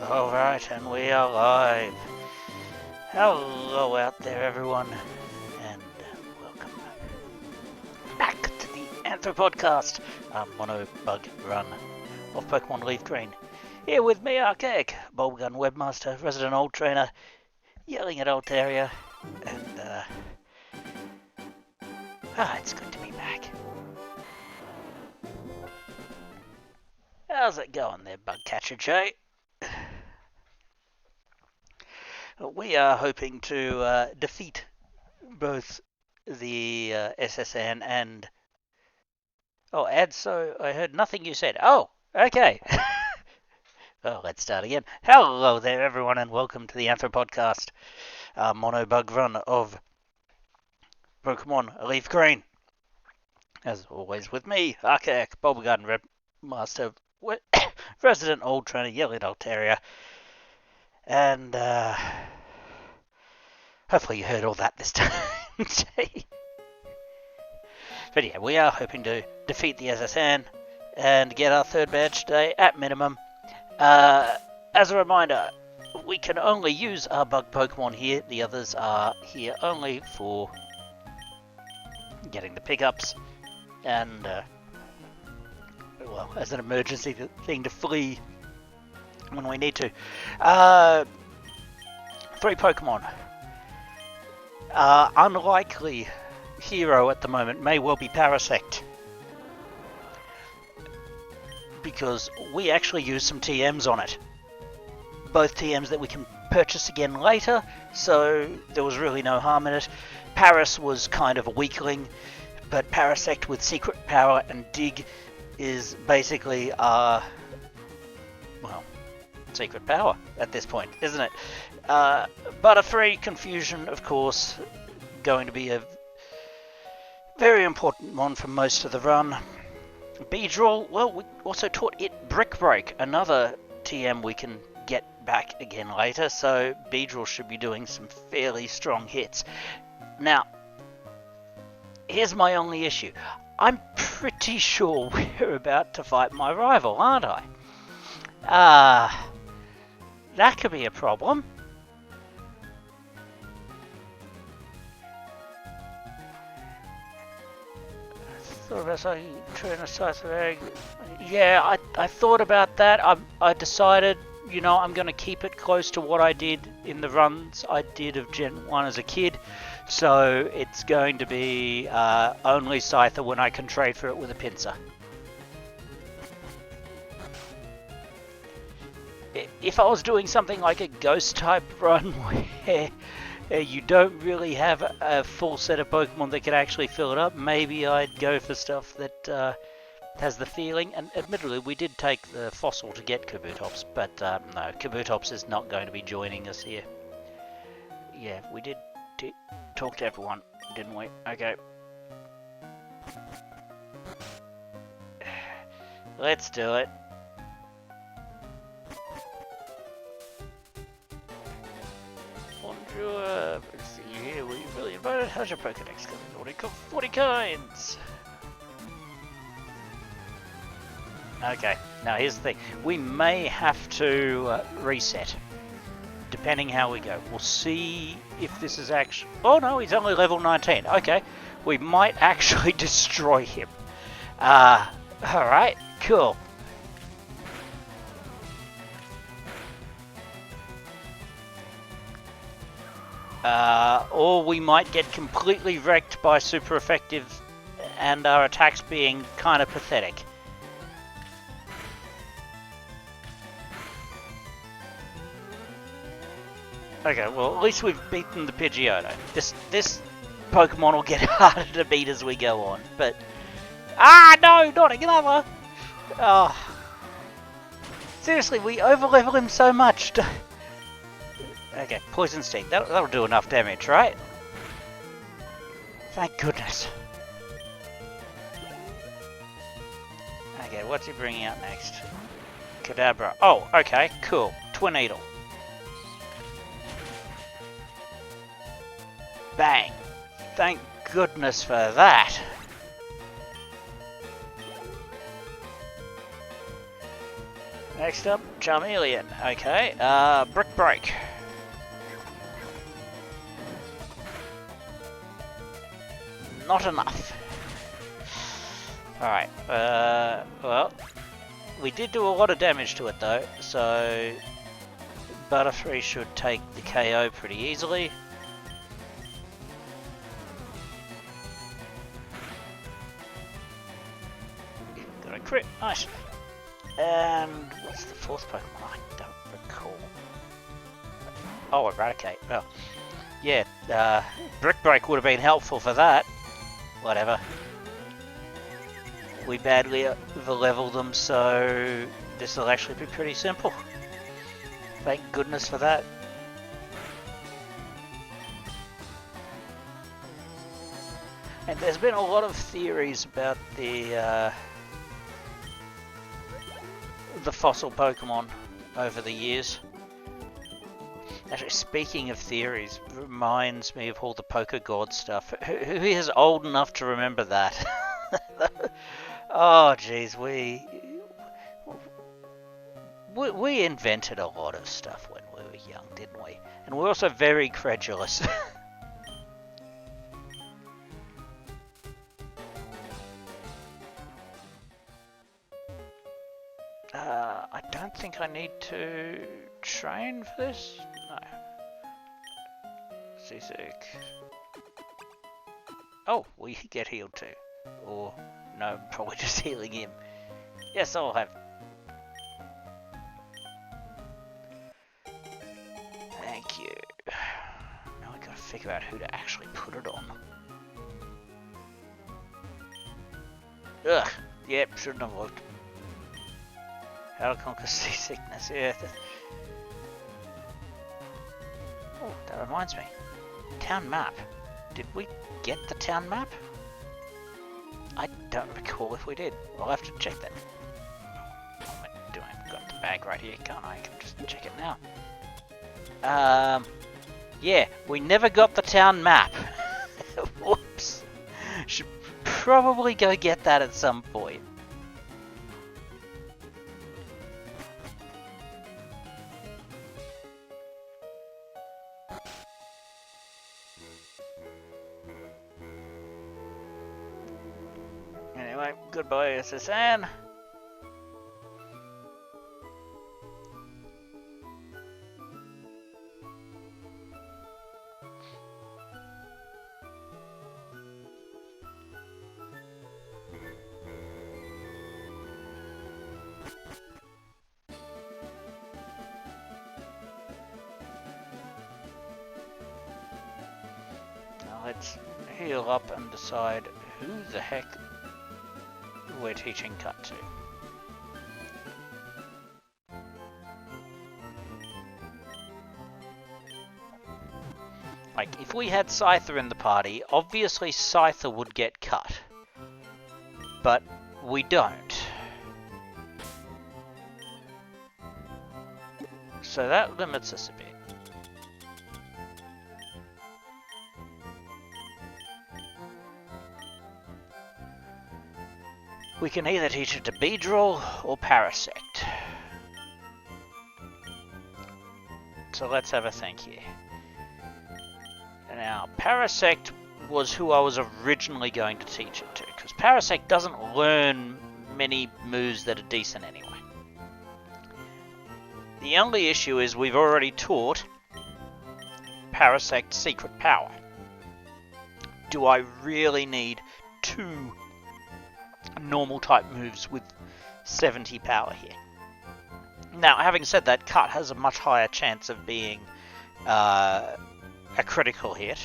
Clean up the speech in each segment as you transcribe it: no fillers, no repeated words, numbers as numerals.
Alright, and we are live. Hello out there, everyone, and welcome back to the Anthropodcast, a mono-bug run of Pokémon LeafGreen. Here with me, Archaic, Bulbagarden webmaster, resident old trainer, yelling at Altaria, and it's good to be back. How's it going there, Bugcatcher Jay? We are hoping to defeat both the SSN and... Oh, so I heard nothing you said. Oh, okay. Well, let's start again. Hello there, everyone, and welcome to the Anthropodcast, mono-bug run of Pokémon LeafGreen. As always with me, Archaic, Bulbagarden webmaster, resident old trainer, yelling Altaria. And hopefully you heard all that this time. But yeah, we are hoping to defeat the SSN and get our third badge today at minimum. As a reminder, we can only use our bug Pokemon here. The others are here only for getting the pickups and, well, as an emergency thing to flee when we need to. 3 Pokemon. Unlikely hero at the moment may well be Parasect, because we actually use some TMs on it. Both TMs that we can purchase again later, so there was really no harm in it. Paras was kind of a weakling, but Parasect with Secret Power and Dig is basically Secret Power at this point, isn't it? Butterfree, Confusion, of course, going to be a very important one for most of the run. Beedrill, well, we also taught it Brick Break, another TM we can get back again later, so Beedrill should be doing some fairly strong hits. Now, here's my only issue. I'm pretty sure we're about to fight my rival, aren't I? That could be a problem. Yeah, I thought about that. I decided, I'm going to keep it close to what I did in the runs I did of Gen 1 as a kid. So it's going to be only Scyther when I can trade for it with a Pinsir. If I was doing something like a ghost type run where you don't really have a full set of Pokemon that can actually fill it up, maybe I'd go for stuff that has the feeling. And admittedly, we did take the fossil to get Kabutops, but no, Kabutops is not going to be joining us here. Yeah, we did talk to everyone, didn't we? Okay. Let's do it. Let's see here, were you really invited? How's your Pokedex going? 40 coins! Okay, now here's the thing. We may have to reset, depending how we go. We'll see if this is actually... Oh no, he's only level 19. Okay, we might actually destroy him. Alright, cool. Or we might get completely wrecked by super effective and our attacks being kind of pathetic. Okay, well at least we've beaten the Pidgeotto. This Pokemon will get harder to beat as we go on, but... no, not another! Oh. Seriously, we overlevel him so much. Okay, Poison Sting. That'll do enough damage, right? Thank goodness. Okay, what's he bringing out next? Kadabra. Oh, okay, cool. Twinneedle. Bang. Thank goodness for that. Next up, Charmeleon. Okay, Brick Break. Not enough. Alright, well, we did do a lot of damage to it though, so Butterfree should take the KO pretty easily. Got a crit, nice. And what's the fourth Pokemon? I don't recall. Oh, Eradicate. Well, yeah, Brick Break would have been helpful for that. Whatever. We badly over-leveled them, so this will actually be pretty simple. Thank goodness for that. And there's been a lot of theories about the fossil Pokemon over the years. Actually, speaking of theories, reminds me of all the Poké-God stuff. Who is old enough to remember that? Oh, jeez, we invented a lot of stuff when we were young, didn't we? And we're also very credulous. I don't think I need to train for this. No. Seasick. Oh, we get healed too. Or, no, probably just healing him. Yes, I'll have. Thank you. Now I gotta figure out who to actually put it on. Ugh. Yep, shouldn't have looked. How to conquer seasickness, yeah. Oh, that reminds me. Town map. Did we get the town map? I don't recall if we did. I'll have to check that. What am I doing? I've got the bag right here, can't I? I can just check it now. Yeah, we never got the town map. Whoops. Should probably go get that at some point. Anyway, goodbye SSN. Now let's heal up and decide who the heck we're teaching Cut to. Like, if we had Scyther in the party, obviously Scyther would get Cut. But we don't. So that limits us a bit. We can either teach it to Beedrill or Parasect. So let's have a think here. Now, Parasect was who I was originally going to teach it to, because Parasect doesn't learn many moves that are decent anyway. The only issue is we've already taught Parasect Secret Power. Do I really need 2 normal type moves with 70 power here? Now, having said that, Cut has a much higher chance of being a critical hit,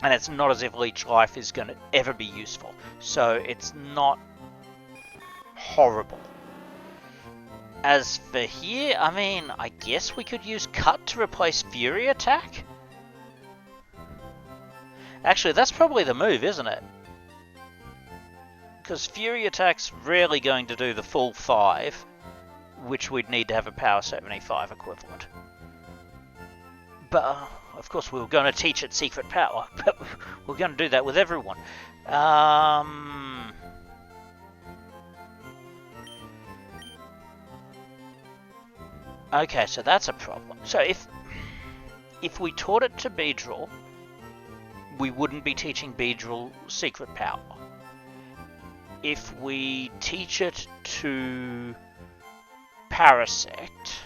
and it's not as if Leech Life is going to ever be useful, so it's not horrible. As for here, I mean, I guess we could use Cut to replace Fury Attack? Actually, that's probably the move, isn't it? Because Fury Attack's rarely going to do the full 5, which we'd need to have a Power 75 equivalent. But, of course, we were going to teach it Secret Power, but we're going to do that with everyone. Okay, so that's a problem. So if we taught it to Beedrill, we wouldn't be teaching Beedrill secret power. If we teach it to Parasect,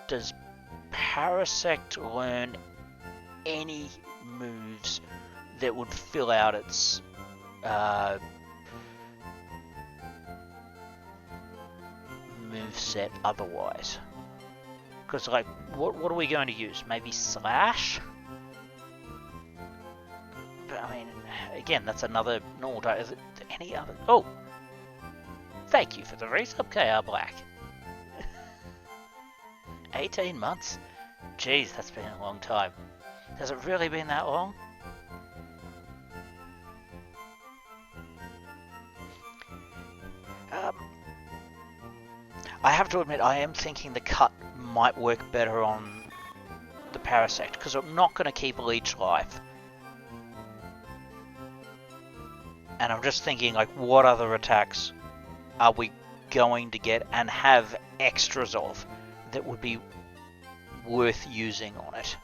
does Parasect learn any moves that would fill out its moveset otherwise? Because, like, what are we going to use? Maybe Slash? But, I mean, again, that's another normal type. Is it any other? Oh! Thank you for the resub, KR Black. 18 months? Jeez, that's been a long time. Has it really been that long? I have to admit, I am thinking the cut might work better on the Parasect, because I'm not going to keep Leech Life. And I'm just thinking, like, what other attacks are we going to get and have extras of that would be worth using on it?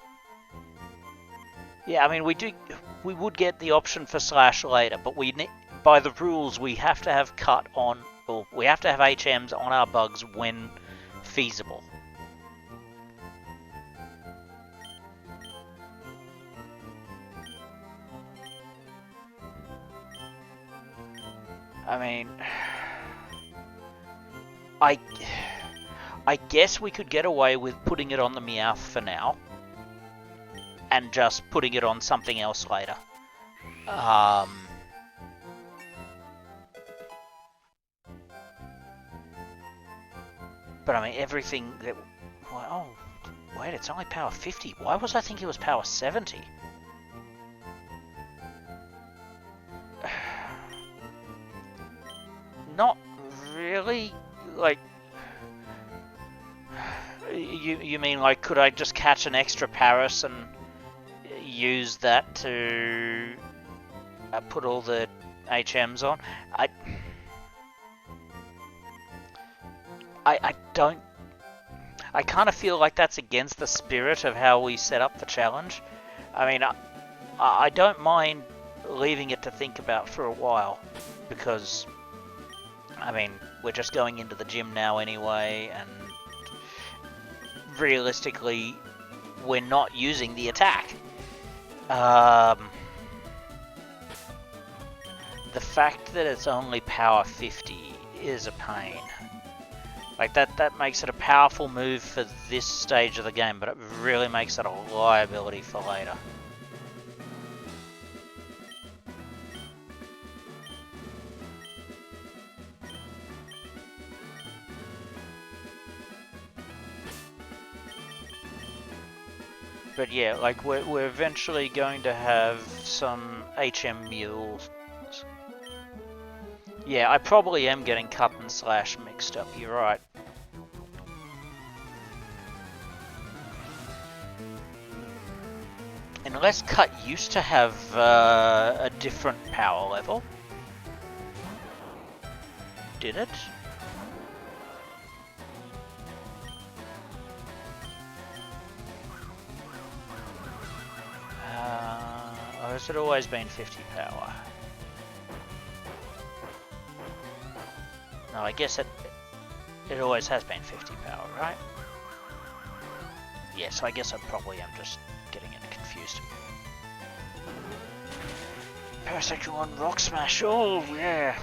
Yeah, I mean, we would get the option for Slash later, but by the rules, we have to have cut on, or we have to have HMs on our bugs when feasible. I mean, I guess we could get away with putting it on the Meowth for now, and just putting it on something else later. But I mean, everything that... Oh, wait, it's only power 50. Why was I thinking it was power 70? Not really. Like... You mean, like, could I just catch an extra Paras and use that to put all the HMs on? I don't... I kind of feel like that's against the spirit of how we set up the challenge. I mean, I don't mind leaving it to think about for a while, because, I mean, we're just going into the gym now anyway, and realistically, we're not using the attack. The fact that it's only power 50 is a pain. Like, that makes it a powerful move for this stage of the game, but it really makes it a liability for later. But yeah, like, we're eventually going to have some HM mules. Yeah, I probably am getting Cut and Slash mixed up, you're right. Unless Cut used to have a different power level. Did it? Or has it always been 50 power? No, I guess it always has been 50 power, right? Yes, I guess I probably am just getting it confused. Parasect on Rock Smash, oh yeah!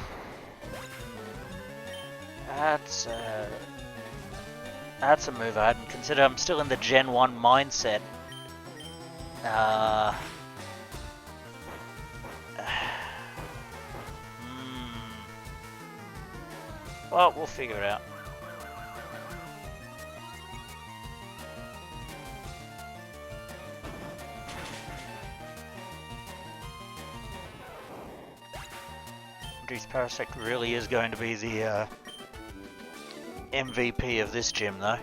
That's a move I hadn't considered. I'm still in the Gen 1 mindset. Well, we'll figure it out. Geez, Parasect really is going to be the MVP of this gym, though.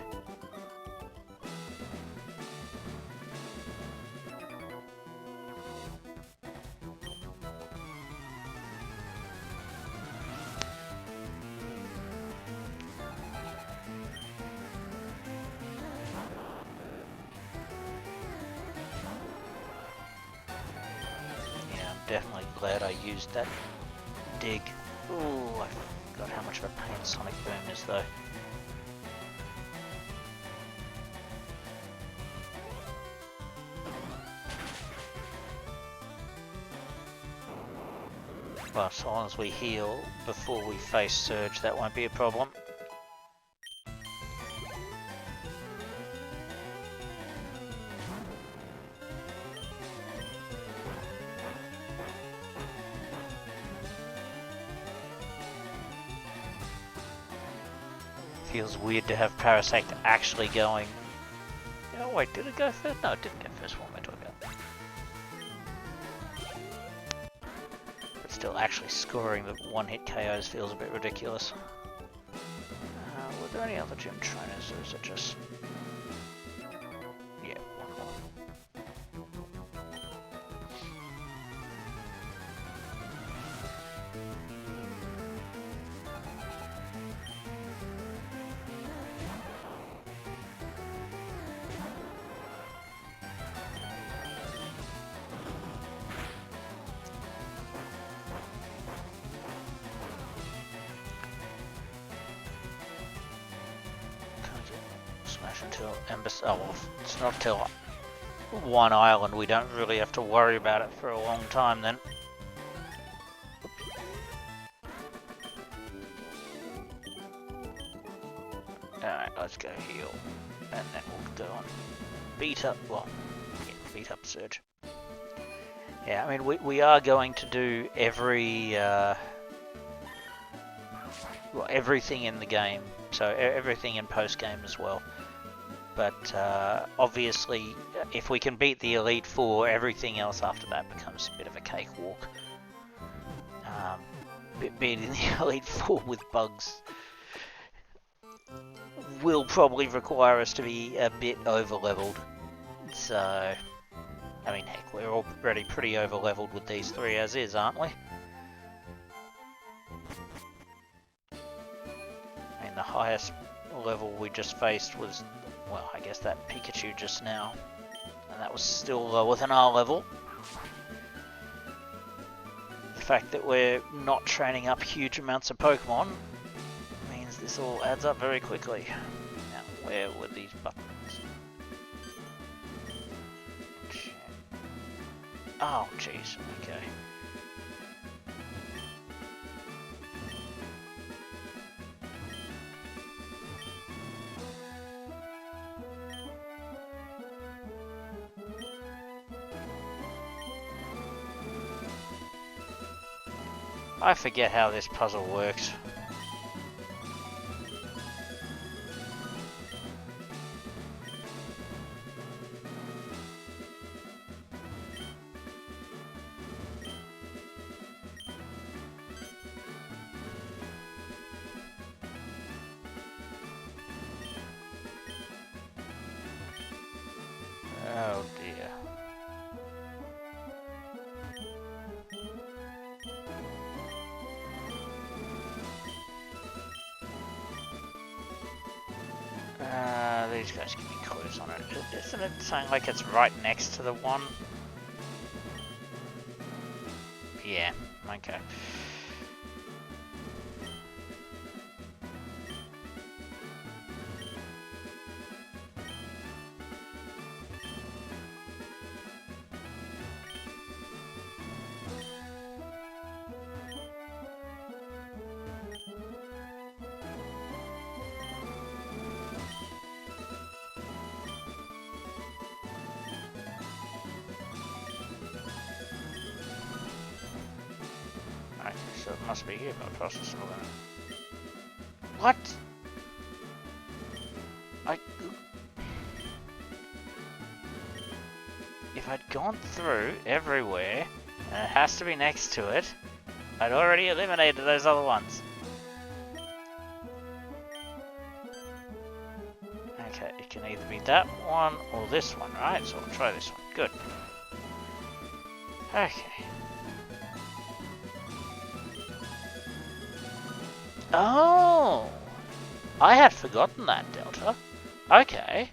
definitely glad I used that dig. Ooh, I forgot how much of a pain Sonic Boom is though. Well, as long as we heal before we face Surge, that won't be a problem. Feels weird to have Parasect actually going... Oh wait, did it go first? No, it didn't go first. What am I talking about? But still, actually scoring the one-hit KOs feels a bit ridiculous. Were there any other gym trainers, or is it just... Yeah, one more. Until Embassy. Oh, well, it's not till one island. We don't really have to worry about it for a long time then. Alright, let's go heal. And then we'll go on. Beat up. Well, yeah, beat up Surge. Yeah, I mean, we are going to do every. Well, everything in the game. So everything in post game as well. But obviously, if we can beat the Elite Four, everything else after that becomes a bit of a cakewalk. Beating the Elite Four with bugs will probably require us to be a bit over-leveled. So, I mean, heck, we're already pretty over-leveled with these three as is, aren't we? I mean, the highest level we just faced was... Well, I guess that Pikachu just now, and that was still lower than our level. The fact that we're not training up huge amounts of Pokemon means this all adds up very quickly. Now, where were these buttons? Oh, jeez, okay. I forget how this puzzle works. Oh dear. These guys give me clues on it. Isn't it saying like it's right next to the one? Yeah, okay. So it must be here, but across the store. What? If I'd gone through everywhere, and it has to be next to it, I'd already eliminated those other ones. Okay, it can either be that one or this one, right? So I'll try this one. Good. Okay. Oh! I had forgotten that, Delta. Okay.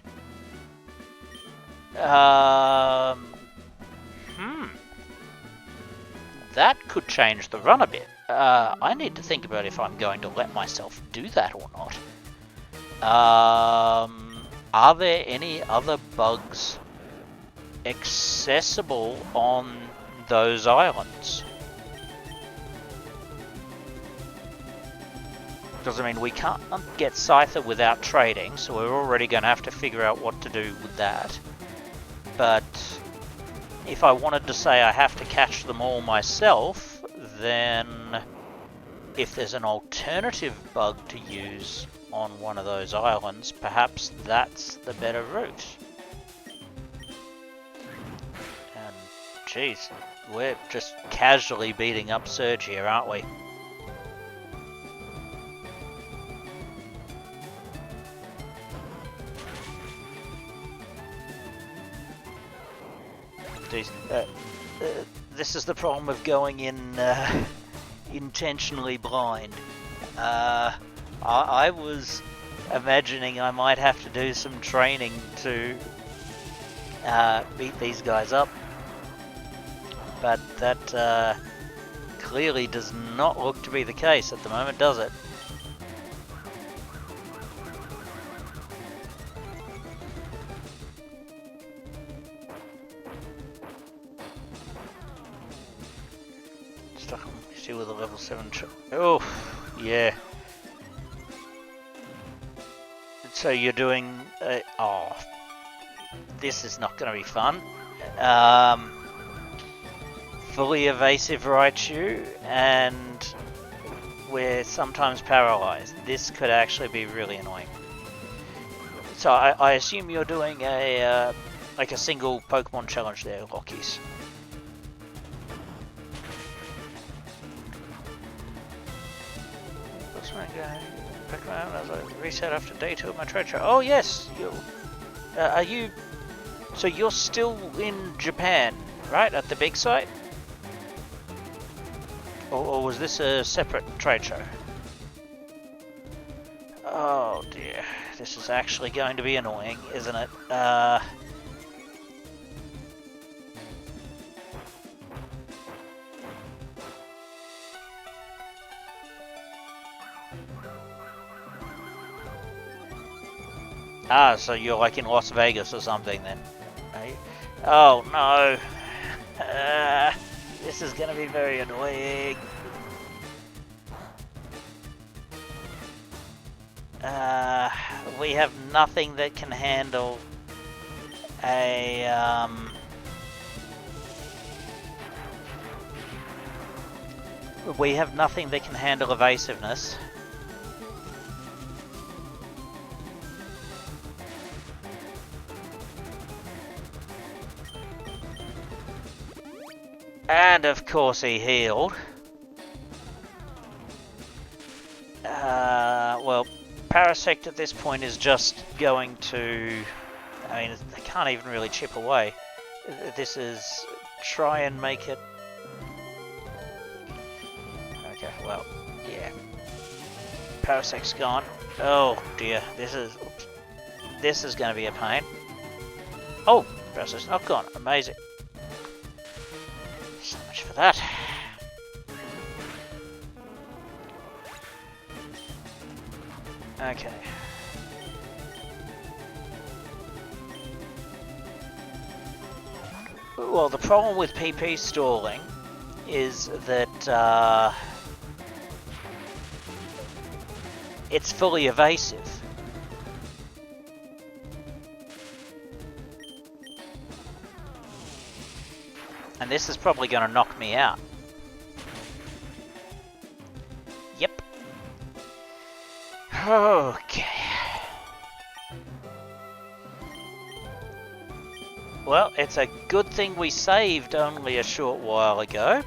could change the run a bit. I need to think about if I'm going to let myself do that or not. Are there any other bugs accessible on those islands? Because, I mean, we can't get Scyther without trading, so we're already going to have to figure out what to do with that. But if I wanted to say I have to catch them all myself, then if there's an alternative bug to use on one of those islands, perhaps that's the better route. And, geez, we're just casually beating up Surge here, aren't we? This is the problem of going in intentionally blind. I was imagining I might have to do some training to beat these guys up, but that clearly does not look to be the case at the moment, does it? With a level 7 oh, yeah. So you're doing... oh, this is not going to be fun. Fully evasive Raichu, and we're sometimes paralyzed. This could actually be really annoying. So I assume you're doing a like a single Pokemon challenge there, Lockies. As I reset after day 2 of my trade show. Oh yes, are you? So you're still in Japan, right? At the big site, or was this a separate trade show? Oh dear, this is actually going to be annoying, isn't it? Ah, so you're like in Las Vegas or something then. Right? Oh no. This is going to be very annoying. We have nothing that can handle a... we have nothing that can handle evasiveness. And of course he healed. Well, Parasect at this point is just going to... I mean, they can't even really chip away. This is... try and make it... Okay, well, yeah. Parasect's gone. Oh dear, this is... oops. This is going to be a pain. Oh, Parasect's not gone. Amazing. So much for that. Okay. Well, the problem with PP stalling is that it's fully evasive. And this is probably going to knock me out. Yep. Okay. Well, it's a good thing we saved only a short while ago.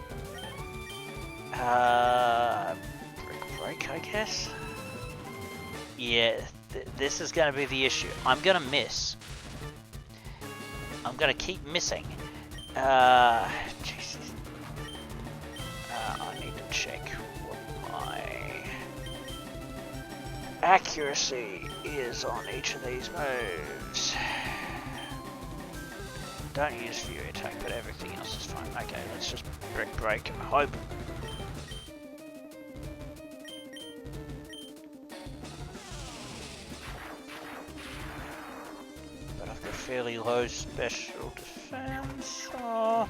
Break, I guess? Yeah, this is going to be the issue. I'm going to miss. I'm going to keep missing. Jesus. I need to check what my accuracy is on each of these moves. Don't use Fury Attack, but everything else is fine. Okay, let's just break and hope fairly low special defense. Oh.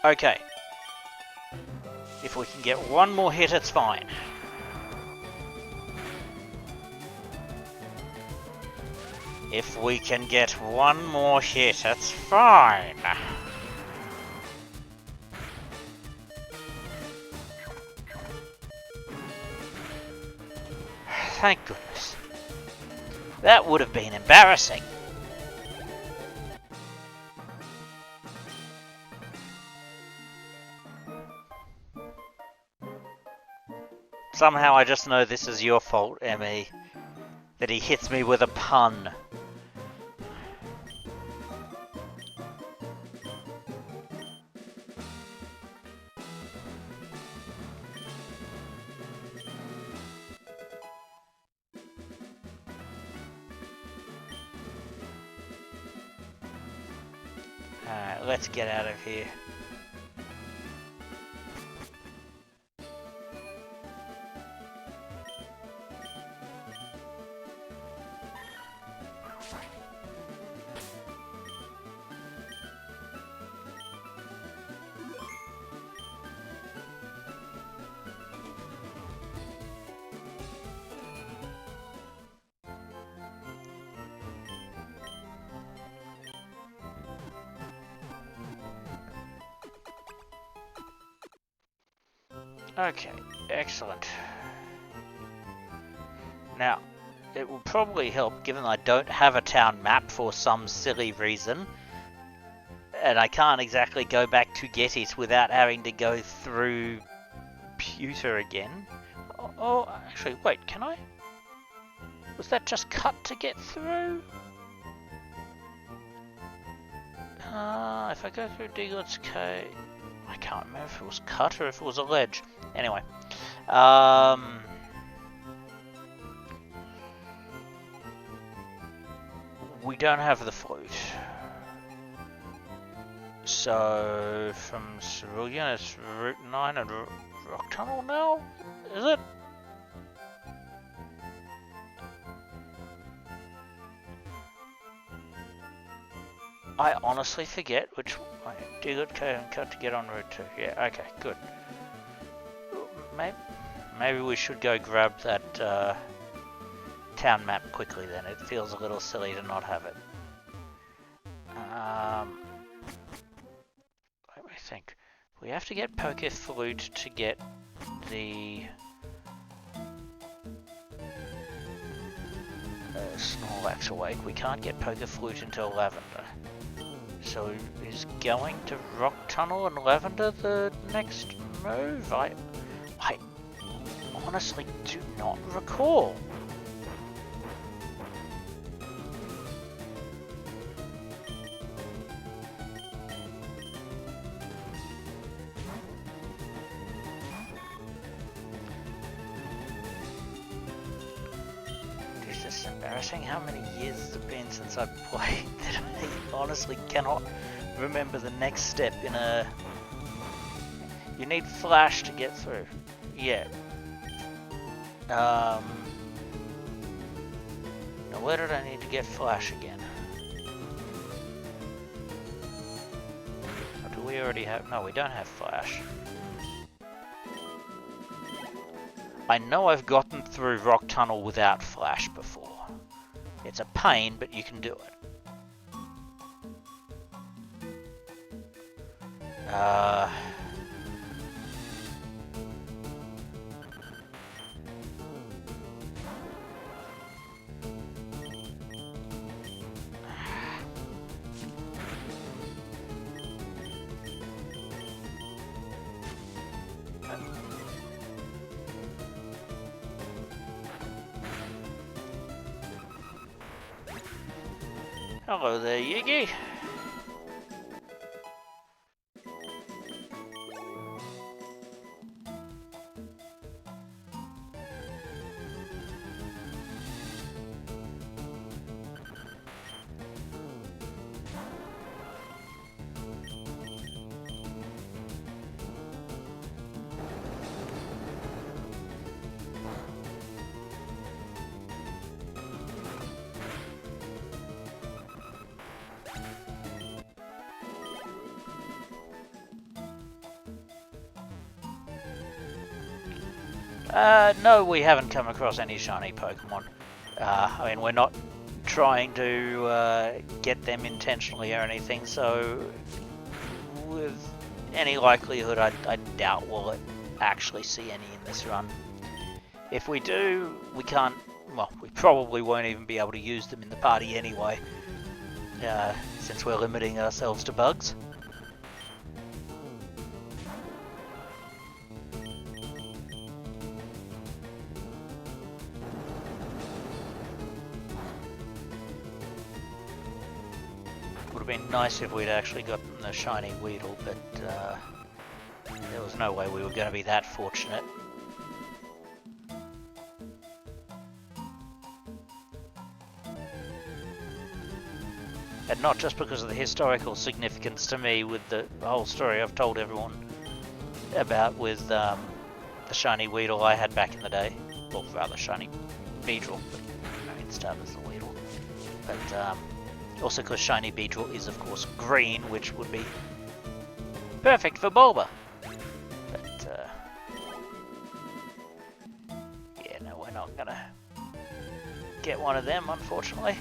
Okay. If we can get one more hit, it's fine. If we can get one more hit, it's fine. Thank goodness. That would have been embarrassing. Somehow I just know this is your fault, Emmy. That he hits me with a pun. Alright, let's get out of here. Okay, excellent. Now, it will probably help, given I don't have a town map for some silly reason, and I can't exactly go back to get it without having to go through Pewter again. Oh, actually, wait, can I? Was that just cut to get through? If I go through Diglett's Cave... I can't remember if it was cut or if it was a ledge. Anyway. We don't have the flute. So, from Celadon, it's Route 9 and Rock Tunnel now? Is it? I honestly forget which one. Diglet Cave and cut to get on Route 2. Yeah, okay, good. Maybe we should go grab that town map quickly then. It feels a little silly to not have it. Let me think. We have to get Poke Flute to get the Snorlax awake. We can't get Poke Flute until Lavender. So is going to Rock Tunnel and Lavender the next move? I honestly do not recall. It's just embarrassing how many years it's been since I've played that I honestly cannot remember the next step in a... You need Flash to get through. Yeah. Now where did I need to get Flash again? Or do we already have... No, we don't have Flash. I know I've gotten through Rock Tunnel without Flash before. It's a pain, but you can do it. Hello there, Yiggy. No, we haven't come across any shiny Pokemon. I mean, we're not trying to get them intentionally or anything, so with any likelihood, I doubt we'll actually see any in this run. If we do, we can't, well, we probably won't even be able to use them in the party anyway, since we're limiting ourselves to bugs. Would have been nice if we'd actually gotten the shiny Weedle, but there was no way we were going to be that fortunate. And not just because of the historical significance to me with the whole story I've told everyone about with the shiny Weedle I had back in the day. Well, rather shiny Beedrill, but it started as the Weedle. But also because shiny Beedrill is of course green, which would be perfect for Bulba. But yeah, no, we're not gonna get one of them, unfortunately.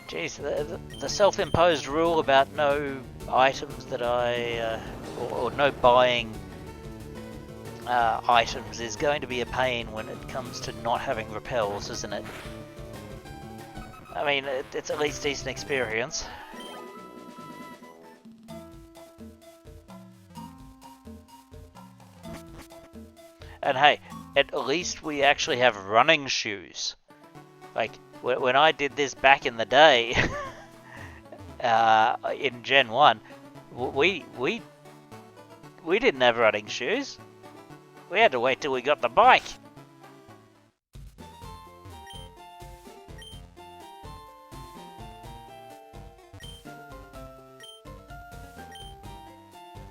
Jeez, the self-imposed rule about no items that or no buying items is going to be a pain when it comes to not having repels, isn't it? I mean, it's at least decent experience. And hey, at least we actually have running shoes. Like, when I did this back in the day, in Gen 1, we didn't have running shoes. We had to wait till we got the bike.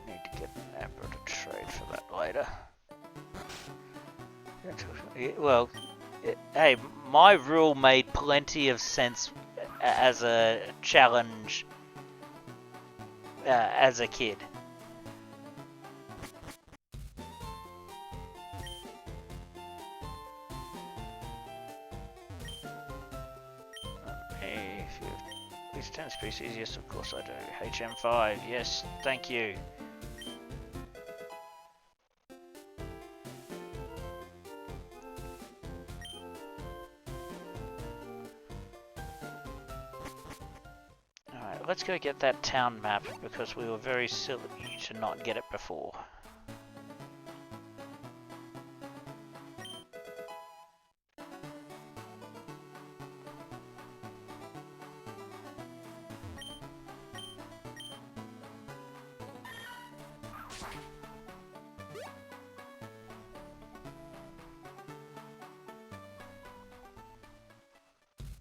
Need to get an Emperor to trade for that later. Well, hey, my rule made plenty of sense as a challenge as a kid. Hey, if you have these 10 species, yes, of course I do. HM5, yes, thank you. Let's go get that town map, because we were very silly to not get it before.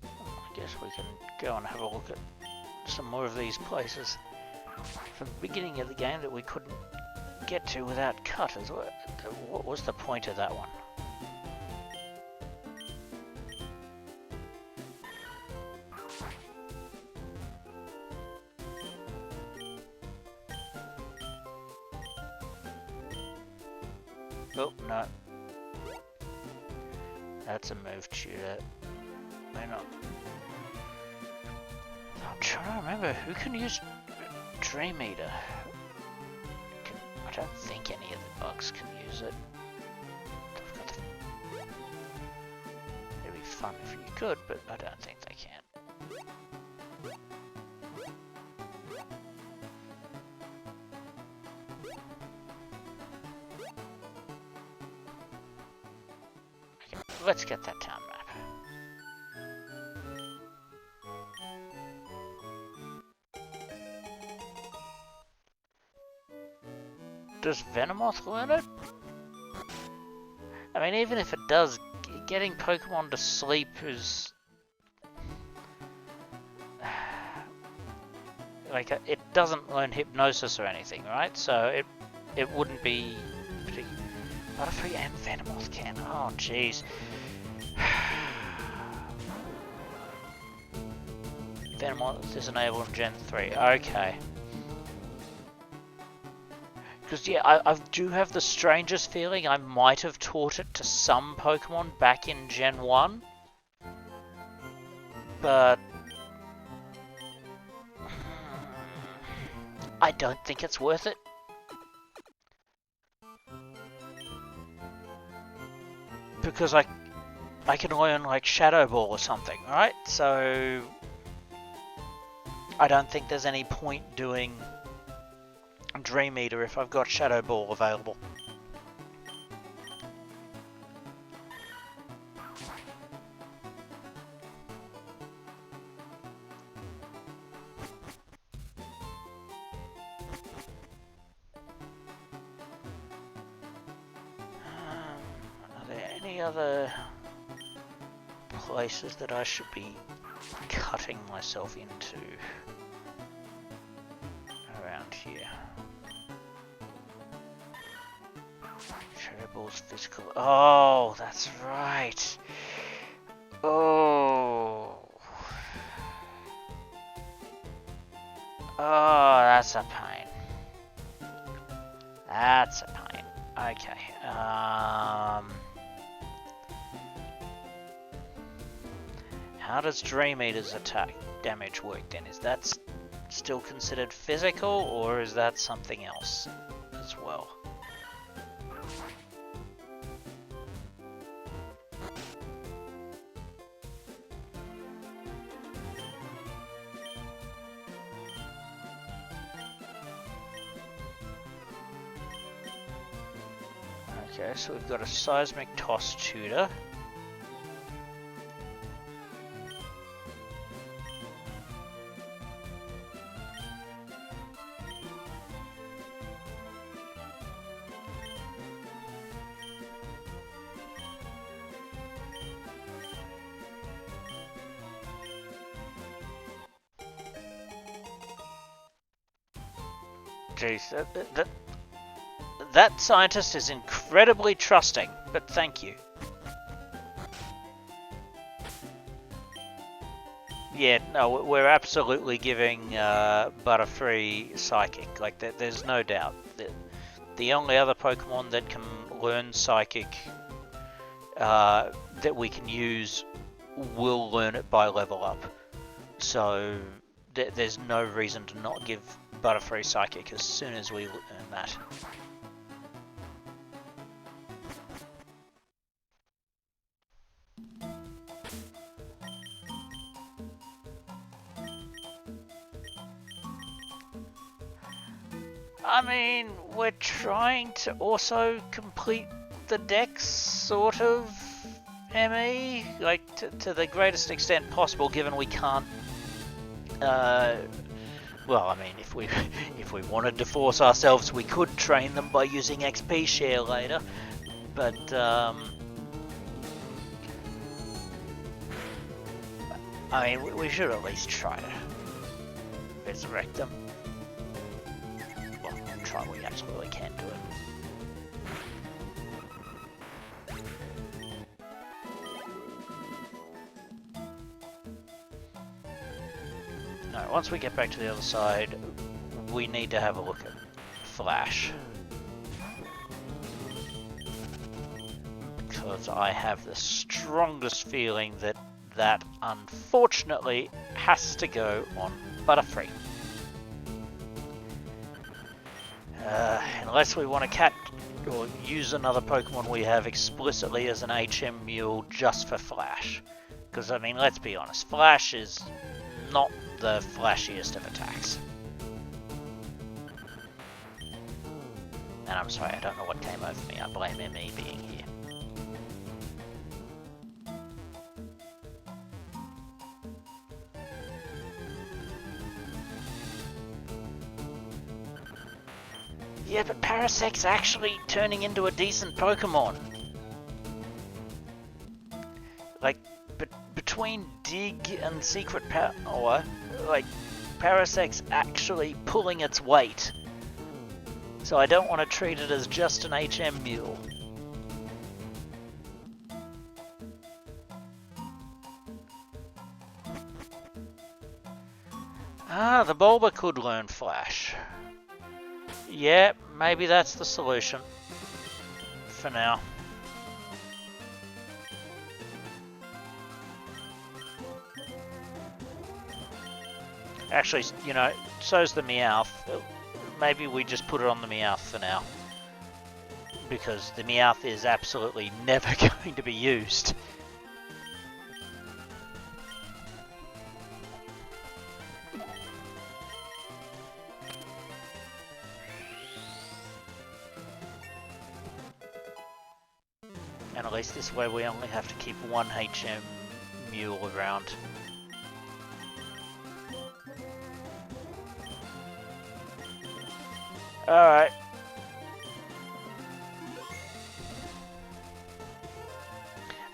I guess we can go and have a look at some more of these places from the beginning of the game that we couldn't get to without cutters. What was the point of that one? Oh, no. That's a move tutor. Why not? I'm trying to remember, who can use Dream Eater? I don't think any of the bugs can use it. It'd be fun if you could, but I don't think they can. Okay, let's get that town map. Does Venomoth learn it? I mean, even if it does, getting Pokemon to sleep is... like, it doesn't learn Hypnosis or anything, right? So it wouldn't be... Butterfree and Venomoth can. Oh, jeez. Venomoth is enabled in Gen 3. Okay. Because, yeah, I do have the strangest feeling I might have taught it to some Pokemon back in Gen 1. But I don't think it's worth it. Because I can learn, like, Shadow Ball or something, right? So I don't think there's any point doing Dream Eater if I've got Shadow Ball available. Are there any other places that I should be cutting myself into around here? Shadow Ball's physical. Oh, that's right. Oh. Oh, that's a pain. That's a pain. Okay. How does Dream Eater's attack damage work then? Is that still considered physical, or is that something else as well? Okay, so we've got a Seismic Toss tutor. Jeez, that scientist is incredibly trusting, but thank you. Yeah, no, we're absolutely giving Butterfree Psychic. Like, there's no doubt. The only other Pokemon that can learn Psychic that we can use will learn it by level up. So there's no reason to not give Butterfree Psychic as soon as we learn that. I mean, we're trying to also complete the Dex, sort of, ME, like, to the greatest extent possible, given we can't, well, I mean, if we wanted to force ourselves, we could train them by using XP share later, but, I mean, we should at least try to resurrect them. Well, try we absolutely can do it. No, once we get back to the other side, we need to have a look at Flash. Because I have the strongest feeling that unfortunately has to go on Butterfree. Unless we want to catch or use another Pokemon we have explicitly as an HM Mule just for Flash. Because, I mean, let's be honest, Flash is not the flashiest of attacks. And I'm sorry, I don't know what came over me. I blame ME being here. Yeah, but Parasec's actually turning into a decent Pokemon. Like, between Dig and Secret Power, like, Parasec's actually pulling its weight. So I don't want to treat it as just an HM Mule. Ah, the Bulba could learn Flash. Yeah, maybe that's the solution for now. Actually, you know, so's the Meowth. Maybe we just put it on the Meowth for now. Because the Meowth is absolutely never going to be used. And at least this way we only have to keep one HM mule around. Alright.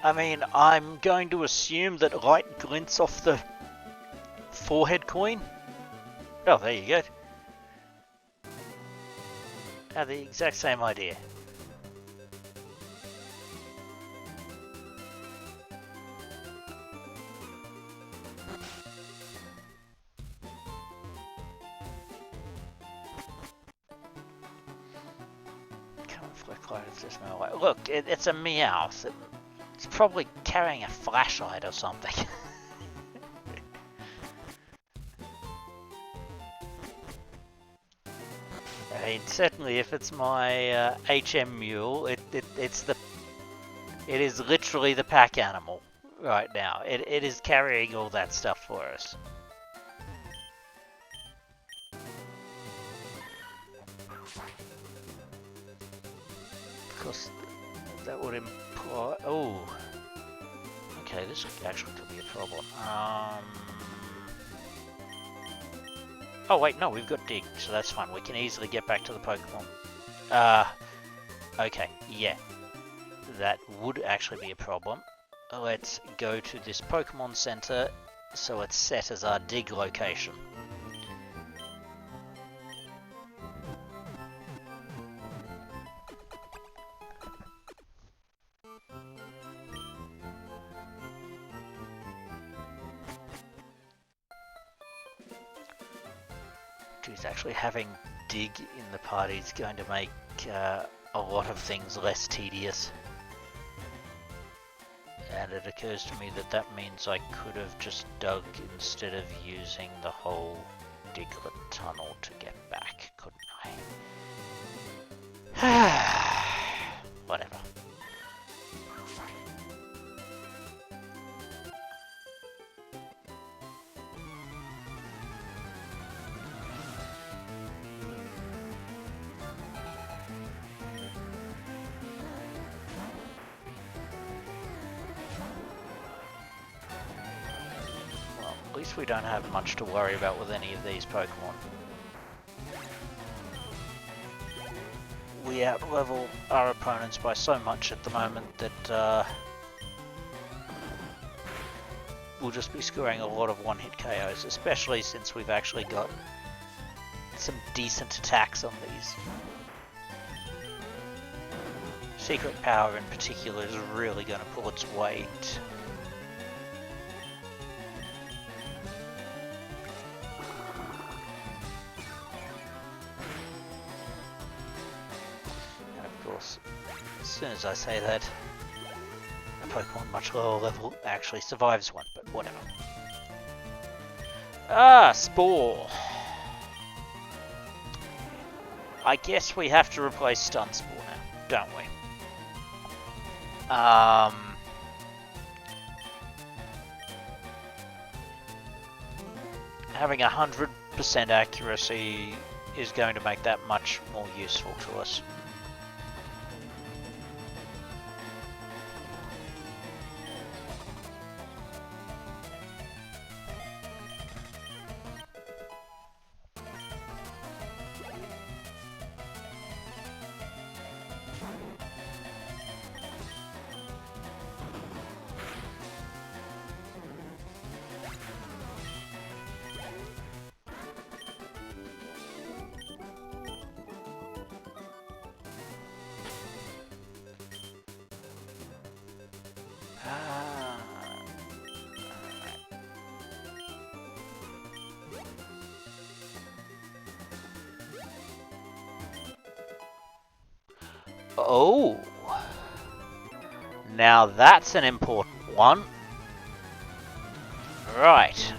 I mean, I'm going to assume that light glints off the forehead coin. Oh, there you go. Had the exact same idea. Look, it's a Meowth. It's probably carrying a flashlight or something. I mean, certainly if it's my HM mule, it is literally the pack animal right now. It is carrying all that stuff for us. Because that would imply... Oh. Okay, this actually could be a problem. Oh wait, no, we've got Dig, so that's fine. We can easily get back to the Pokemon. Okay, yeah. That would actually be a problem. Let's go to this Pokemon Center, so it's set as our Dig location. Actually having Dig in the party is going to make a lot of things less tedious. And it occurs to me that that means I could have just dug instead of using the whole Diglet tunnel to get back, couldn't I? Whatever. At least we don't have much to worry about with any of these Pokemon. We out-level our opponents by so much at the moment that we'll just be scoring a lot of one-hit KOs, especially since we've actually got some decent attacks on these. Secret Power in particular is really going to pull its weight. As soon as I say that, a Pokemon much lower level actually survives one, but whatever. Ah, Spore! I guess we have to replace Stun Spore now, don't we? Having 100% accuracy is going to make that much more useful to us. Oh. Now that's an important one. Right.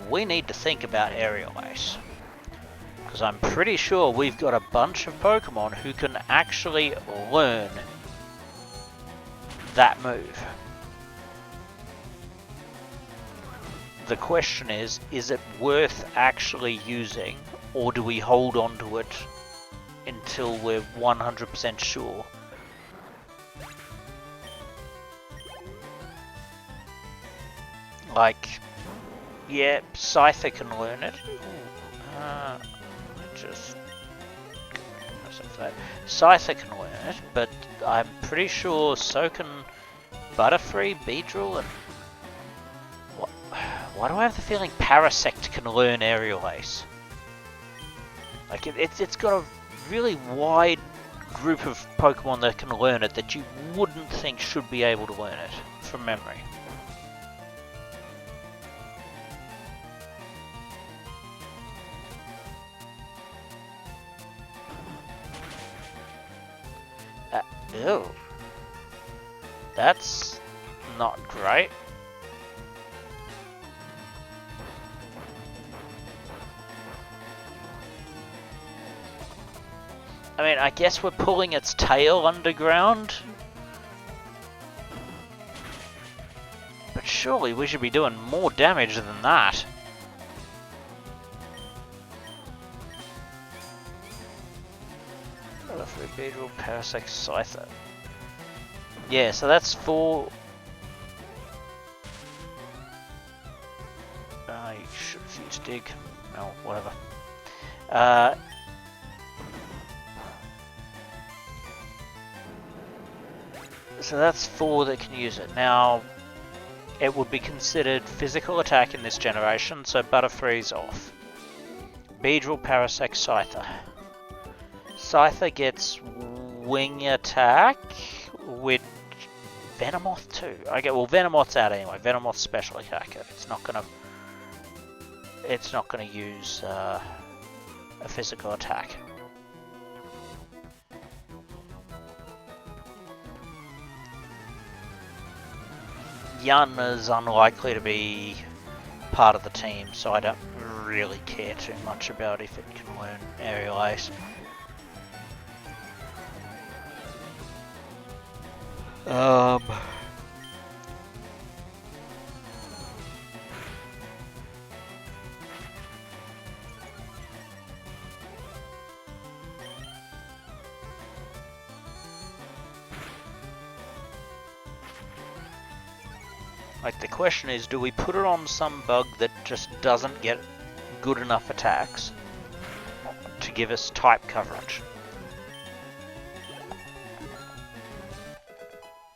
We need to think about Aerial Ace. Because I'm pretty sure we've got a bunch of Pokemon who can actually learn that move. The question is it worth actually using, or do we hold on to it until we're 100% sure? Like, yeah, Scyther can learn it. Scyther can learn it, but I'm pretty sure so can Butterfree, Beedrill, and why do I have the feeling Parasect can learn Aerial Ace? Like it's got a really wide group of Pokemon that can learn it that you wouldn't think should be able to learn it from memory. Ew. That's not great. I mean, I guess we're pulling its tail underground. But surely we should be doing more damage than that. Beedrill, Parasect, Scyther. Yeah, so that's 4. You should have used Dig. Oh, whatever. So that's 4 that can use it. Now, it would be considered physical attack in this generation, so Butterfree's off. Beedrill, Parasect, Scyther. Scyther gets wing attack with Venomoth too. Okay, well Venomoth's out anyway. Venomoth's special attacker. It's not gonna use a physical attack. Yun is unlikely to be part of the team, so I don't really care too much about if it can learn Aerial Ace. Like, the question is, do we put it on some bug that just doesn't get good enough attacks to give us type coverage?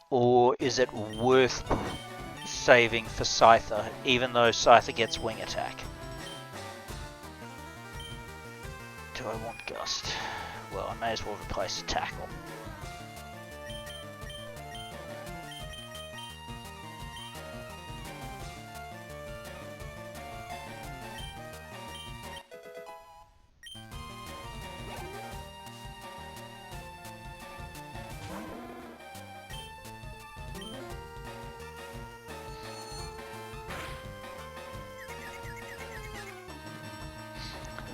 Or is it worth saving for Scyther, even though Scyther gets wing attack? Do I want Gust? Well, I may as well replace the Tackle.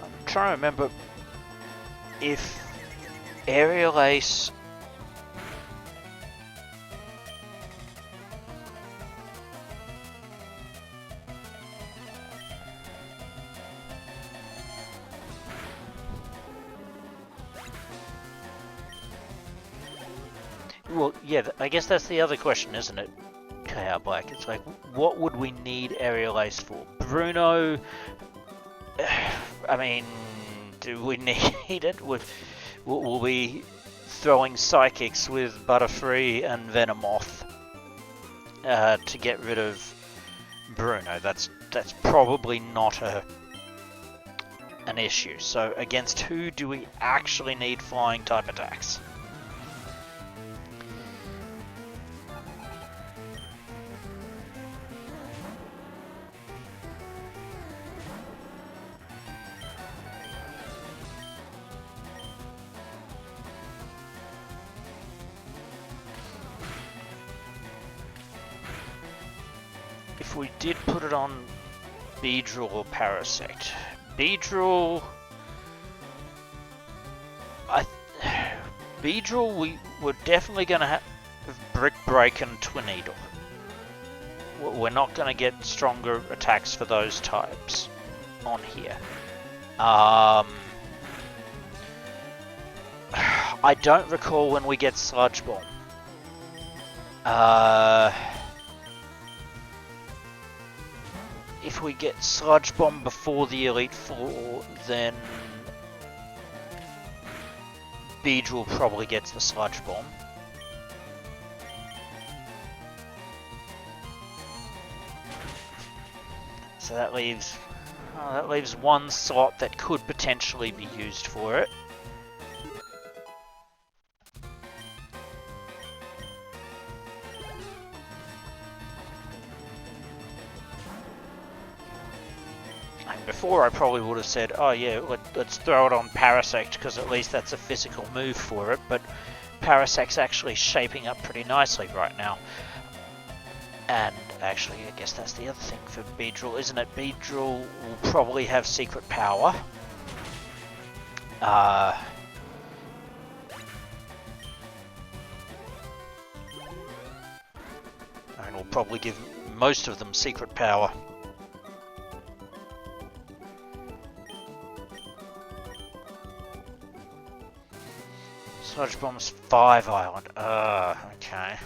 I'm trying to remember if Aerial Ace well, yeah, I guess that's the other question, isn't it? KR Black. It's like, what would we need Aerial Ace for? Bruno. I mean, do we need it? Will we throwing Psychics with Butterfree and Venomoth to get rid of Bruno? That's probably not an issue. So against who do we actually need flying type attacks? if we did put it on Beedrill or Parasect. Beedrill... Beedrill, we're definitely going to have Brick Break and Twinneedle. We're not going to get stronger attacks for those types on here. I don't recall when we get Sludge Bomb. If we get Sludge Bomb before the Elite Four, then Beedrill probably gets the Sludge Bomb. So that leaves one slot that could potentially be used for it. And before I probably would have said, oh yeah, let's throw it on Parasect because at least that's a physical move for it, but Parasect's actually shaping up pretty nicely right now. And actually, I guess that's the other thing for Beedrill, isn't it? Beedrill will probably have Secret Power. And we'll probably give most of them Secret Power. Sludge Bomb's 5 Island. Okay.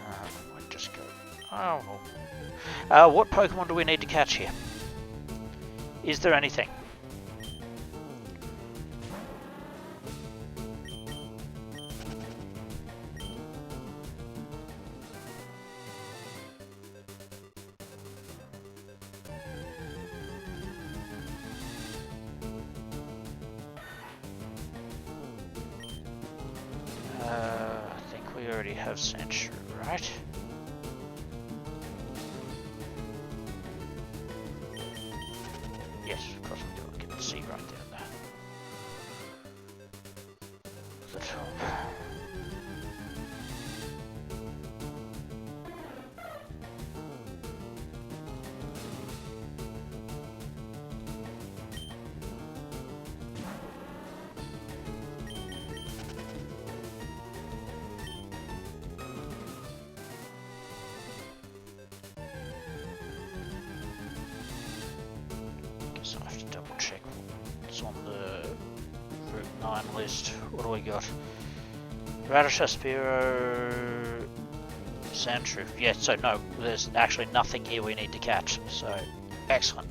I'll just go. Oh. What Pokemon do we need to catch here? Is there anything? I think we already have Sandshrew, right? Yes, of course we do. I can see right there. The top. So I have to double check what's on the Route 9 list. What do we got? Radisha, Spearow, Sandshrew. Yeah, so no, there's actually nothing here we need to catch. So, excellent.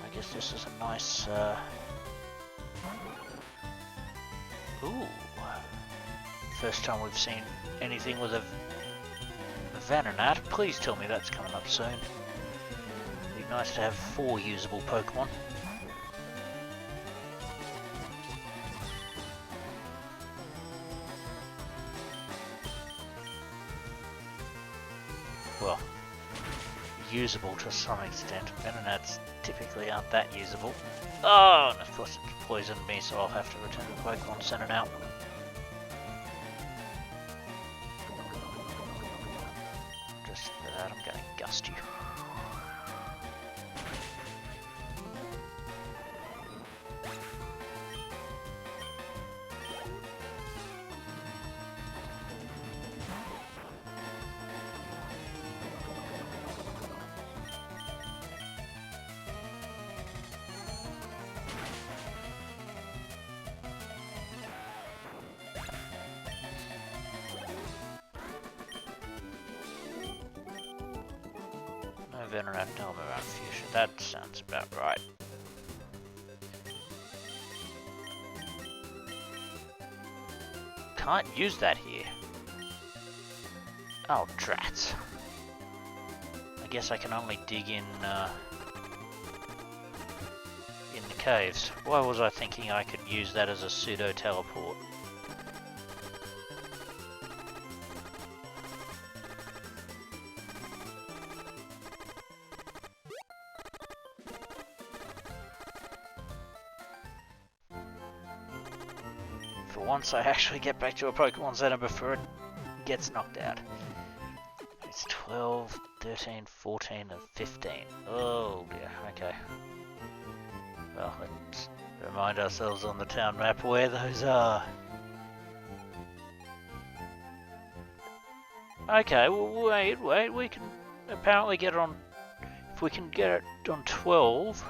I guess this is a nice, ooh, first time we've seen anything with a Venonat. Please tell me that's coming up soon. It'd be nice to have 4 usable Pokemon. Well, usable to some extent. Venonats typically aren't that usable. Oh, and of course it's poisoned me, so I'll have to return the Pokemon sent it out. Just for that, I'm going to gust you. internet dorm around Fuchsia. That sounds about right. Can't use that here. Oh, drats. I guess I can only dig in the caves. Why was I thinking I could use that as a pseudo teleport? For once I actually get back to a Pokemon Center before it gets knocked out. It's 12, 13, 14 and 15. Oh dear, okay. Well, let's remind ourselves on the town map where those are. Okay, well, wait, we can apparently get it on... If we can get it on 12...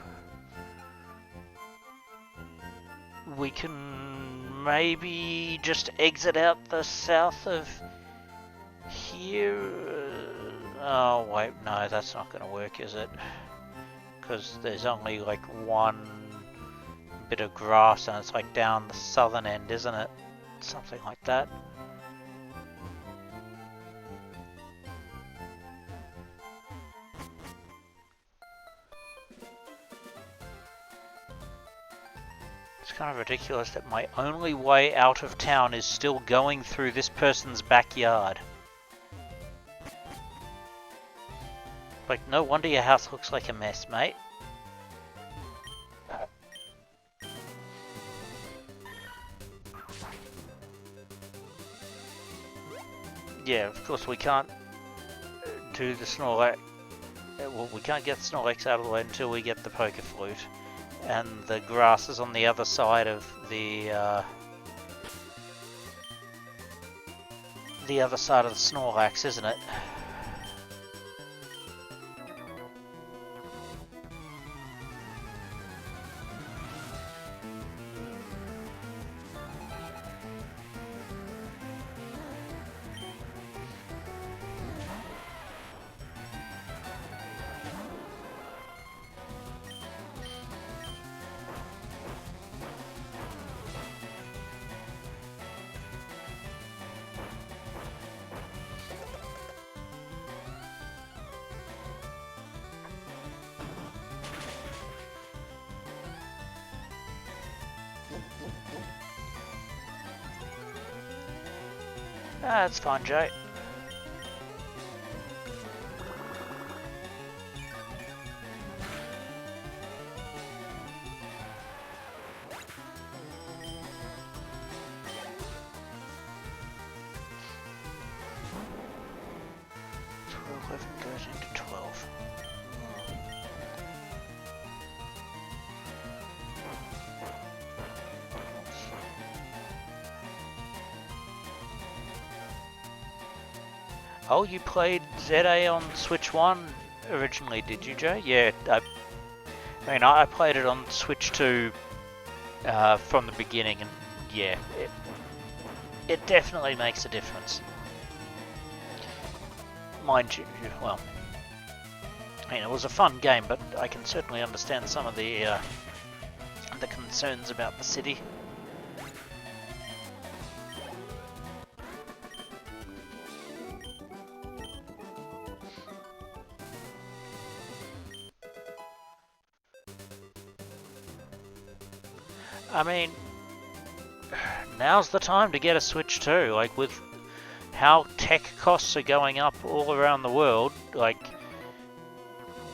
We can maybe just exit out the south of here. Oh wait, no, that's not going to work, is it? Because there's only like one bit of grass and it's like down the southern end, isn't it? Something like that. It's kind of ridiculous that my only way out of town is still going through this person's backyard. Like, no wonder your house looks like a mess, mate. Yeah, of course we can't do the Snorlax. Well, we can't get Snorlax out of the way until we get the Poké Flute. And the grass is on the other side of the other side of the Snorlax, isn't it? That's fine, Jay. So 11 goes into 12. Oh, you played ZA on Switch 1 originally, did you, Jay? Yeah, I played it on Switch 2 from the beginning, and yeah, it definitely makes a difference. Mind you, well, I mean, it was a fun game, but I can certainly understand some of the concerns about the city. I mean, now's the time to get a Switch 2, like with how tech costs are going up all around the world, like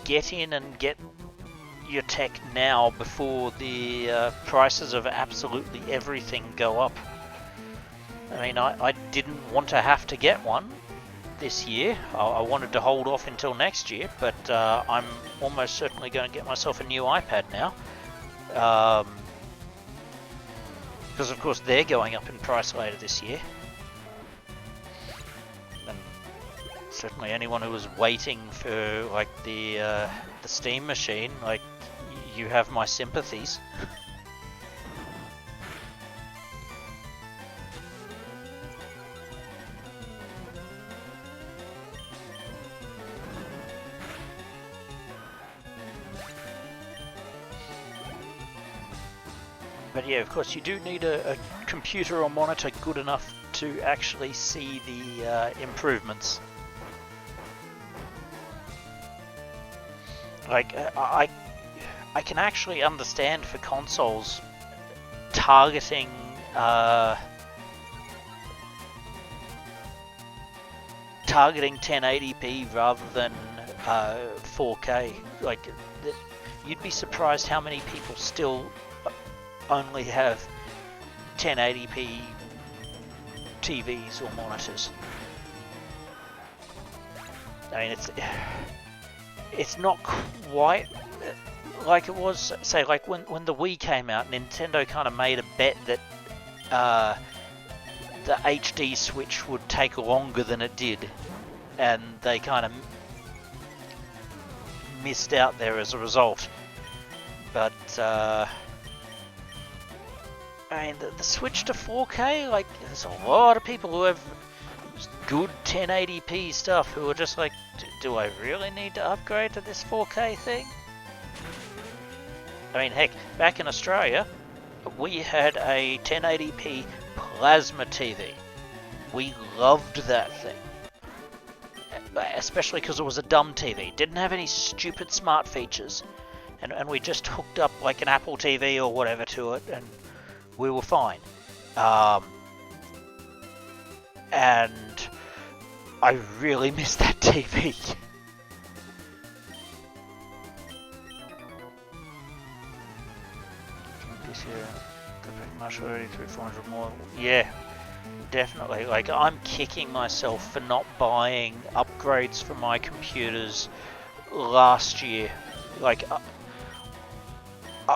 get in and get your tech now before the prices of absolutely everything go up. I mean, I didn't want to have to get one this year. I wanted to hold off until next year, but I'm almost certainly going to get myself a new iPad now. Because of course they're going up in price later this year. And certainly anyone who was waiting for like the Steam machine, like you have my sympathies. But yeah, of course, you do need a computer or monitor good enough to actually see the improvements. Like, I can actually understand for consoles targeting 1080p rather than 4K. Like, you'd be surprised how many people still only have 1080p TVs or monitors. I mean, it's not quite like it was, say, like when the Wii came out. Nintendo kind of made a bet that the HD Switch would take longer than it did, and they kind of missed out there as a result. But I mean, the switch to 4K, like, there's a lot of people who have good 1080p stuff who are just like, do I really need to upgrade to this 4K thing? I mean, heck, back in Australia, we had a 1080p plasma TV. We loved that thing. Especially because it was a dumb TV. Didn't have any stupid smart features. And we just hooked up like an Apple TV or whatever to it, and we were fine. And I really miss that TV. This year, much already through 400 more. Yeah, definitely. Like, I'm kicking myself for not buying upgrades for my computers last year. Like,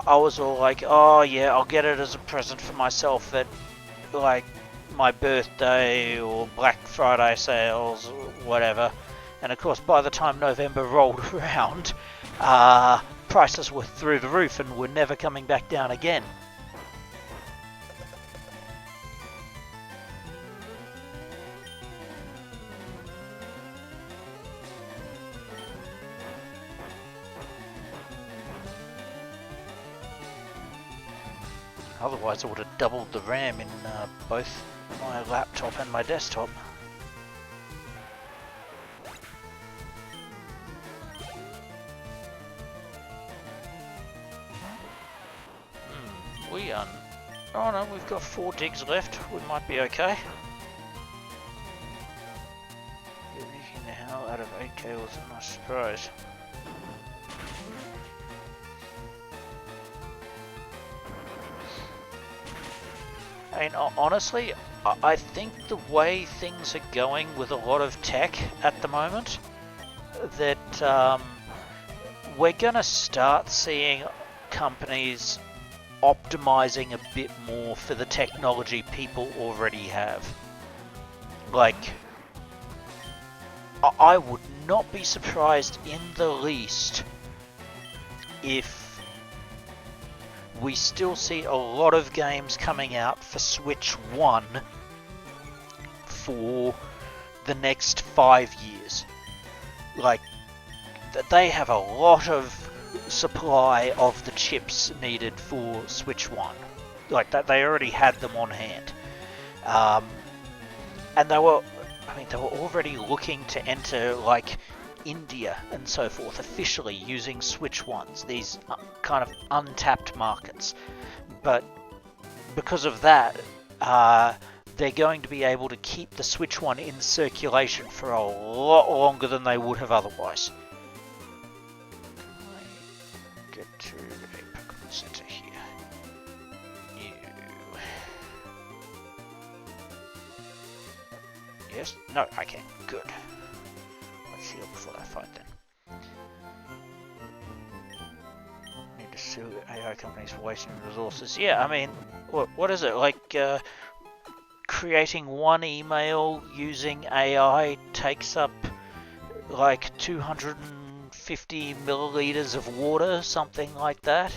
I was all like, oh yeah, I'll get it as a present for myself at like my birthday or Black Friday sales or whatever. And of course, by the time November rolled around, prices were through the roof and were never coming back down again. Otherwise, I would have doubled the RAM in both my laptop and my desktop. We are... Oh no, we've got 4 digs left. We might be okay. Getting the hell out of 8K was a nice surprise. I mean, honestly, I think the way things are going with a lot of tech at the moment, that we're going to start seeing companies optimizing a bit more for the technology people already have. Like, I would not be surprised in the least if we still see a lot of games coming out for Switch 1 for the next 5 years. Like, they have a lot of supply of the chips needed for Switch 1. Like, they already had them on hand. And they were already looking to enter, like, India and so forth officially using Switch 1s, these kind of untapped markets. But because of that, they're going to be able to keep the Switch 1 in circulation for a lot longer than they would have otherwise. Get to a Pokémon Center here. New. Yes? No, I can. Good. Let's heal before I fight then. Need to sue AI companies for wasting resources. Yeah, I mean, what is it? Like, creating one email using AI takes up like 250 milliliters of water, something like that.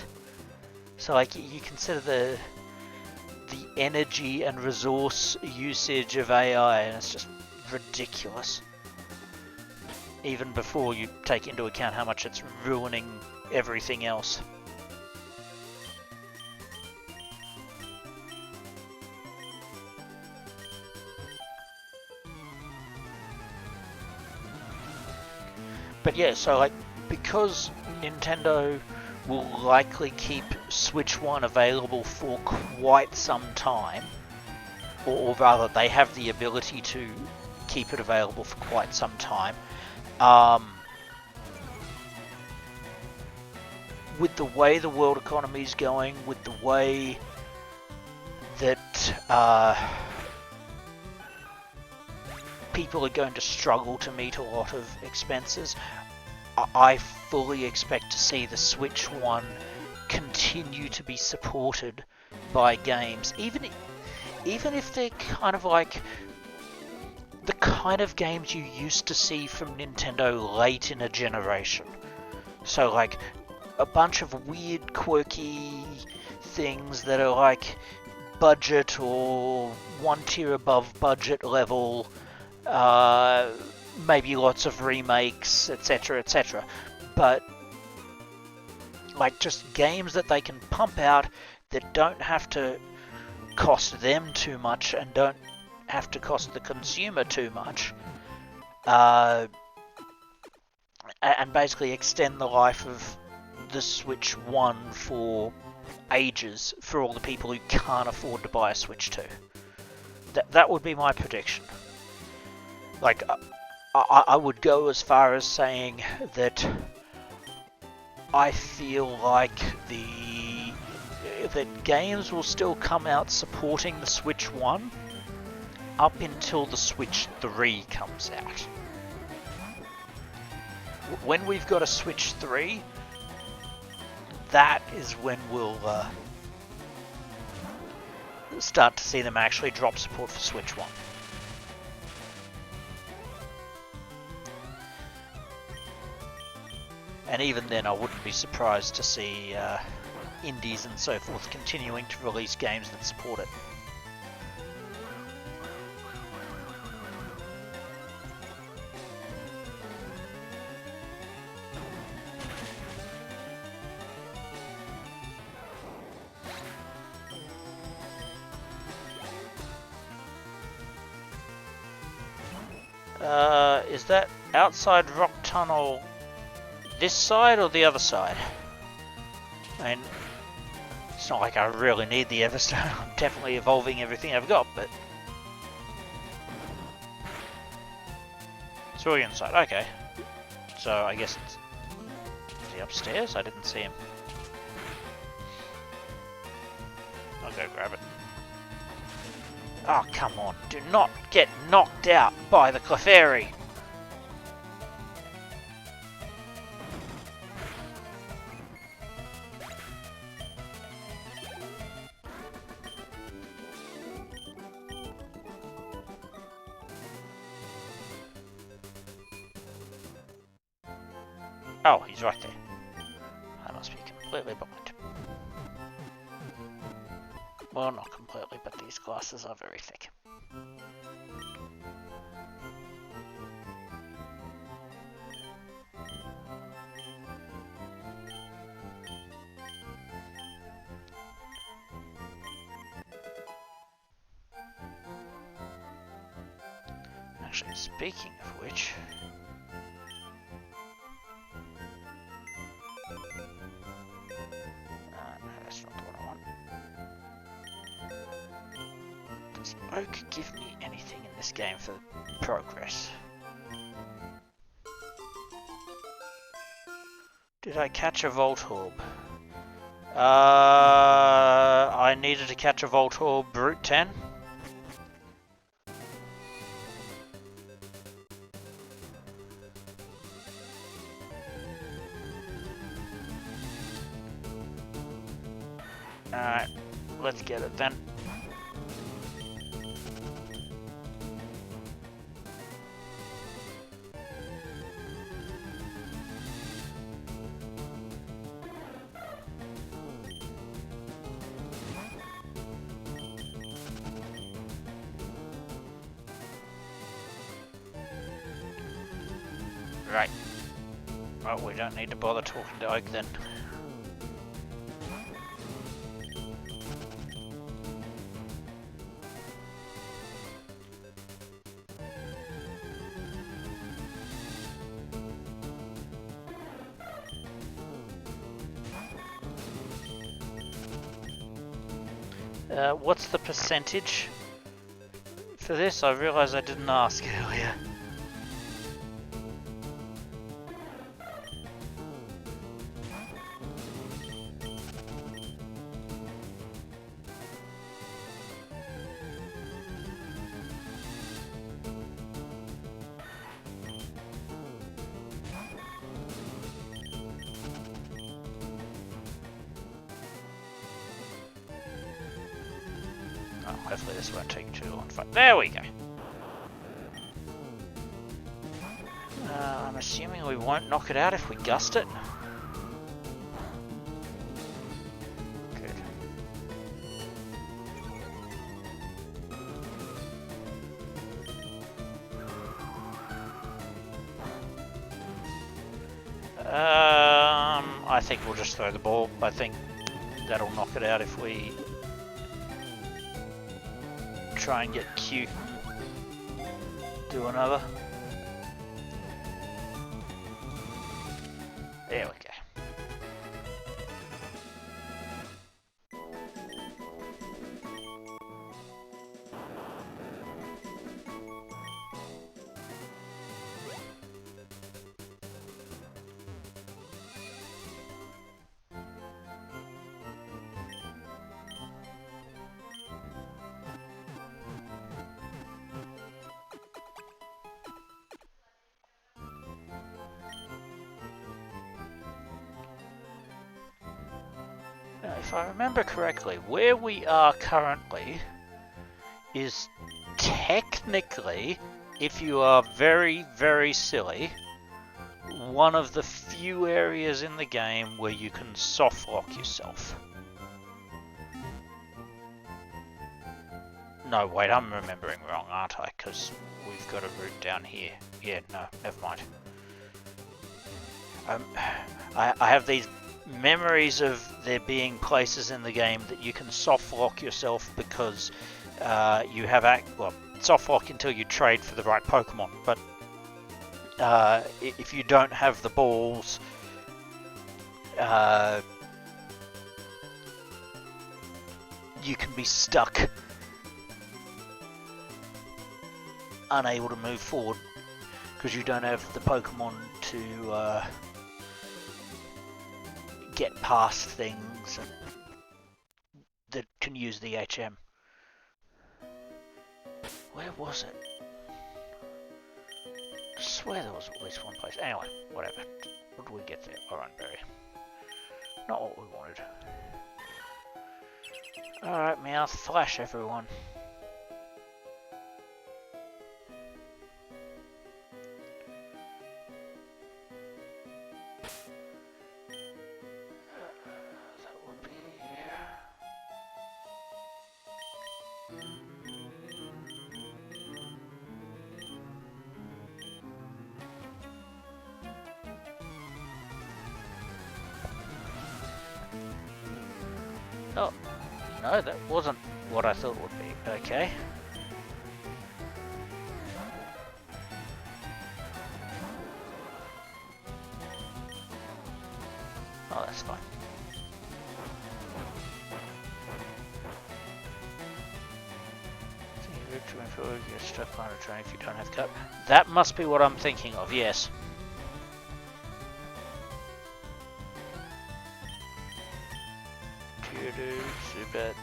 So like, you consider the energy and resource usage of AI, and it's just ridiculous. Even before you take into account how much it's ruining everything else. But yeah, so like, because Nintendo will likely keep Switch 1 available for quite some time, or rather they have the ability to keep it available for quite some time, with the way the world economy is going, with the way that people are going to struggle to meet a lot of expenses, I fully expect to see the Switch 1 continue to be supported by games, even if they're kind of like the kind of games you used to see from Nintendo late in a generation. So like a bunch of weird, quirky things that are like budget or one tier above budget level, maybe lots of remakes, etc, etc. But like just games that they can pump out that don't have to cost them too much and don't have to cost the consumer too much, and basically extend the life of the Switch 1 for ages for all the people who can't afford to buy a Switch 2. That would be my prediction. Like, I would go as far as saying that I feel like that games will still come out supporting the Switch 1 up until the Switch 3 comes out. When we've got a Switch 3, that is when we'll start to see them actually drop support for Switch 1. And even then, I wouldn't be surprised to see indies and so forth continuing to release games that support it. Is that outside Rock Tunnel this side or the other side? I mean, it's not like I really need the Everstone. I'm definitely evolving everything I've got, but it's really inside. Okay, so I guess it's... Is he upstairs? I didn't see him. I'll go grab it. Oh, come on. Do not get knocked out by the Clefairy. Oh, he's right there. I must be completely blind. Well, not completely, but these glasses are very thick. Actually, speaking of which... no, that's not the one I want. Does Oak give me anything in this game for progress? Did I catch a Voltorb? I needed to catch a Voltorb Route 10. Alright, let's get it then. Right. Well, we don't need to bother talking to Oak then. What's the percentage for this? I realise I didn't ask earlier. Hopefully this won't take too long. There we go. I'm assuming we won't knock it out if we gust it. Good. I think we'll just throw the ball. I think that'll knock it out if we try and get cute and do another. There we go. If I remember correctly, where we are currently is technically, if you are very, very silly, one of the few areas in the game where you can soft lock yourself. No, wait, I'm remembering wrong, aren't I? Because we've got a route down here. Yeah, no, never mind. I have these memories of there being places in the game that you can soft lock yourself because you have soft lock until you trade for the right Pokemon, but if you don't have the balls, you can be stuck, unable to move forward because you don't have the Pokemon to get past things that can use the HM. Where was it? I swear there was at least one place. Anyway, whatever. What did we get there? Oranberry. Not what we wanted. Alright, Meowth, flash everyone. Oh, no, that wasn't what I thought it would be. Okay. Oh, that's fine. To improve your stuff on a train if you don't have cut. That must be what I'm thinking of, yes. Zubat,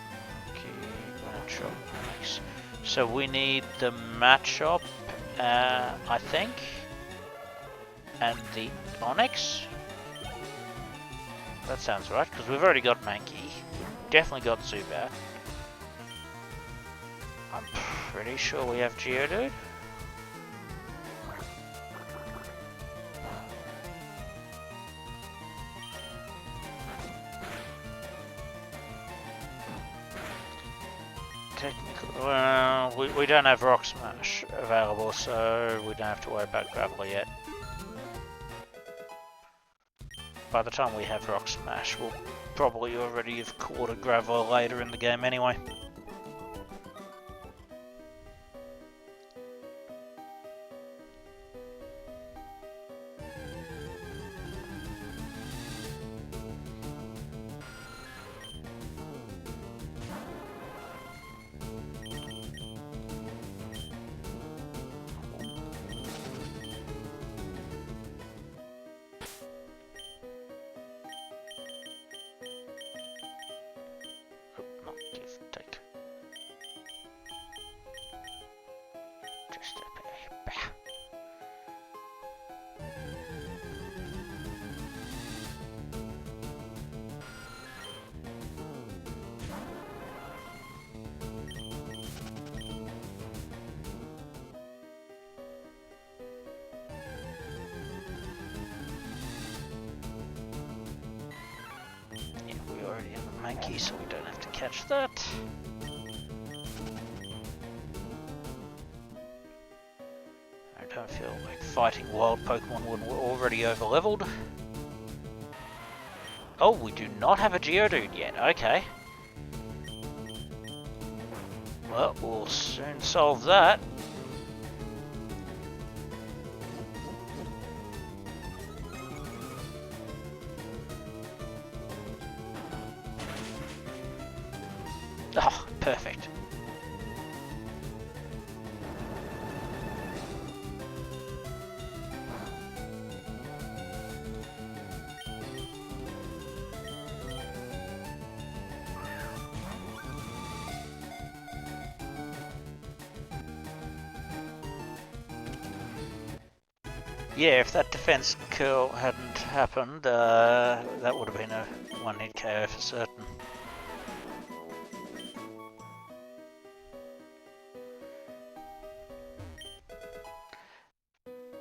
Machop, nice. So we need the Machop, I think, and the Onix. That sounds right, because we've already got Mankey. Definitely got Zubat. I'm pretty sure we have Geodude. Technically, well, we don't have Rock Smash available, so we don't have to worry about Graveler yet. By the time we have Rock Smash, we'll probably already have caught a Graveler later in the game anyway. Just a bit. Yeah, we already have a monkey, so we don't have to catch that. I don't feel like fighting wild Pokemon when we're already over-leveled. Oh, we do not have a Geodude yet, okay. Well, we'll soon solve that. Oh, perfect. Yeah, if that defense curl hadn't happened, that would have been a one-hit KO for certain.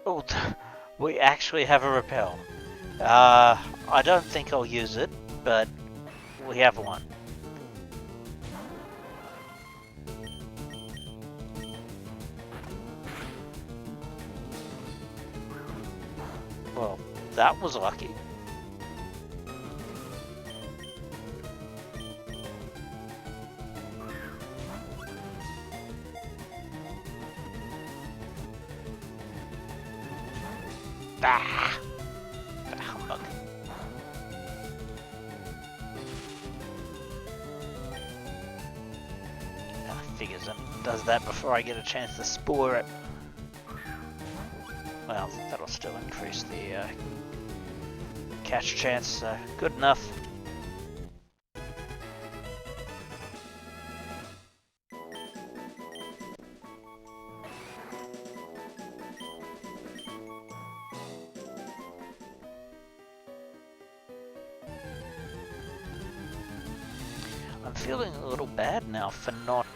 Oh, we actually have a repel. I don't think I'll use it, but we have one. Well, that was lucky. Ah! Humbug. Figures it does that before I get a chance to spore it. Well, that'll still increase the catch chance, so good enough. I'm feeling a little bad now for not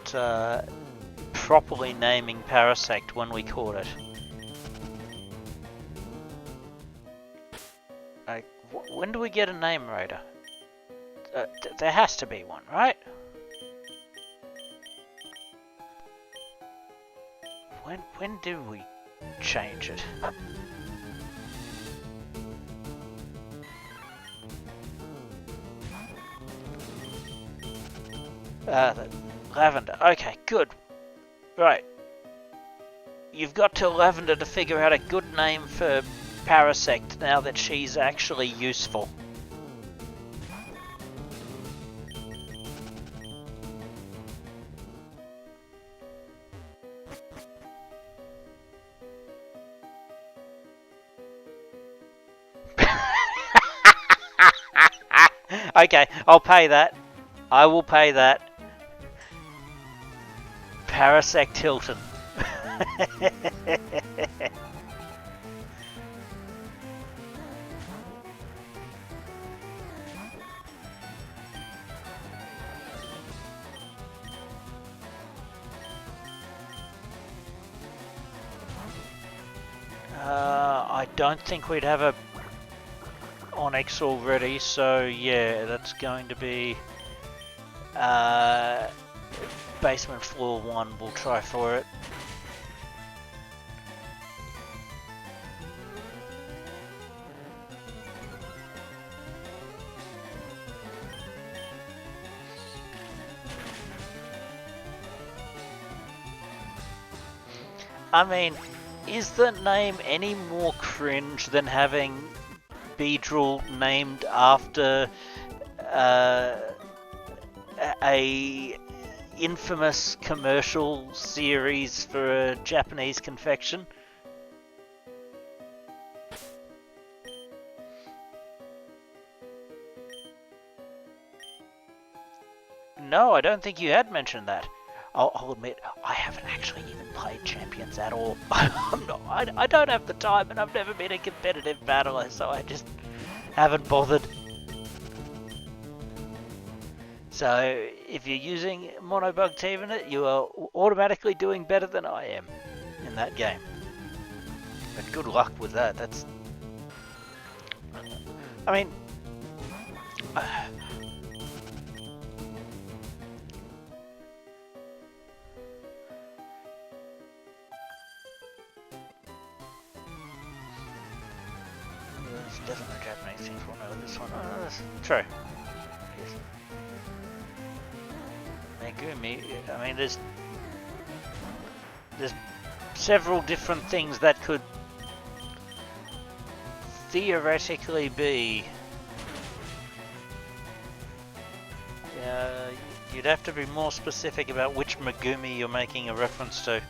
properly naming Parasect when we caught it. Like, when do we get a name raider? There has to be one, right? When do we change it? Lavender. Okay, good. Right. You've got till Lavender to figure out a good name for Parasect now that she's actually useful. Okay, I'll pay that. I will pay that. Parasect Hilton. I don't think we'd have a Onyx already, so yeah, that's going to be basement floor 1. We'll try for it. I mean, is the name any more cringe than having Beedrill named after a infamous commercial series for a Japanese confection? No, I don't think you had mentioned that. I'll admit, I haven't actually even played Champions at all. I don't have the time, and I've never been a competitive battler, so I just haven't bothered. So, if you're using Monobug Team in it, you are automatically doing better than I am in that game. But good luck with that. That's... I mean... There's definitely Japanese things we'll know this one. Oh, that's true. Megumi, I mean, there's several different things that could theoretically be. You'd have to be more specific about which Megumi you're making a reference to.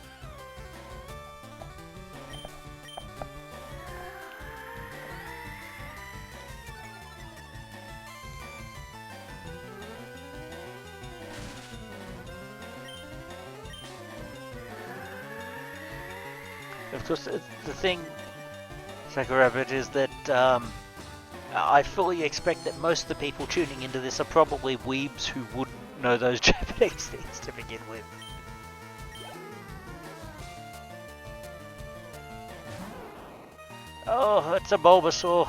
Of course, the thing, Sakurabbit, is that I fully expect that most of the people tuning into this are probably weebs who wouldn't know those Japanese things to begin with. Oh, it's a Bulbasaur.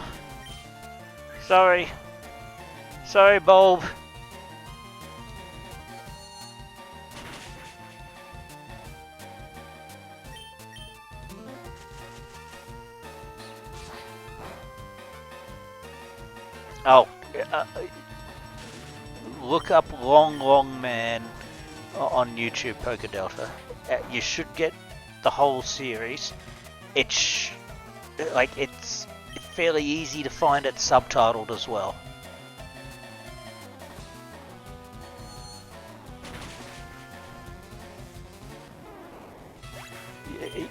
Sorry. Sorry, Bulb. Oh, look up Long Man on YouTube, Poké Delta. You should get the whole series. It's fairly easy to find it subtitled as well.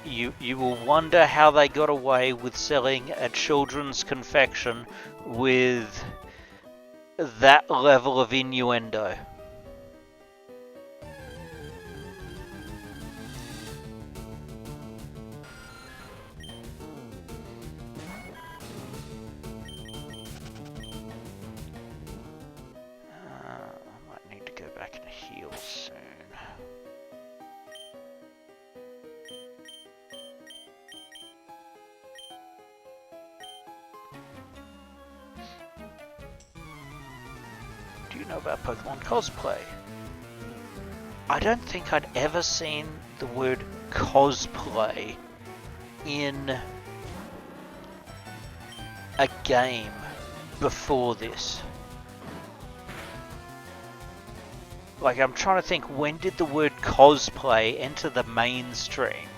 You will wonder how they got away with selling a children's confection with that level of innuendo. I might need to go back and heal soon. Do you know about Pokemon cosplay? I don't think I'd ever seen the word cosplay in a game before this. Like, I'm trying to think, when did the word cosplay enter the mainstream?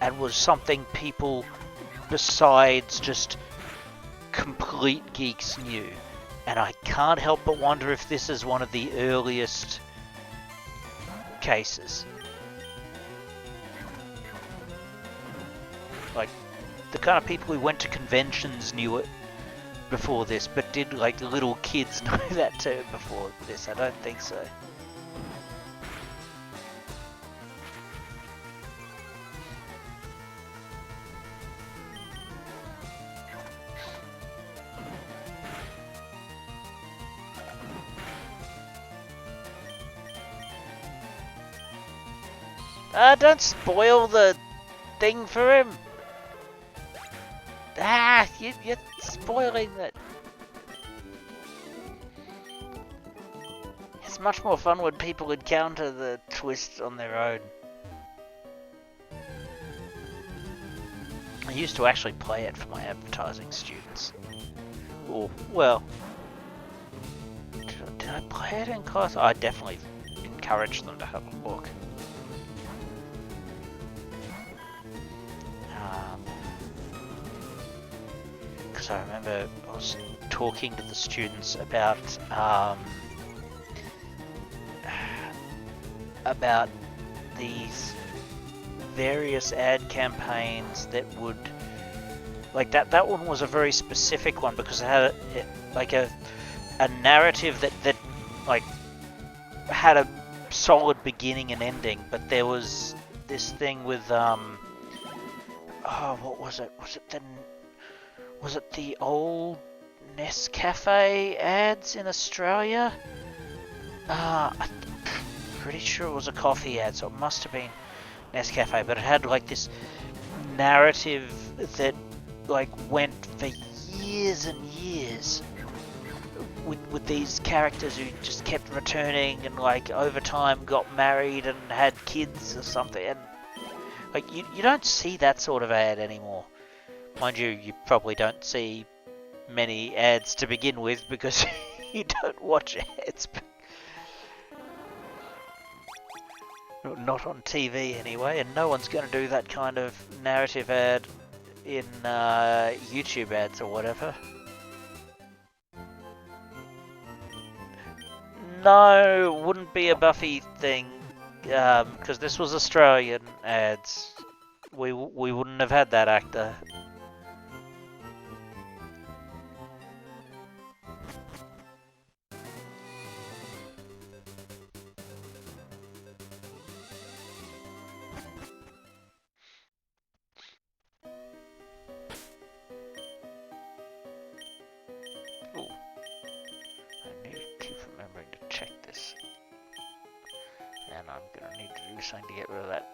And was something people besides just complete geeks knew? And I can't help but wonder if this is one of the earliest cases. Like, the kind of people who went to conventions knew it before this, but did like little kids know that term before this? I don't think so. Don't spoil the thing for him. You're spoiling it. It's much more fun when people encounter the twist on their own. I used to actually play it for my advertising students. Or, well, did I play it in class? I definitely encouraged them to have a look. Because I remember I was talking to the students about these various ad campaigns that would, like, that one was a very specific one because it had a narrative that like had a solid beginning and ending, but there was this thing with what was it? Was it the old Nescafe ads in Australia? I'm pretty sure it was a coffee ad, so it must have been Nescafe, but it had like this narrative that like went for years and years with these characters who just kept returning and like over time got married and had kids or something, and like you don't see that sort of ad anymore. Mind you, you probably don't see many ads to begin with because you don't watch ads. Not on TV anyway, and no one's going to do that kind of narrative ad in YouTube ads or whatever. No, wouldn't be a Buffy thing, because this was Australian ads. We wouldn't have had that actor. Ooh. I need to keep remembering to check this. And I'm gonna need to do something to get rid of that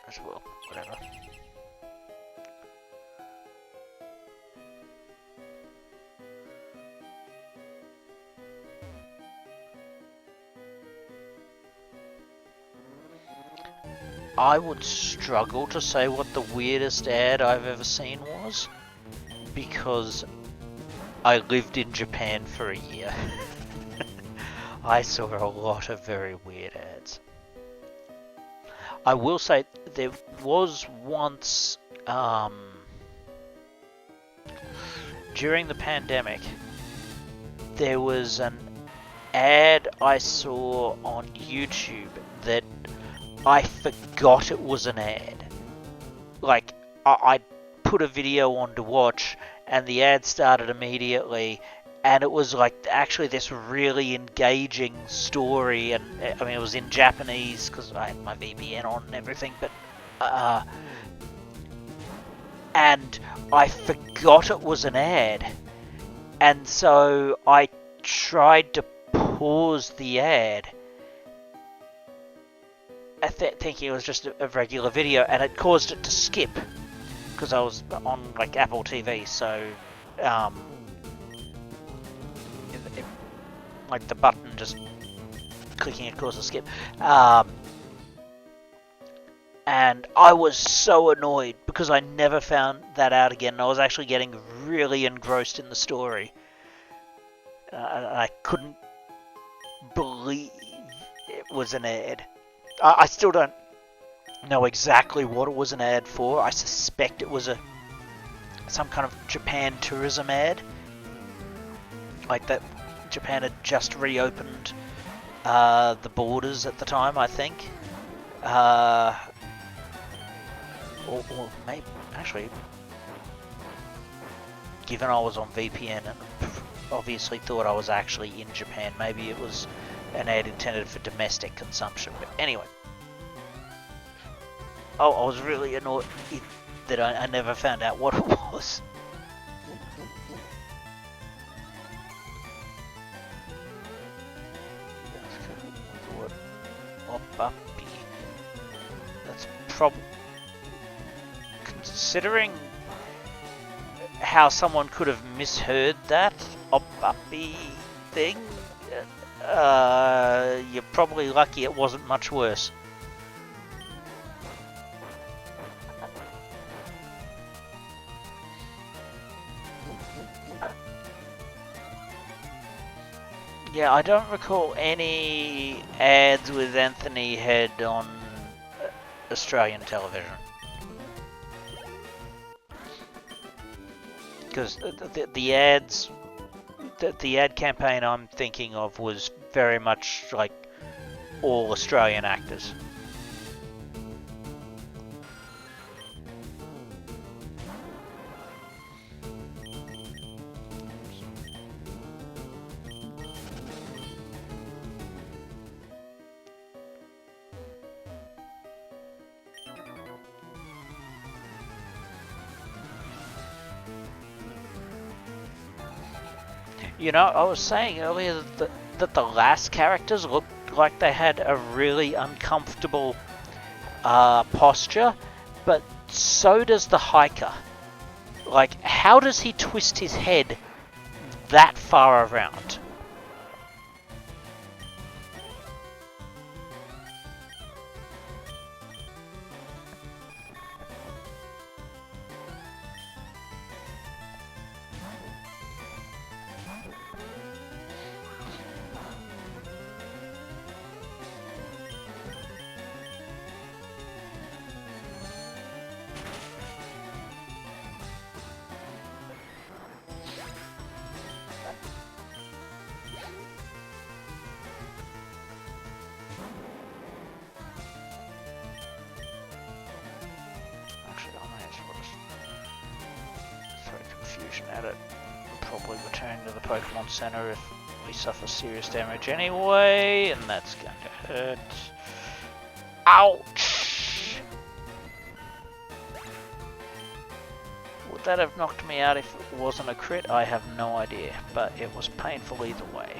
as well. Whatever. I would struggle to say what the weirdest ad I've ever seen was, because I lived in Japan for a year. I saw a lot of very weird ads. I will say there was once, during the pandemic, there was an ad I saw on YouTube that I forgot it was an ad. Like, I put a video on to watch, and the ad started immediately, and it was like actually this really engaging story, and I mean it was in Japanese because I had my VPN on and everything, but and I forgot it was an ad, and so I tried to pause the ad, thinking it was just a regular video, and it caused it to skip because I was on like Apple TV, so like the button just clicking it caused a skip, and I was so annoyed because I never found that out again, and I was actually getting really engrossed in the story, and I couldn't believe it was an ad. I still don't know exactly what it was an ad for. I suspect it was some kind of Japan tourism ad, like that Japan had just reopened the borders at the time, I think, or maybe actually, given I was on VPN and obviously thought I was actually in Japan, maybe it was an ad intended for domestic consumption. But anyway, I was really annoyed that I never found out what it was. That's probably, considering how someone could have misheard that Opapi thing, you're probably lucky it wasn't much worse. Yeah, I don't recall any ads with Anthony Head on Australian television. Because the ads, the ad campaign I'm thinking of was very much like all Australian actors. You know, I was saying earlier that the last characters looked like they had a really uncomfortable posture, but so does the hiker. Like, how does he twist his head that far around? At it, probably returning to the Pokemon Center if we suffer serious damage anyway, and that's going to hurt. Ouch! Would that have knocked me out if it wasn't a crit? I have no idea, but it was painful either way.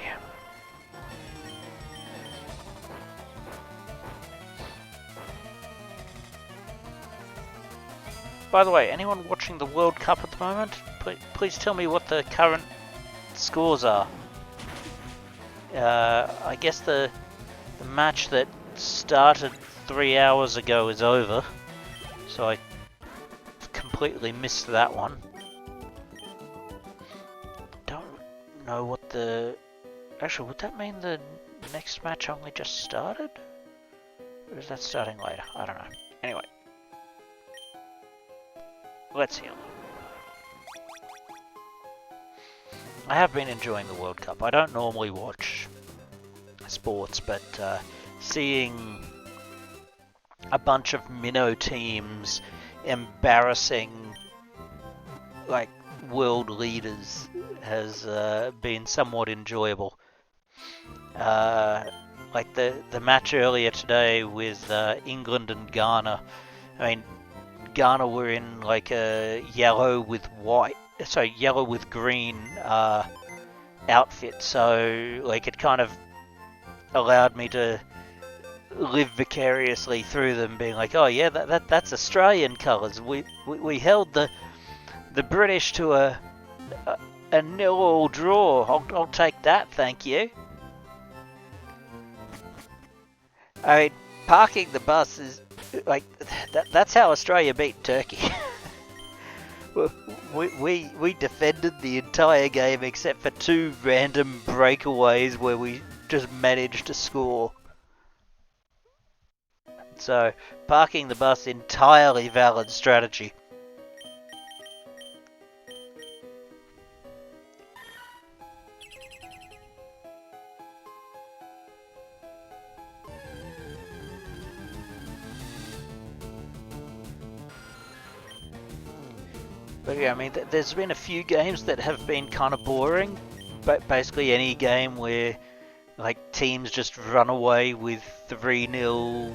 By the way, anyone watching the World Cup at the moment, please tell me what the current scores are. I guess the match that started 3 hours ago is over, so I completely missed that one. Don't know what the... Actually, would that mean the next match only just started? Or is that starting later? I don't know. Anyway. Let's heal. I have been enjoying the World Cup. I don't normally watch sports, but seeing a bunch of minnow teams embarrassing like world leaders has been somewhat enjoyable. Like the match earlier today with England and Ghana. I mean, Ghana were in like a yellow with white, sorry, yellow with green outfit, so like it kind of allowed me to live vicariously through them, being like, oh yeah, that's Australian colours. We held the British to a 0-0 draw. I'll take that, thank you. I mean, parking the bus is like that's how Australia beat Turkey. we defended the entire game except for 2 random breakaways where we just managed to score. So parking the bus, entirely valid strategy. But yeah, I mean, there's been a few games that have been kind of boring, but basically any game where like teams just run away with 3-0,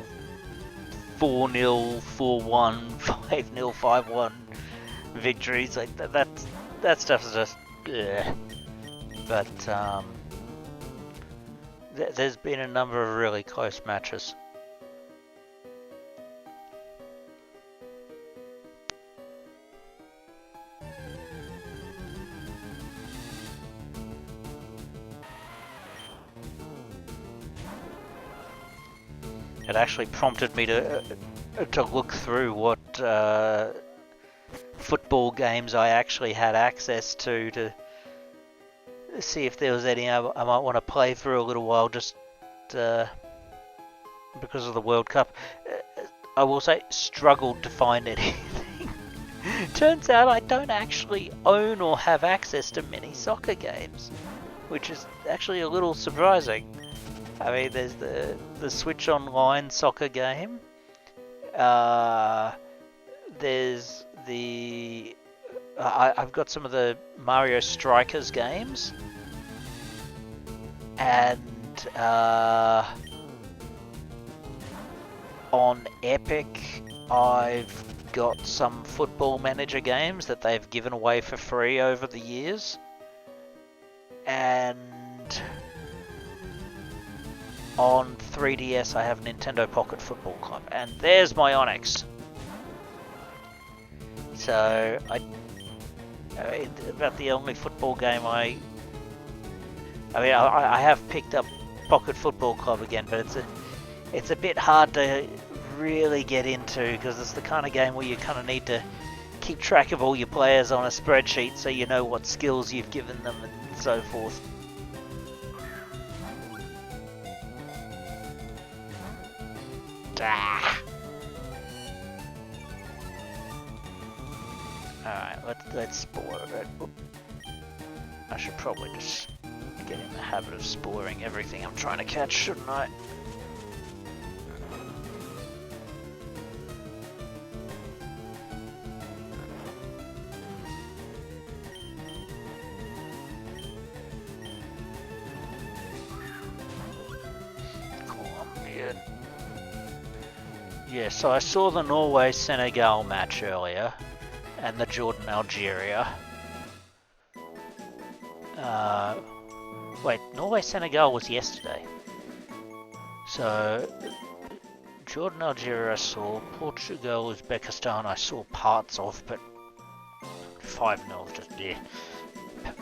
4-0, 4-1, 5-0, 5-1 victories, like that stuff is just ugh. But there's been a number of really close matches. It actually prompted me to look through what football games I actually had access to see if there was any I might want to play for a little while, just because of the World Cup. I will say, struggled to find anything. Turns out I don't actually own or have access to many soccer games, which is actually a little surprising. I mean, there's the Switch Online soccer game. There's the... I've got some of the Mario Strikers games. And on Epic, I've got some Football Manager games that they've given away for free over the years. and on 3DS I have Nintendo Pocket Football Club, and there's my Onyx. So about the only football game I have picked up Pocket Football Club again, but it's a bit hard to really get into because it's the kind of game where you kind of need to keep track of all your players on a spreadsheet so you know what skills you've given them and so forth. Alright, let's spore it. I should probably just get in the habit of sporing everything I'm trying to catch, shouldn't I? Yeah, so I saw the Norway-Senegal match earlier, and the Jordan-Algeria. Wait, Norway-Senegal was yesterday. So, Jordan-Algeria I saw, Portugal-Uzbekistan I saw parts of, but 5-0, just, yeah.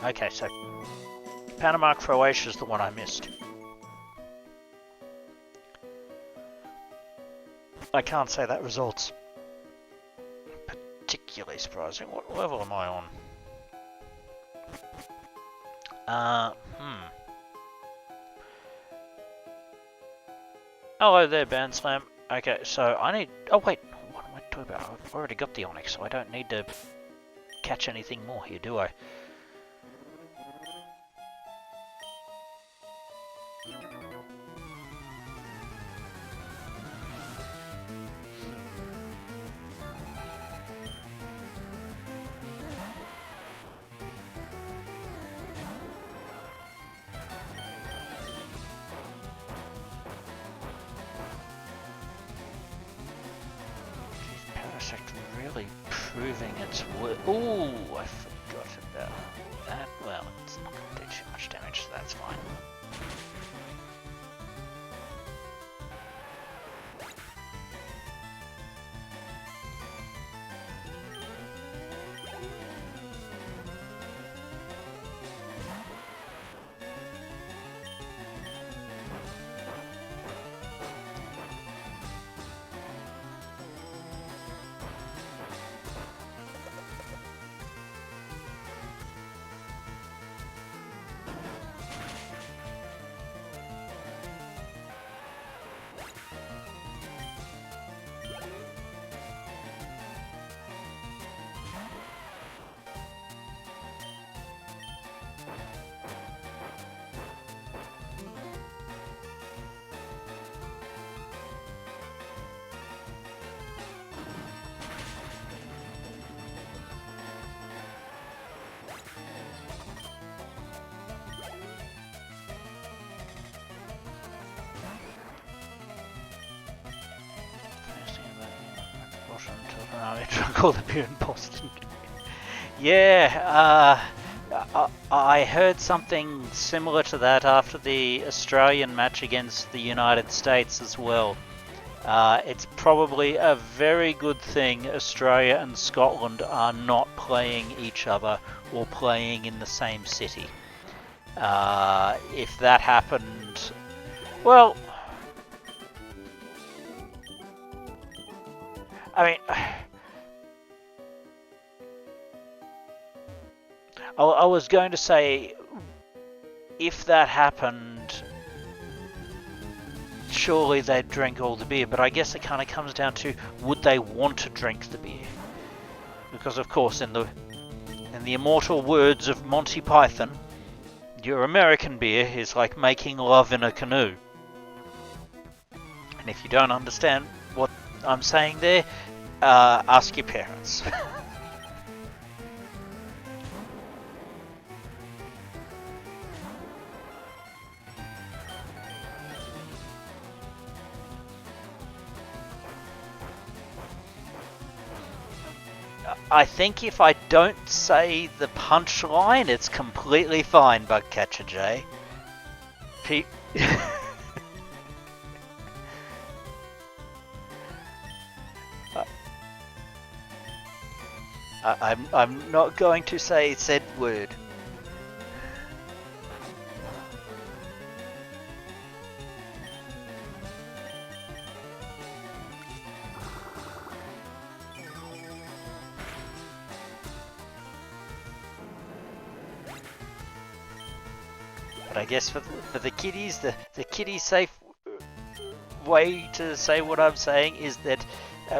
Okay, so, Panama-Croatia is the one I missed. I can't say that result's particularly surprising. What level am I on? Hello there, Bandslam. Okay, so I need... Oh wait, what am I talking about? I've already got the Onyx, so I don't need to catch anything more here, do I? Really proving its worth. Ooh, I forgot about that. Well, it's not going to do too much damage, so that's fine. I call the beer in Boston. Yeah, I heard something similar to that after the Australian match against the United States as well. It's probably a very good thing Australia and Scotland are not playing each other or playing in the same city. If that happened, well, I mean, I was going to say, if that happened, surely they'd drink all the beer, but I guess it kind of comes down to, would they want to drink the beer? Because of course, in the immortal words of Monty Python, your American beer is like making love in a canoe. And if you don't understand what I'm saying there, ask your parents. I think if I don't say the punchline, it's completely fine, Bugcatcher J. I'm not going to say said word. But I guess for the kiddies, the kiddie safe way to say what I'm saying is that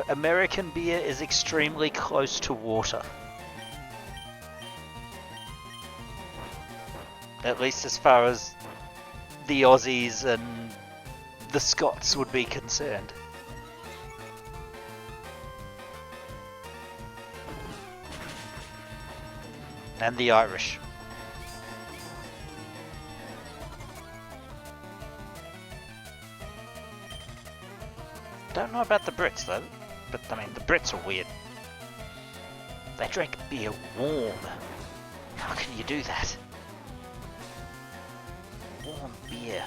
American beer is extremely close to water. At least as far as the Aussies and the Scots would be concerned. And the Irish. Don't know about the Brits though, but I mean the Brits are weird. They drink beer warm. How can you do that? Warm beer.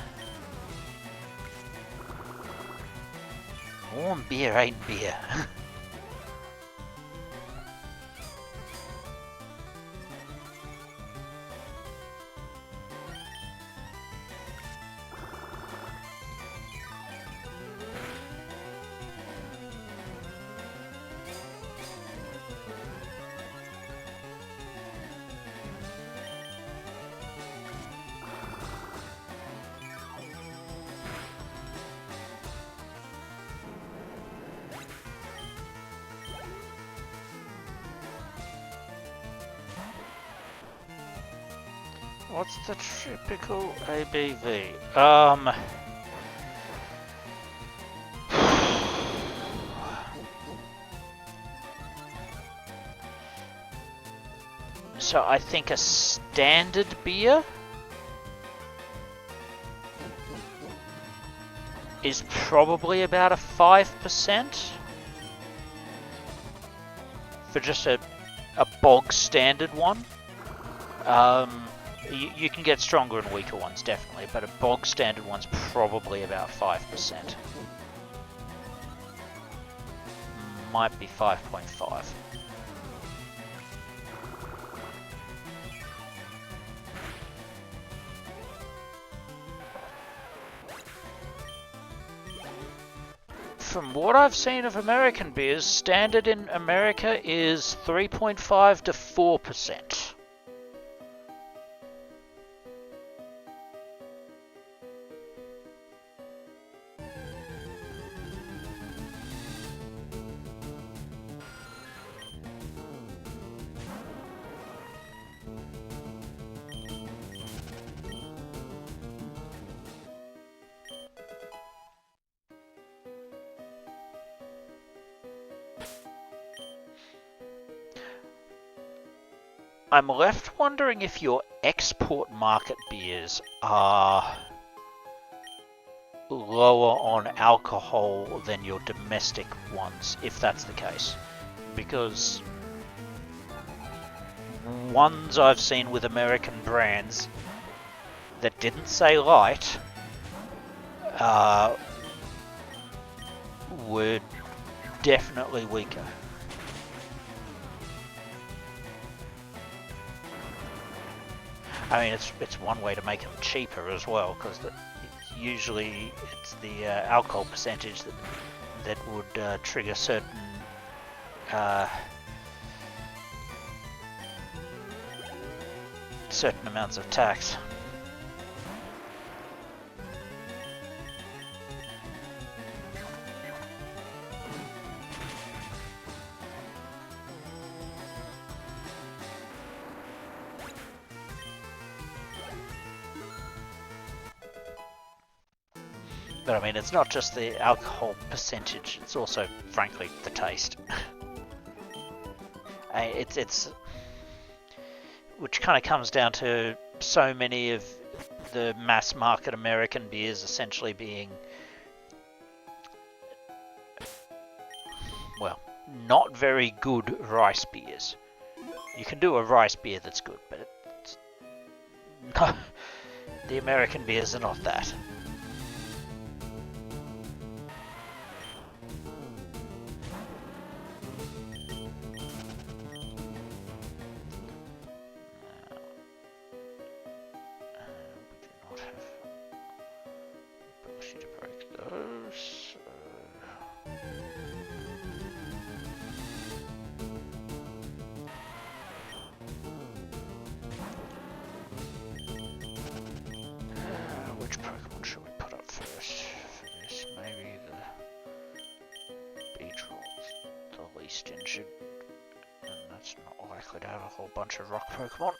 Warm beer ain't beer. What's the typical ABV? So I think a standard beer is probably about a 5% for just a bog standard one. You can get stronger and weaker ones, definitely, but a bog standard one's probably about 5%. Might be 5.5. From what I've seen of American beers, standard in America is 3.5 to 4%. I'm left wondering if your export market beers are lower on alcohol than your domestic ones, if that's the case. Because ones I've seen with American brands that didn't say light were definitely weaker. I mean, it's one way to make them cheaper as well, because usually it's the alcohol percentage that would trigger certain amounts of tax. But I mean, it's not just the alcohol percentage, it's also, frankly, the taste. It's which kind of comes down to so many of the mass market American beers essentially being, well, not very good rice beers. You can do a rice beer that's good, but it's not, the American beers are not that. Bunch of rock Pokemon.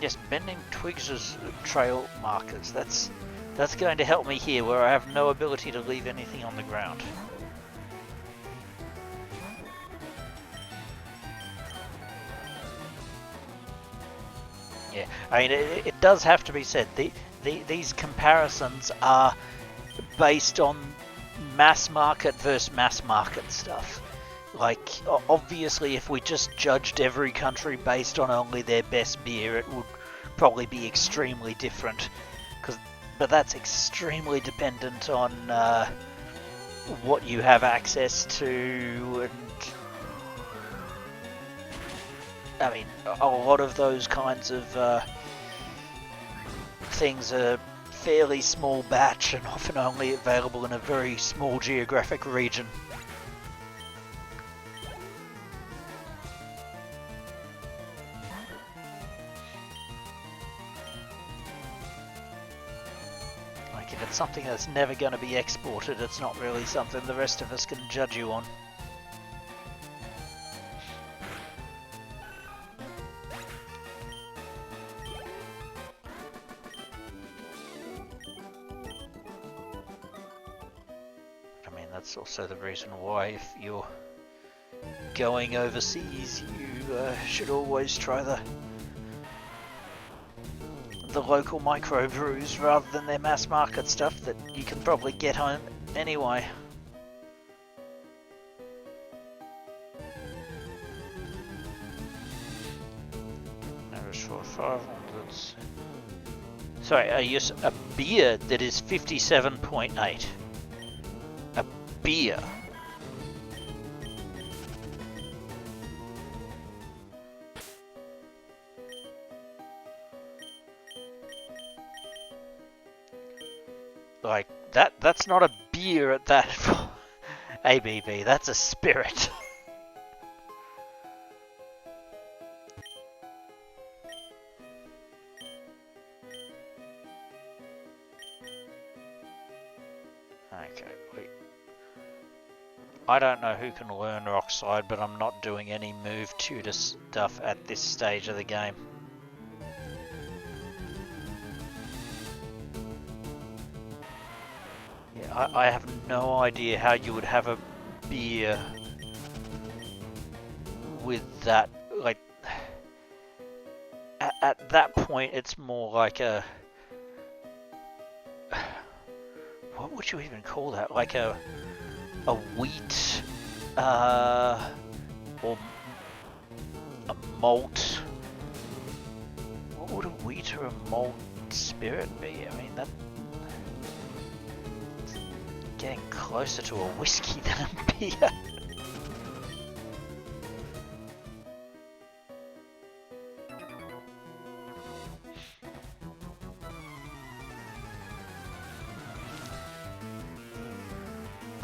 Yes, bending twigs as trail markers. That's going to help me here, where I have no ability to leave anything on the ground. Yeah, I mean, it does have to be said. These comparisons are based on mass market versus mass market stuff. Like, obviously, if we just judged every country based on only their best beer, it would probably be extremely different. But that's extremely dependent on what you have access to, and I mean, a lot of those kinds of things are fairly small batch and often only available in a very small geographic region. If it's something that's never going to be exported, it's not really something the rest of us can judge you on. I mean, that's also the reason why if you're going overseas, you should always try the local microbrews rather than their mass market stuff that you can probably get home anyway. Sorry, a beer that is 57.8. A beer. Like, that's not a beer at that ABV, that's a spirit. Okay, wait. I don't know who can learn Rock Slide, but I'm not doing any move tutor stuff at this stage of the game. I have no idea how you would have a beer with that, like, at that point it's more like a, what would you even call that, like a wheat, or a malt, what would a wheat or a malt spirit be? I mean, that getting closer to a whiskey than a beer.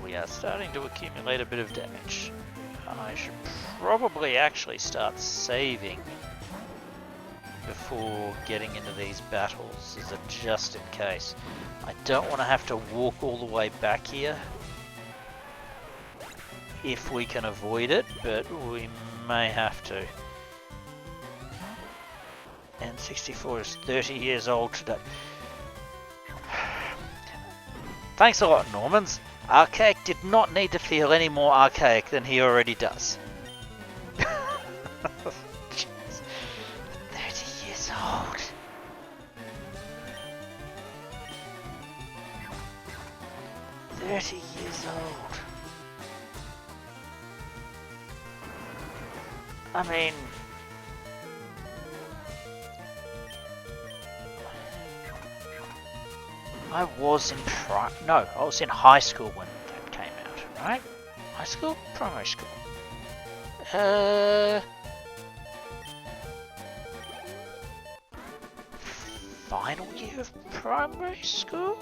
We are starting to accumulate a bit of damage. I should probably actually start saving before getting into these battles, as a just in case. I don't want to have to walk all the way back here if we can avoid it, but we may have to. N64 is 30 years old today. Thanks a lot, Normans. Archaic did not need to feel any more archaic than he already does. 30 years old. 30 years old. I mean, I was in I was in high school when that came out, right? High school? Primary school? Final year of primary school?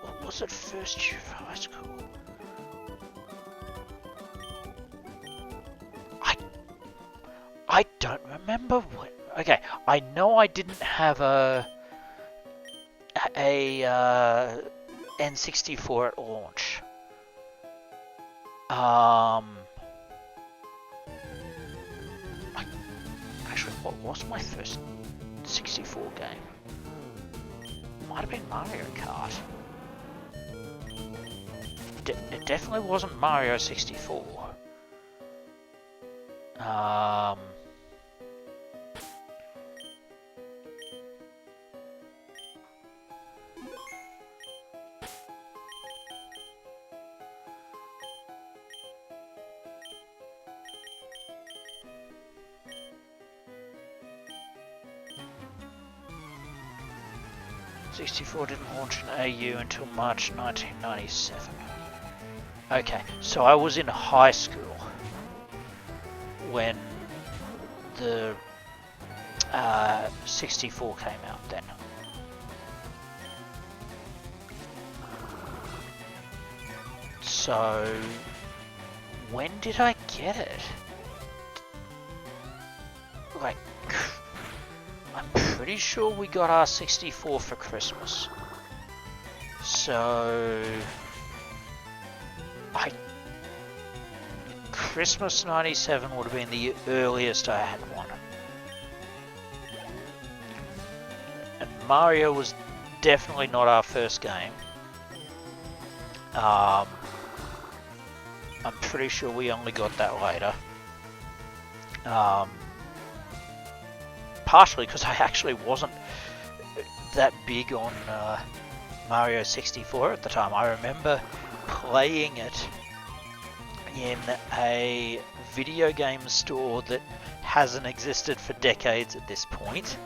Or was it first year of high school? I don't remember what. Okay, I know I didn't have a N64 at launch. Actually, what was my first 64 game? Might have been Mario Kart. It definitely wasn't Mario 64. 64 didn't launch in AU until March 1997. Okay, so I was in high school when the 64 came out then. So, when did I get it? Like, I'm pretty sure we got our 64 for Christmas. So, Christmas 97 would have been the earliest I had one. And Mario was definitely not our first game. I'm pretty sure we only got that later. Partially because I actually wasn't that big on Mario 64 at the time. I remember playing it in a video game store that hasn't existed for decades at this point.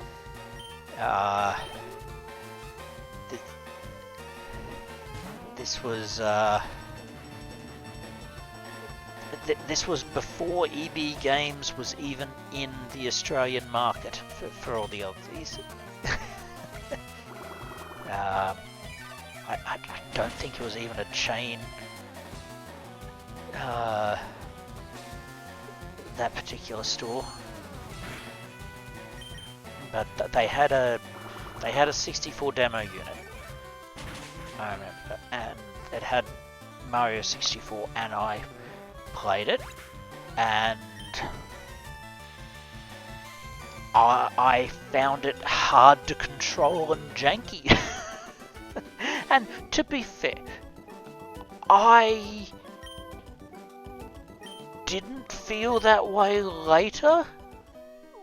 This was before EB Games was even in the Australian market for all the Aussies. I don't think it was even a chain. That particular store, but they had a 64 demo unit. I remember, and it had Mario 64, and I played it, and I found it hard to control and janky. And to be fair, I didn't feel that way later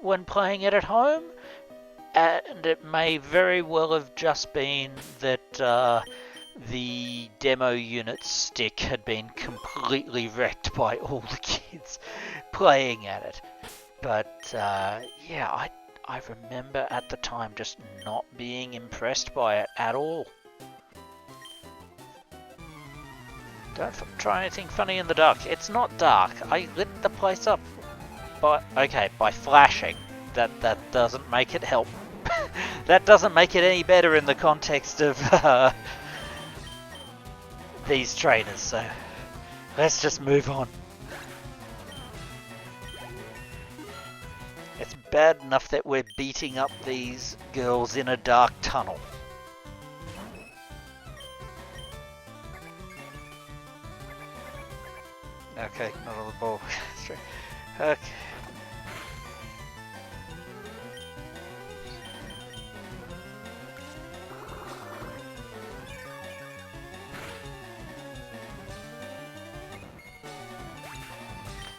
when playing it at home, and it may very well have just been that the demo unit stick had been completely wrecked by all the kids playing at it. But yeah, I remember at the time just not being impressed by it at all. Don't try anything funny in the dark. It's not dark. I lit the place up by flashing. That doesn't make it help. That doesn't make it any better in the context of these trainers. So let's just move on. It's bad enough that we're beating up these girls in a dark tunnel. Okay, not on the ball. Okay.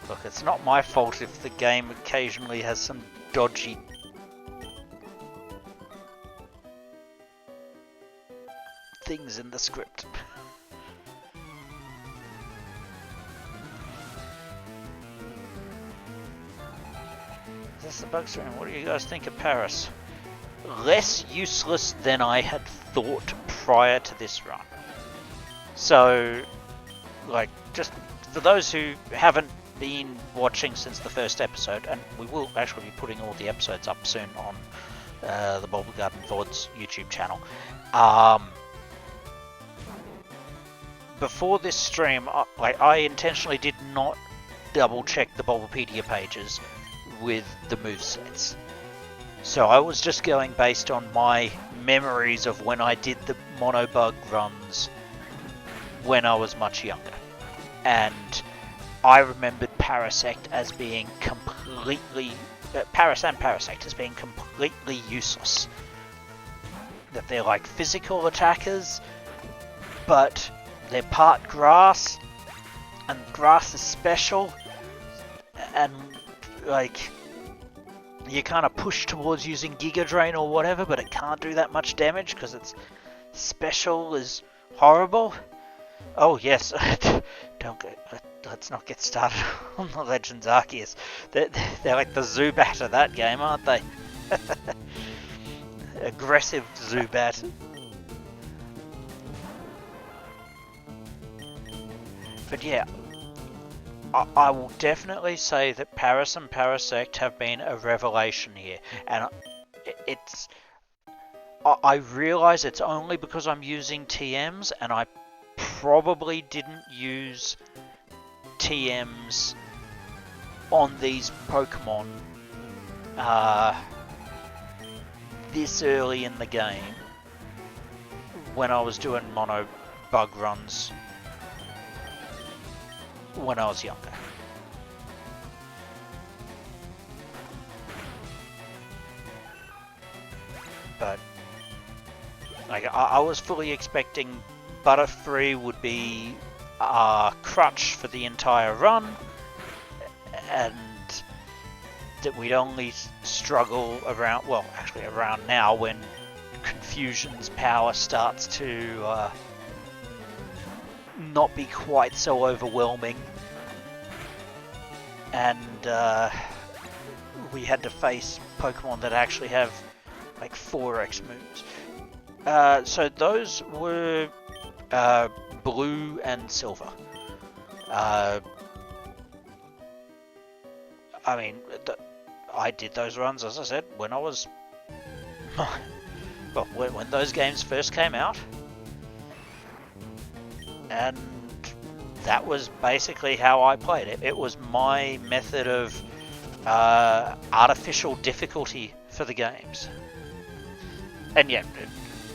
Look, it's not my fault if the game occasionally has some dodgy things in the script. That's the bug stream. What do you guys think of Paris? Less useless than I had thought prior to this run. So, like, just for those who haven't been watching since the first episode, and we will actually be putting all the episodes up soon on the Bulbagarden VOD's YouTube channel. Before this stream, I intentionally did not double check the Bulbapedia pages with the movesets. So I was just going based on my memories of when I did the monobug runs when I was much younger. And I remembered Parasect as being completely... Paris and Parasect as being completely useless. That they're like physical attackers, but they're part grass, and grass is special, and like you kind of push towards using Giga Drain or whatever, but it can't do that much damage because its special is horrible. Oh yes, let's not get started on the Legends Arceus. They're like the Zubat of that game, aren't they? Aggressive Zubat. But yeah, I will definitely say that Paris and Parasect have been a revelation here, and I realise it's only because I'm using TMs, and I probably didn't use TMs on these Pokemon this early in the game when I was doing mono bug runs when I was younger. But like I was fully expecting Butterfree would be a crutch for the entire run, and that we'd only struggle around, well, actually around now when Confusion's power starts to not be quite so overwhelming, and we had to face Pokemon that actually have like 4x moves. So those were Blue and Silver. I mean, I did those runs, as I said, when I was... well, when those games first came out. And that was basically how I played it. It was my method of artificial difficulty for the games. And yeah,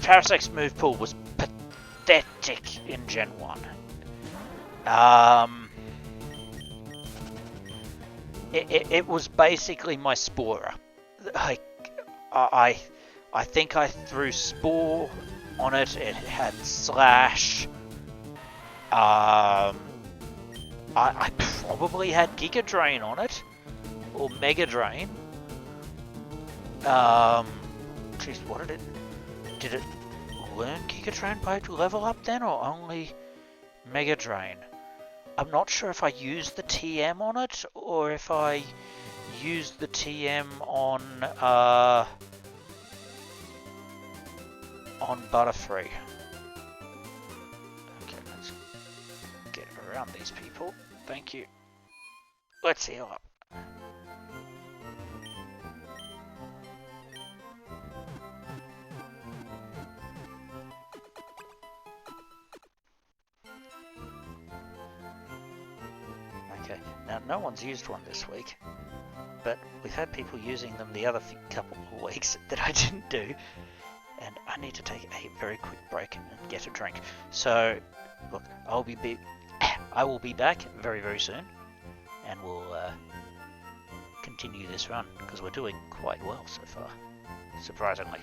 Parasect's move pool was pathetic in Gen 1. It was basically my Spora. Like, I think I threw Spore on it. It had Slash. I probably had Giga Drain on it, or Mega Drain. Jeez, what did it learn Giga Drain by level up then, or only Mega Drain? I'm not sure if I used the TM on it, or if I used the TM on Butterfree. Okay, let's get around these people. Thank you. Let's heal up. Okay, now no one's used one this week, but we've had people using them the other couple of weeks that I didn't do, and I need to take a very quick break and get a drink. So, look, I will be back very, very soon, and we'll continue this run, because we're doing quite well so far, surprisingly.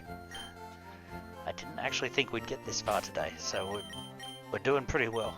I didn't actually think we'd get this far today, so we're doing pretty well.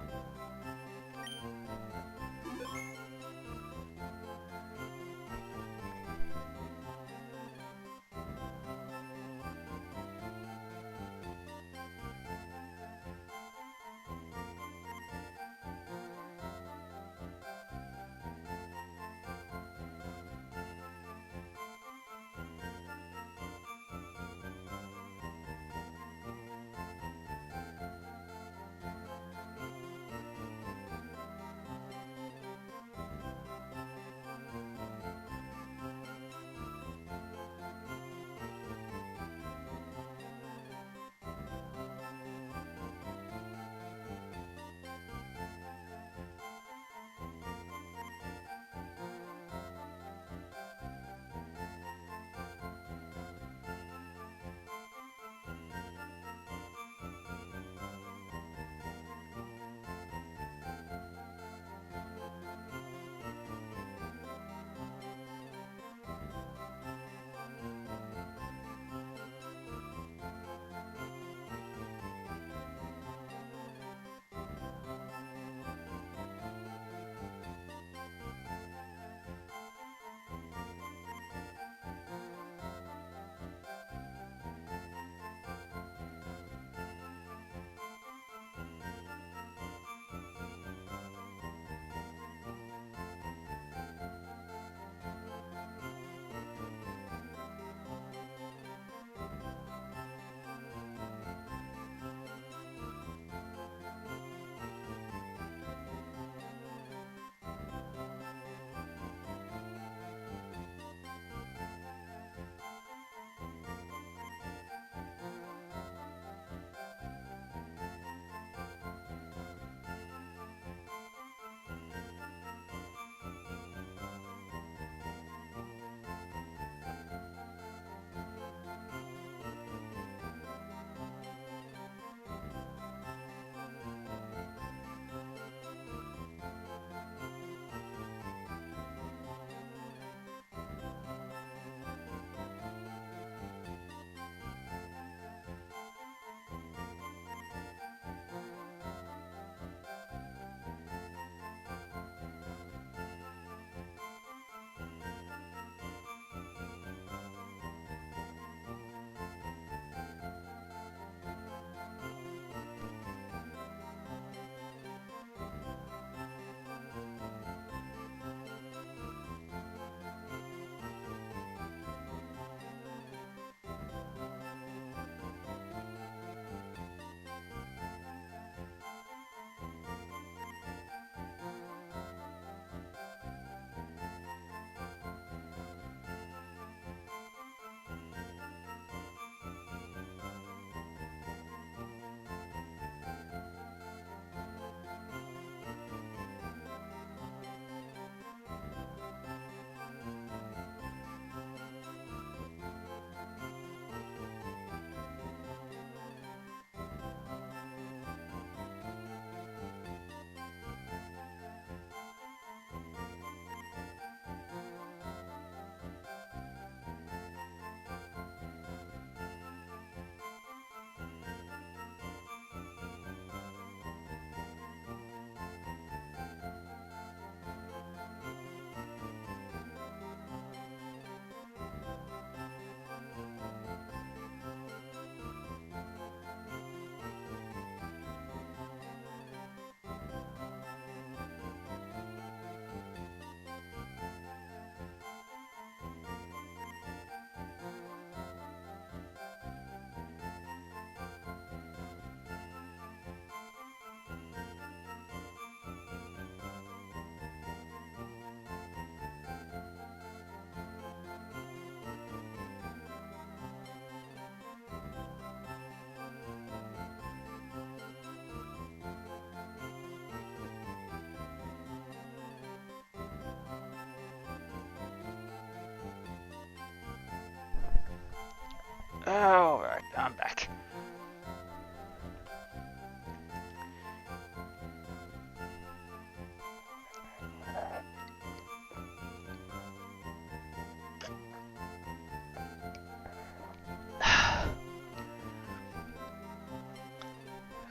Alright, I'm back.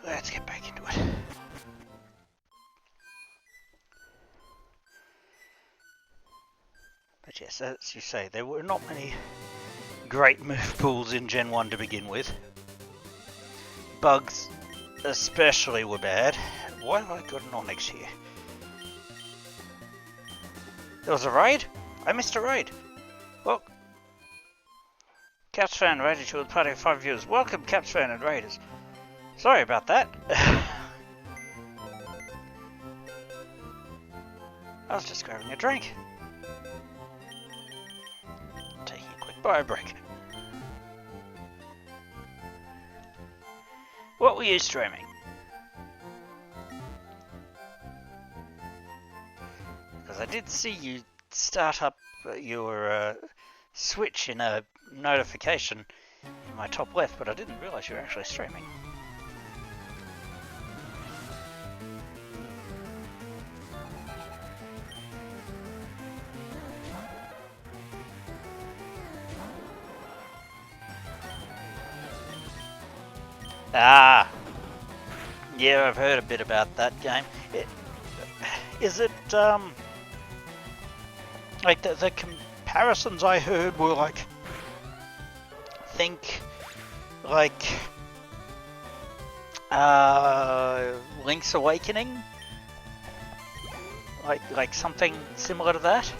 Let's get back into it. But yes, as you say, there were not many great move pools in Gen 1 to begin with. Bugs especially were bad. Why have I got an Onyx here? There was a raid? I missed a raid. Well, Caps Fan raided you with a party of 5 viewers. Welcome, Caps Fan and Raiders. Sorry about that. I was just grabbing a drink. Taking a quick bio break. What were you streaming? Because I did see you start up your Switch in a notification in my top left, but I didn't realise you were actually streaming. Ah, yeah, I've heard a bit about that game. Is it, like the comparisons I heard were like, think, like, Link's Awakening? Like something similar to that?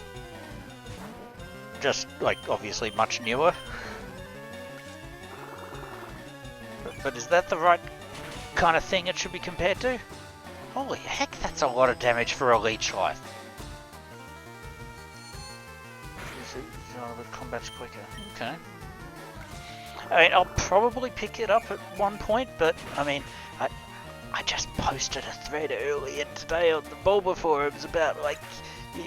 Just, like, obviously much newer. But is that the right kind of thing it should be compared to? Holy heck, that's a lot of damage for a leech life. The combat's quicker. Okay. I mean, I'll probably pick it up at one point, but I mean, I just posted a thread earlier today on the Bulba forums about like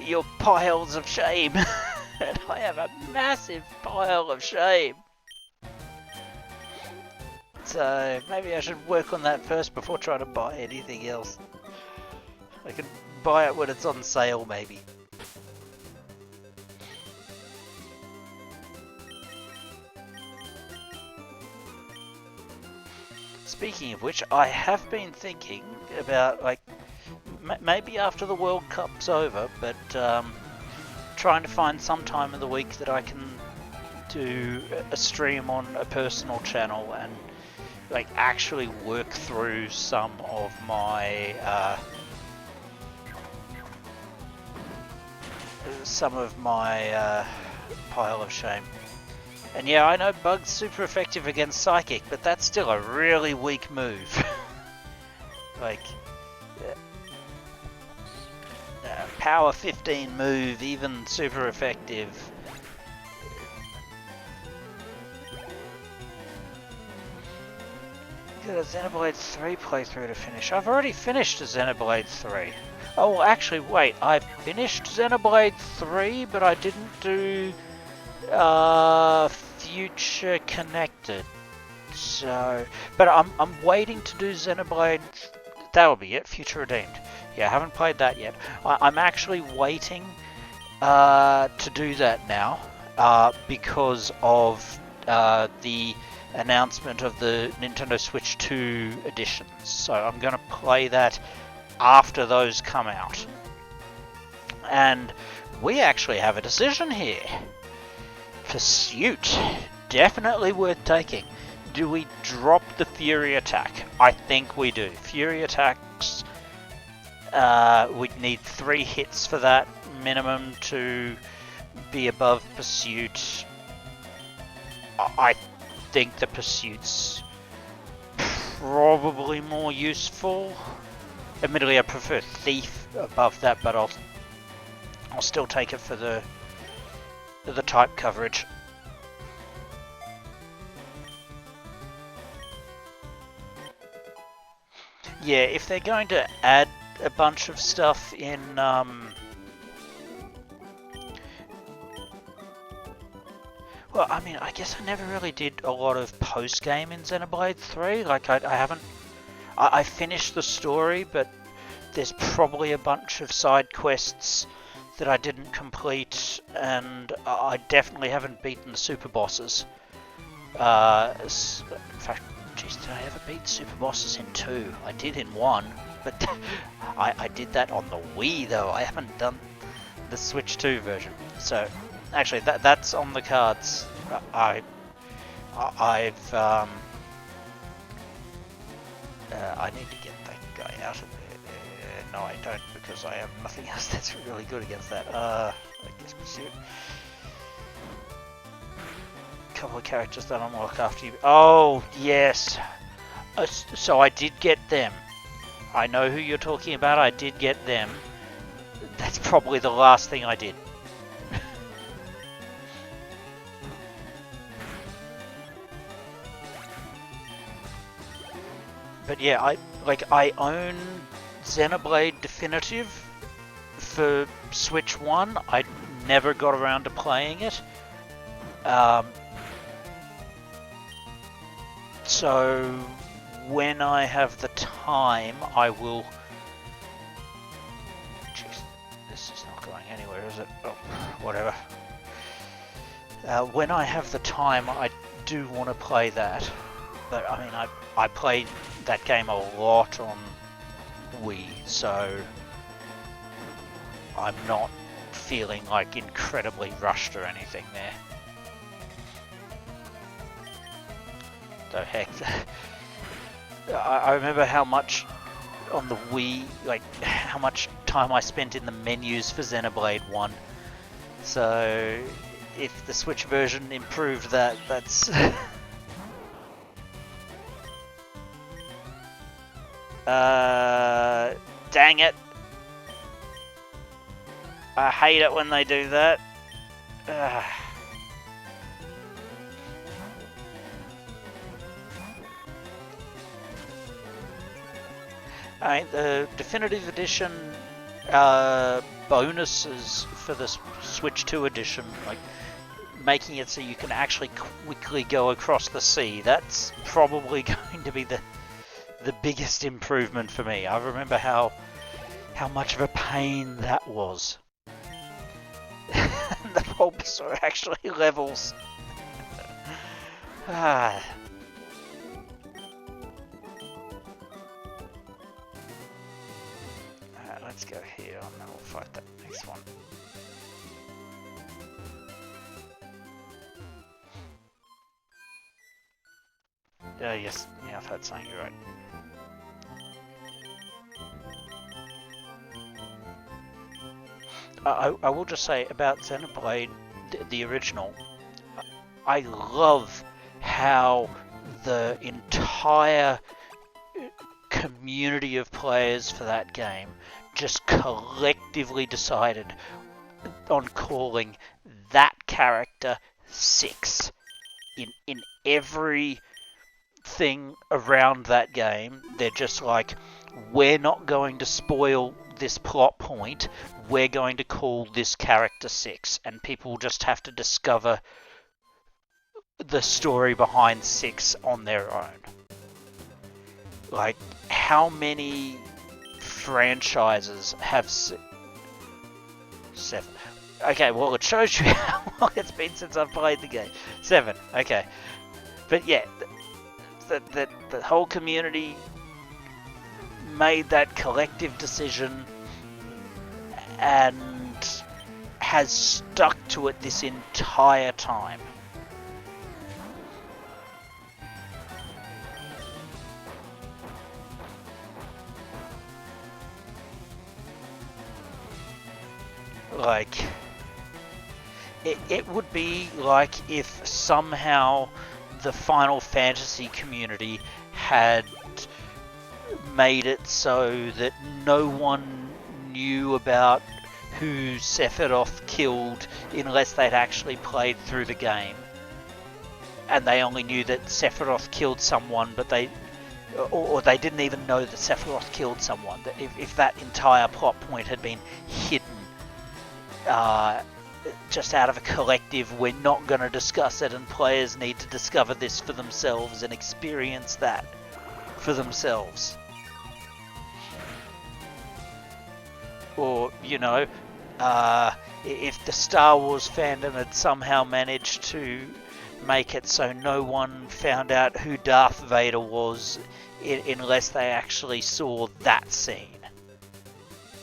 your piles of shame, and I have a massive pile of shame. So maybe I should work on that first before trying to buy anything else. I could buy it when it's on sale, maybe. Speaking of which, I have been thinking about, like, maybe after the World Cup's over, but trying to find some time in the week that I can do a stream on a personal channel and like actually work through some of my pile of shame. And yeah, I know Bug's super effective against Psychic, but that's still a really weak move. Like power 15 move, even super effective. Got a Xenoblade 3 playthrough to finish. I've already finished Xenoblade 3. Oh, well, actually, wait. I finished Xenoblade 3, but I didn't do Future Connected. So, but I'm waiting to do Xenoblade. That'll be it. Future Redeemed. Yeah, I haven't played that yet. I'm actually waiting to do that now because of the announcement of the Nintendo Switch 2 editions. So I'm going to play that after those come out. And we actually have a decision here. Pursuit. Definitely worth taking. Do we drop the Fury Attack? I think we do. Fury Attacks, we'd need 3 hits for that minimum to be above Pursuit. I think the Pursuit's probably more useful. Admittedly, I prefer Thief above that, but I'll still take it for the type coverage. Yeah, if they're going to add a bunch of stuff in Well, I mean, I guess I never really did a lot of post-game in Xenoblade 3. Like, I haven't... I finished the story, but there's probably a bunch of side quests that I didn't complete, and I definitely haven't beaten the super bosses. In fact, geez, did I ever beat super bosses in 2? I did in 1, but I did that on the Wii, though. I haven't done the Switch 2 version. So, actually, that's on the cards. I need to get that guy out of there. No, I don't, because I have nothing else that's really good against that. I guess pursue. Couple of characters that unlock after you. Oh, yes. So I did get them. I know who you're talking about. I did get them. That's probably the last thing I did. But yeah, I own Xenoblade Definitive for Switch 1. I never got around to playing it. So when I have the time, I will... Jeez, this is not going anywhere, is it? Oh, whatever. When I have the time, I do want to play that. But I mean, I played that game a lot on Wii, so I'm not feeling like incredibly rushed or anything there. So heck, I remember how much on the Wii, like how much time I spent in the menus for Xenoblade 1. So if the Switch version improved that, that's... Dang it. I hate it when they do that. The Definitive Edition bonuses for the Switch 2 edition, like making it so you can actually quickly go across the sea, that's probably going to be the biggest improvement for me. I remember how much of a pain that was. The bulbs are actually levels. Alright, let's go here and then we'll fight that next one. Yes, yeah, I've heard saying you're right. I will just say about Xenoblade, the original, I love how the entire community of players for that game just collectively decided on calling that character 6 in every thing around that game. They're just like, we're not going to spoil this plot point, we're going to call this character 6, and people just have to discover the story behind 6 on their own. Like, how many franchises have 7? Okay, well, it shows you how long it's been since I've played the game. 7, okay. But yeah, the whole community made that collective decision and has stuck to it this entire time. Like, it would be like if somehow the Final Fantasy community had made it so that no one knew about who Sephiroth killed unless they'd actually played through the game, and they only knew that Sephiroth killed someone, but they didn't even know that Sephiroth killed someone. If that entire plot point had been hidden just out of a collective, we're not going to discuss it, and players need to discover this for themselves and experience that for themselves. Or, you know, if the Star Wars fandom had somehow managed to make it so no one found out who Darth Vader was unless they actually saw that scene.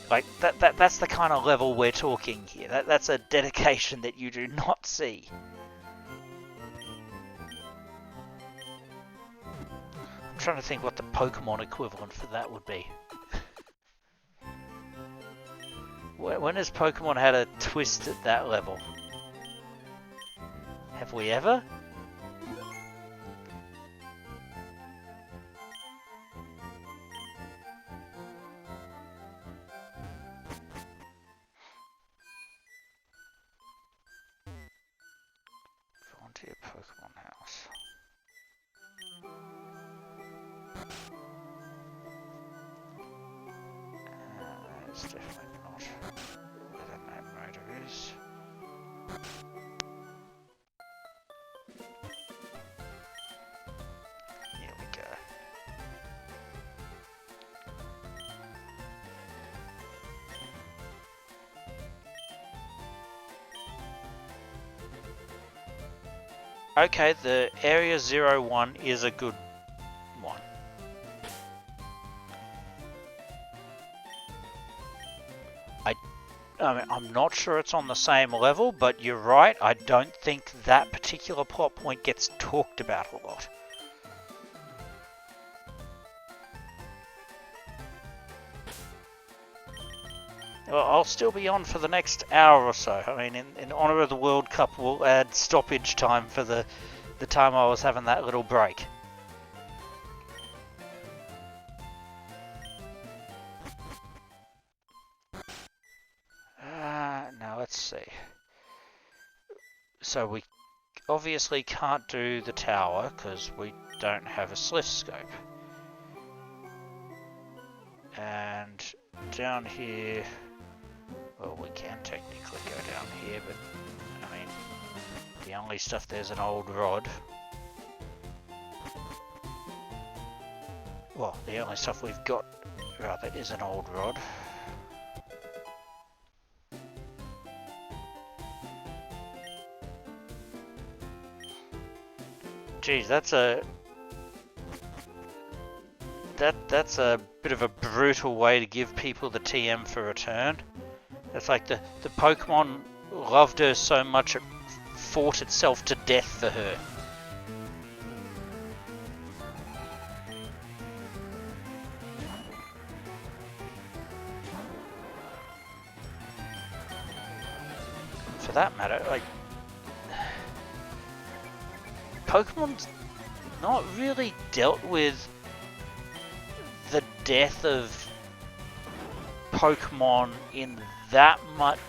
Like, that's the kind of level we're talking here. That's a dedication that you do not see. I'm trying to think what the Pokemon equivalent for that would be. When has Pokemon had a twist at that level? Have we ever? Volunteer Pokemon House. It's definitely not where the name Raider is. Here we go. Okay, the Area 01 is a good one. I mean, I'm not sure it's on the same level, but you're right, I don't think that particular plot point gets talked about a lot. Well, I'll still be on for the next hour or so. I mean, in honour of the World Cup, we'll add stoppage time for the time I was having that little break. Now let's see. So we obviously can't do the tower because we don't have a Sliff scope. And down here, well, we can technically go down here, but I mean, the only stuff there's an old rod. Well, the only stuff we've got rather is an old rod. Geez, that's a bit of a brutal way to give people the TM for return. It's like the Pokemon loved her so much it fought itself to death for her. For that matter, like, Pokemon's not really dealt with the death of Pokemon in that much.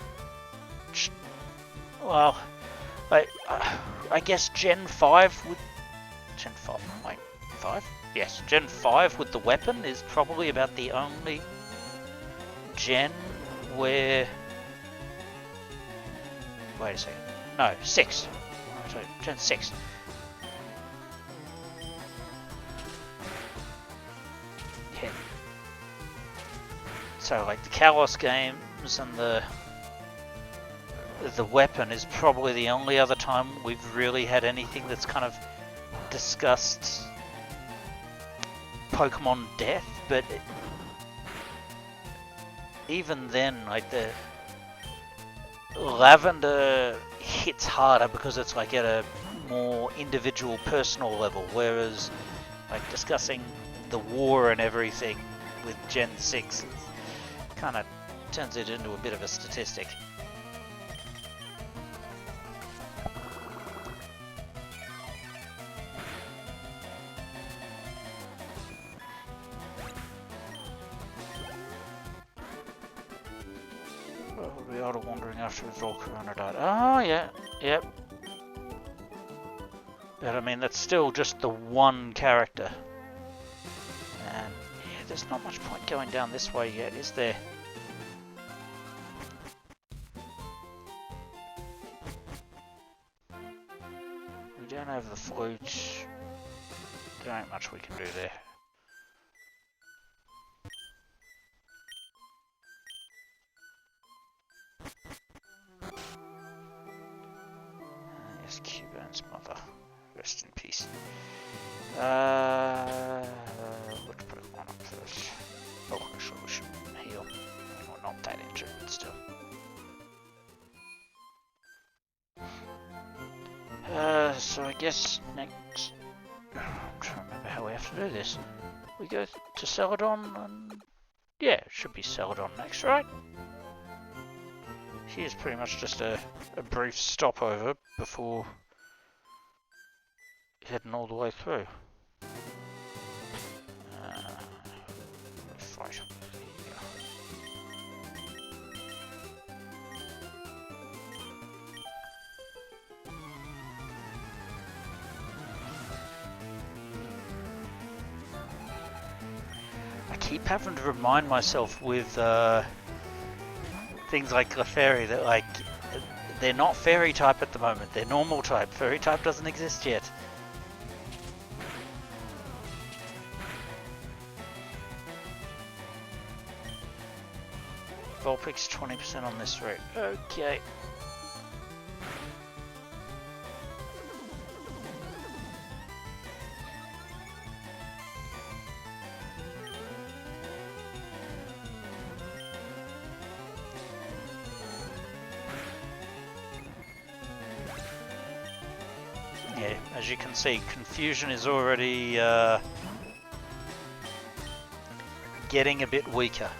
Well, I guess Gen 5 would. Gen 5? Wait, 5? Yes, Gen 5 with the weapon is probably about the only gen where. Wait a second. No, 6. So, Gen 6. Yeah. So, like, the Kalos games and the weapon is probably the only other time we've really had anything that's kind of discussed Pokemon death, but even then, like, the Lavender hits harder because it's like at a more individual personal level, whereas like discussing the war and everything with Gen 6 kind of turns it into a bit of a statistic. We are wandering after Volcarona died. Oh, yeah, yep. But I mean, that's still just the one character. And yeah, there's not much point going down this way yet, is there? don't have the flute. There ain't much we can do there. Yes, Cubane's mother. Rest in peace. Let's put one up first. Oh, actually we should heal. We're not that injured, but still. So I guess next... I'm trying to remember how we have to do this. We go to Celadon and... Yeah, it should be Celadon next, right? Here's pretty much just a brief stopover before heading all the way through. Fight. I keep having to remind myself with things like Clefairy that like they're not fairy type at the moment, they're normal type. Fairy type doesn't exist yet. Vulpix 20% on this route. Okay. Yeah, as you can see, confusion is already getting a bit weaker.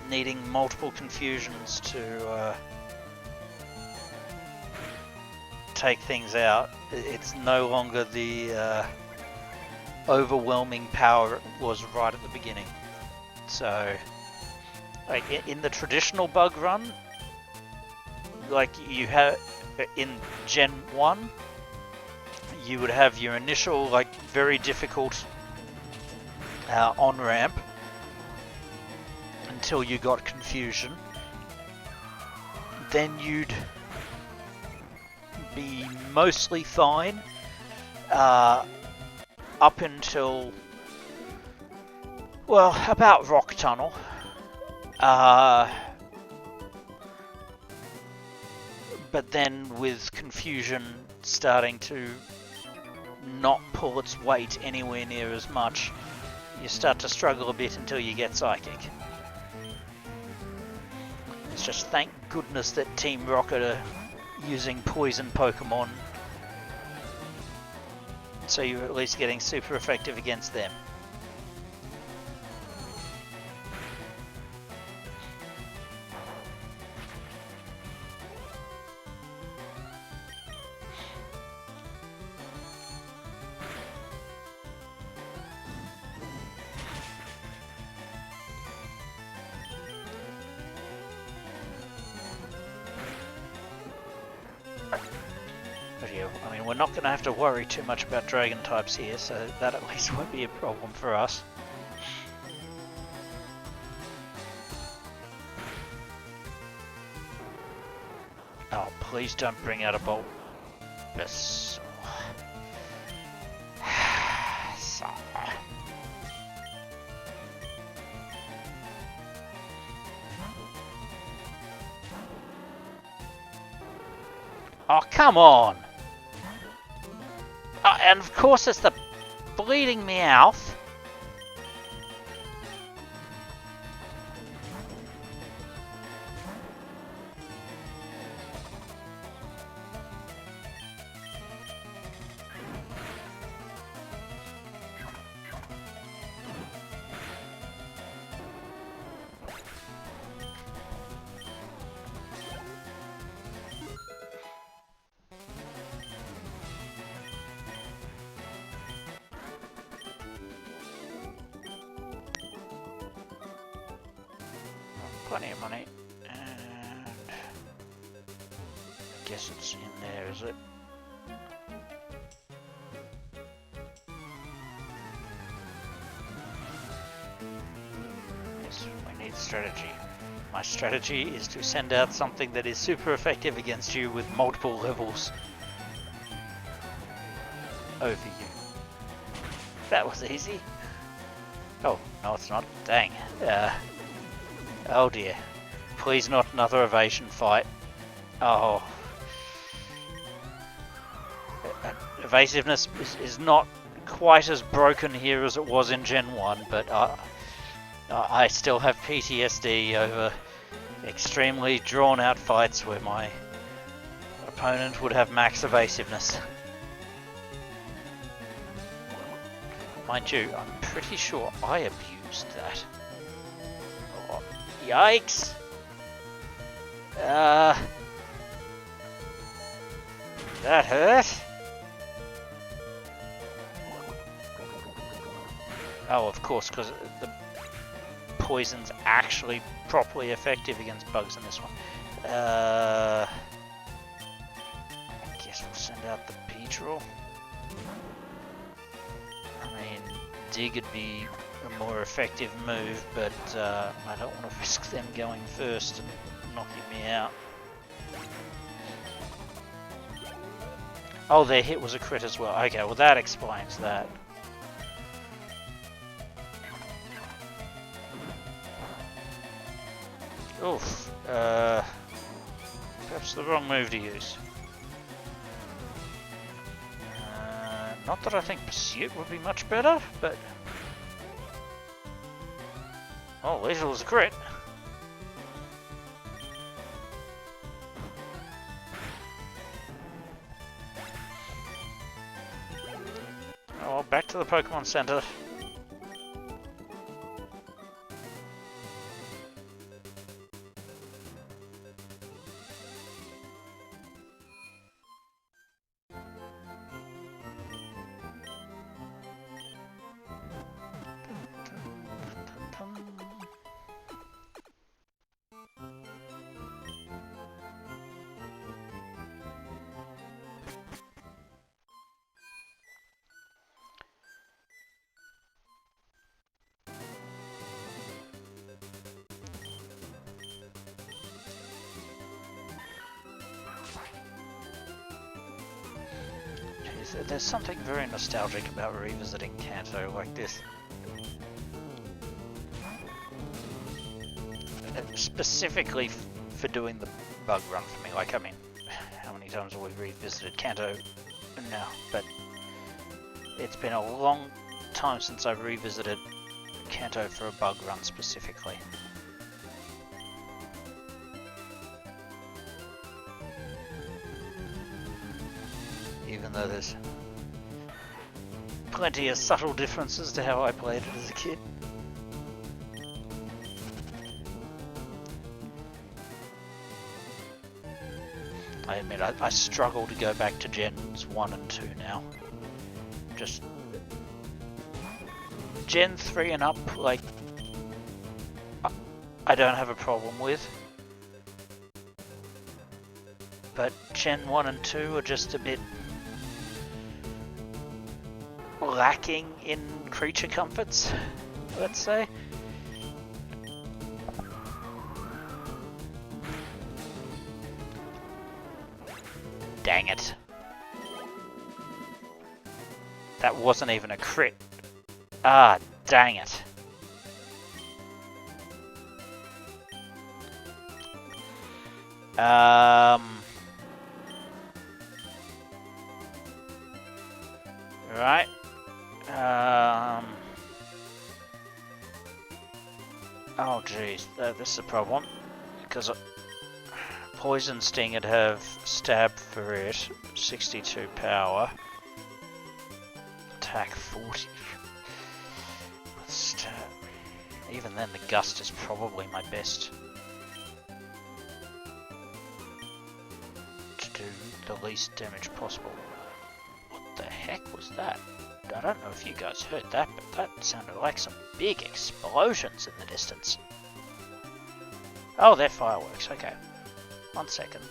Needing multiple confusions to take things out. It's no longer the overwhelming power it was right at the beginning. So, like in the traditional bug run, like you have in Gen 1, you would have your initial like very difficult on-ramp until you got confusion. Then you'd be mostly fine up until, well, about Rock Tunnel. But then with confusion starting to not pull its weight anywhere near as much, you start to struggle a bit until you get Psychic. It's just thank goodness that Team Rocket are using poison Pokemon, so you're at least getting super effective against them. I mean, we're not going to have to worry too much about dragon types here, so that at least won't be a problem for us. Oh, please don't bring out a Bulbasaur. Oh, come on! And of course it's the bleeding Meowth. Plenty of money, and I guess it's in there, is it? Yes, we need strategy. My strategy is to send out something that is super effective against you with multiple levels. over you. That was easy. Oh, no it's not. Dang. Oh dear. Please not another evasion fight. Oh. Evasiveness is not quite as broken here as it was in Gen 1, but I still have PTSD over extremely drawn out fights where my opponent would have max evasiveness. Mind you, I'm pretty sure I abused that. Oh, yikes! That hurt? Oh, of course, because the poison's actually properly effective against bugs in this one. I guess we'll send out the Beedrill. I mean, Dig would be a more effective move, but I don't want to risk them going first and knocking me out. Oh, their hit was a crit as well. Okay, well that explains that. Oof. Perhaps the wrong move to use. Not that I think Pursuit would be much better, but... Oh, Lethal was a crit. Oh, well, back to the Pokemon Center. There's something very nostalgic about revisiting Kanto like this. Specifically for doing the bug run for me. Like, I mean, how many times have we revisited Kanto now? But it's been a long time since I've revisited Kanto for a bug run specifically. Even though there's plenty of subtle differences to how I played it as a kid. I admit, I struggle to go back to Gens 1 and 2 now. Just... Gen 3 and up, like... I don't have a problem with. But Gen 1 and 2 are just a bit... lacking in creature comforts, let's say. Dang it. That wasn't even a crit. Ah, dang it. Right. Oh jeez, this is a problem, because Poison Sting would have stab for it, 62 power, attack 40, with stab. Even then the Gust is probably my best to do the least damage possible. What the heck was that? I don't know if you guys heard that, but that sounded like some big explosions in the distance. Oh, they're fireworks, okay. 1 second.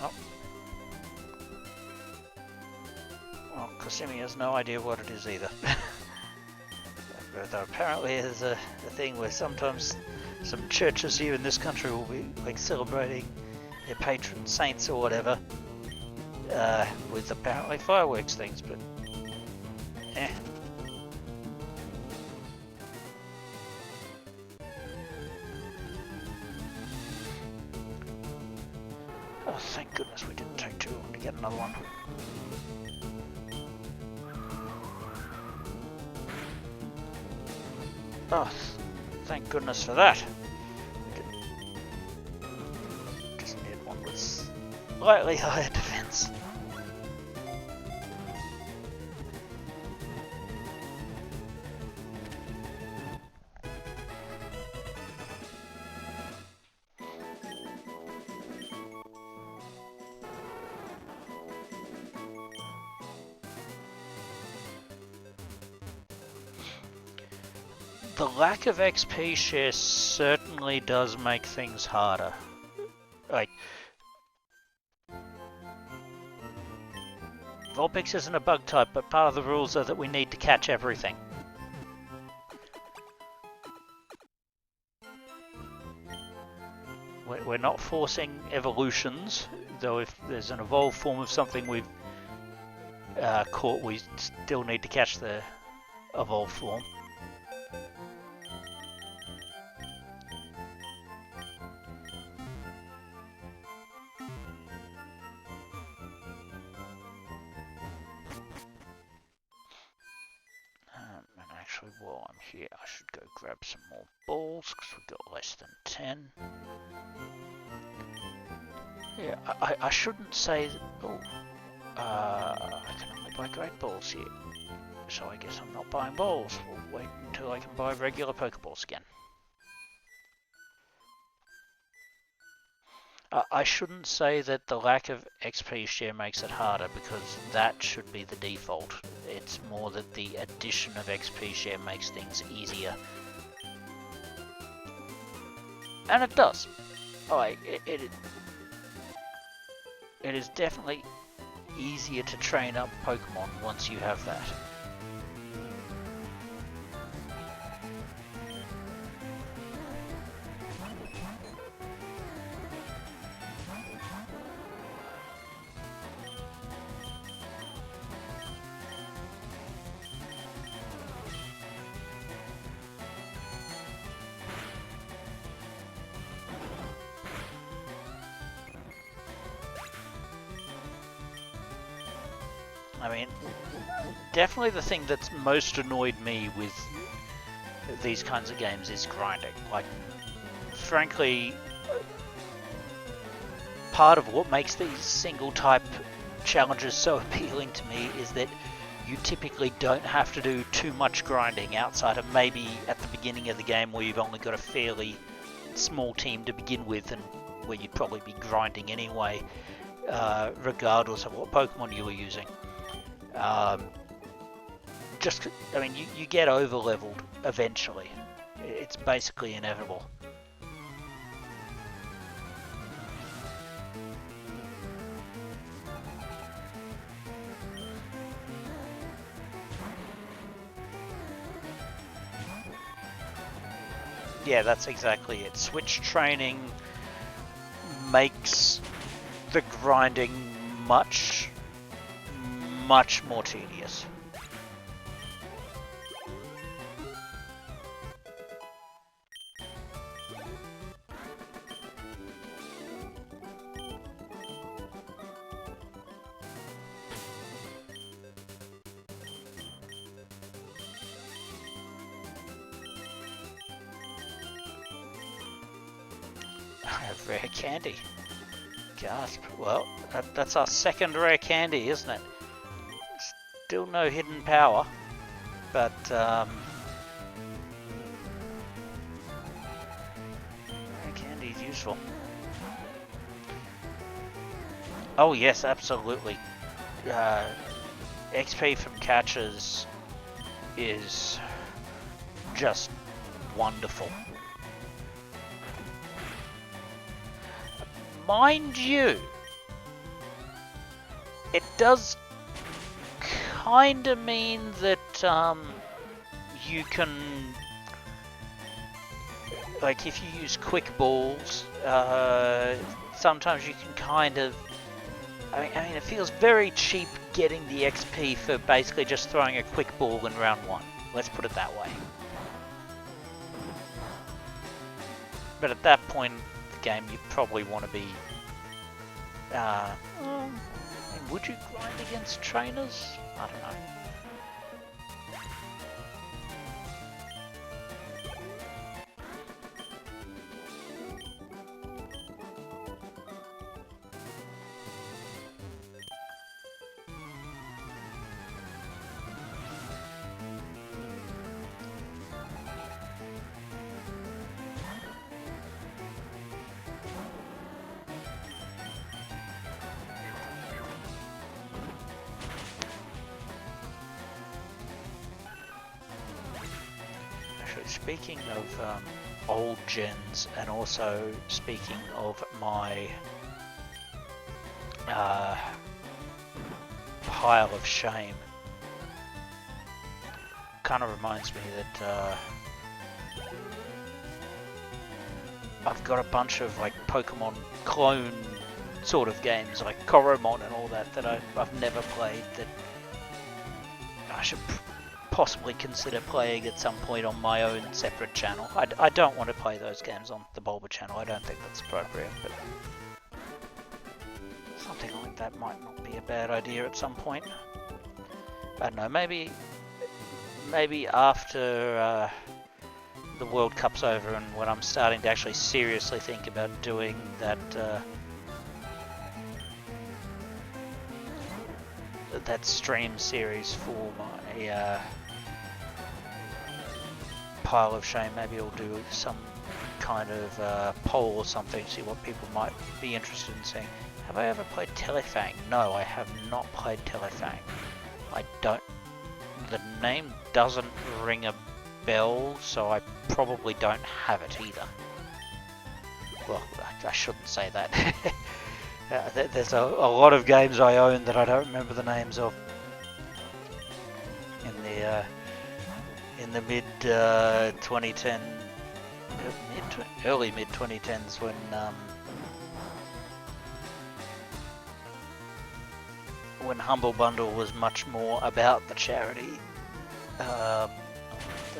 Oh. Well, Kasimi has no idea what it is either. Though apparently there's a thing where sometimes some churches here in this country will be like celebrating their patron saints or whatever with apparently fireworks things, but eh. Oh, thank goodness we didn't take too long to get another one. Oh, thank goodness for that. Just need one with slightly higher defense. The lack of XP share certainly does make things harder. Like, Vulpix isn't a bug type, but part of the rules are that we need to catch everything. We're not forcing evolutions, though if there's an evolved form of something we've caught, we still need to catch the evolved form. While I'm here, I should go grab some more balls because we've got less than 10. Yeah, I shouldn't say that. Oh, I can only buy great balls here, so I guess I'm not buying balls. We'll wait until I can buy regular Pokeballs again. I shouldn't say that the lack of XP share makes it harder, because that should be the default. It's more that the addition of XP share makes things easier. And it does. Like, it is definitely easier to train up Pokemon once you have that. I mean, definitely the thing that's most annoyed me with these kinds of games is grinding. Like, frankly, part of what makes these single type challenges so appealing to me is that you typically don't have to do too much grinding outside of maybe at the beginning of the game where you've only got a fairly small team to begin with and where you'd probably be grinding anyway, regardless of what Pokemon you were using. I mean, you get over-leveled eventually. It's basically inevitable. Yeah, that's exactly it. Switch training makes the grinding much more tedious. I have rare candy. Gasp. Well, that's our second rare candy, isn't it? Still no hidden power, but rare candy is useful. Oh yes, absolutely. XP from catches is just wonderful. Mind you, it does kinda mean that you can, like, if you use quick balls, sometimes you can kind of, I mean, it feels very cheap getting the XP for basically just throwing a quick ball in round 1. Let's put it that way. But at that point in the game, you probably want to be, would you grind against trainers? I don't know. Speaking of old gens, and also speaking of my pile of shame, kind of reminds me that I've got a bunch of like Pokemon clone sort of games, like Koromon and all that, that I've never played, that I should possibly consider playing at some point on my own separate channel. I don't want to play those games on the Bulba channel, I don't think that's appropriate, but something like that might not be a bad idea at some point. I don't know, maybe after the World Cup's over and when I'm starting to actually seriously think about doing that that stream series for my pile of shame, maybe I'll do some kind of poll or something, see what people might be interested in seeing. Have I ever played Telefang? No, I have not played Telefang. The name doesn't ring a bell, so I probably don't have it either. Well, I shouldn't say that. There's a lot of games I own that I don't remember the names of. In the mid 2010, early mid 2010s, when Humble Bundle was much more about the charity. There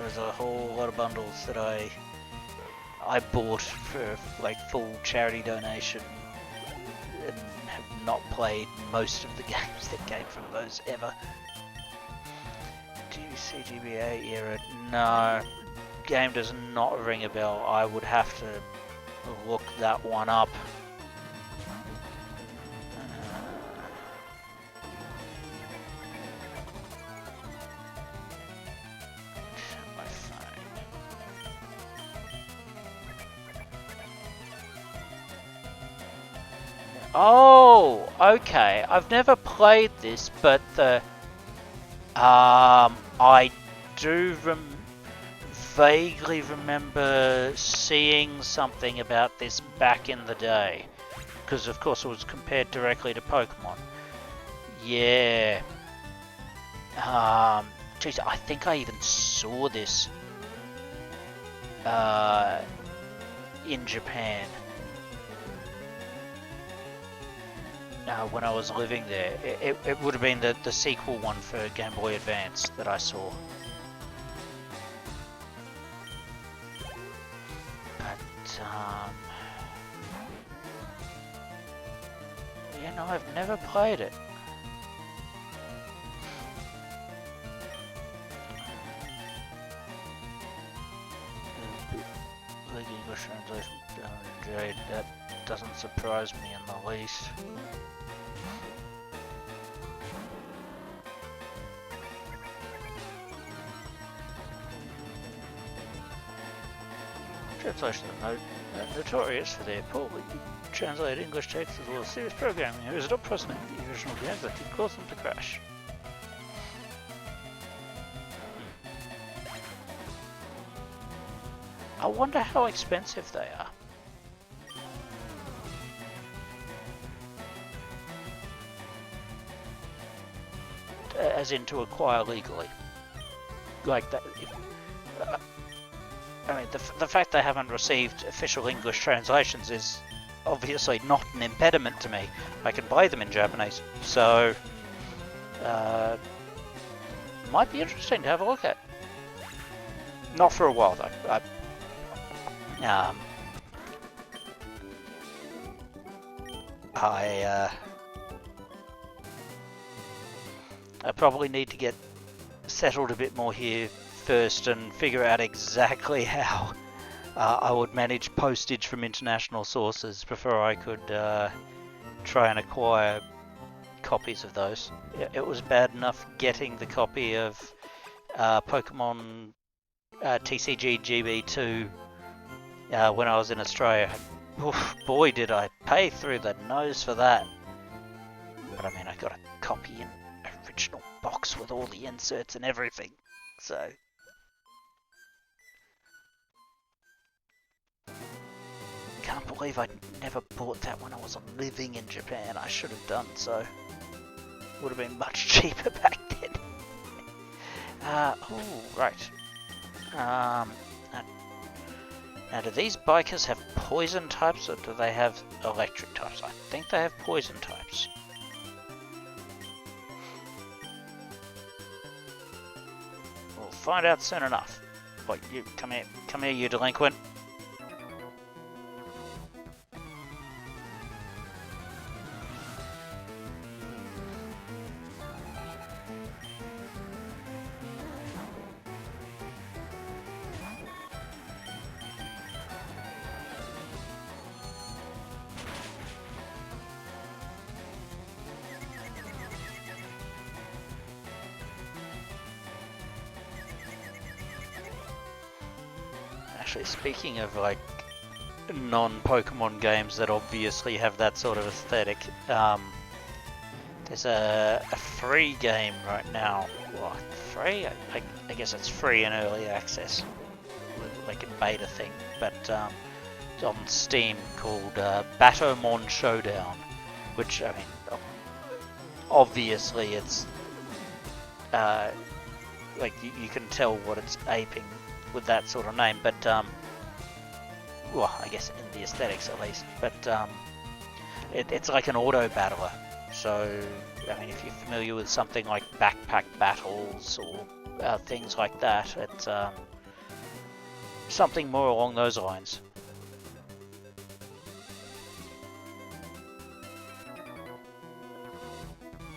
was a whole lot of bundles that I bought for like full charity donation, and have not played most of the games that came from those ever. CGBA era, no, game does not ring a bell. I would have to look that one up. My phone. Oh, okay. I've never played this, but I do vaguely remember seeing something about this back in the day, because of course it was compared directly to Pokemon. Yeah. Geez, I think I even saw this in Japan. When I was living there, it would have been the sequel one for Game Boy Advance that I saw. But yeah, no, I've never played it. Big English translation, Jade, that doesn't surprise me in the least. Translation notorious for their poorly translated English text as well as serious programming errors not present in the original games that could cause them to crash. I wonder how expensive they are. As in to acquire legally. like that. I mean, the fact they haven't received official English translations is obviously not an impediment to me. I can play them in Japanese, so might be interesting to have a look at. Not for a while though. I probably need to get settled a bit more here first and figure out exactly how I would manage postage from international sources before I could try and acquire copies of those. It was bad enough getting the copy of Pokemon TCG GB2 when I was in Australia. Oof, boy did I pay through the nose for that. But I mean, I got a copy in original box with all the inserts and everything, so can't believe I never bought that when I was living in Japan. I should have done so. Would have been much cheaper back then. Oh, right. Now, do these bikers have poison types or do they have electric types? I think they have poison types. We'll find out soon enough. What, you come here, you delinquent. Actually, speaking of like non-Pokemon games that obviously have that sort of aesthetic, there's a free game right now. Well, free? I guess it's free in early access, like a beta thing, but it's on Steam called Batomon Showdown, which, I mean, obviously it's like you can tell what it's aping with that sort of name, but well, I guess in the aesthetics at least, but it's like an auto battler. So I mean, if you're familiar with something like backpack battles or things like that, it's something more along those lines.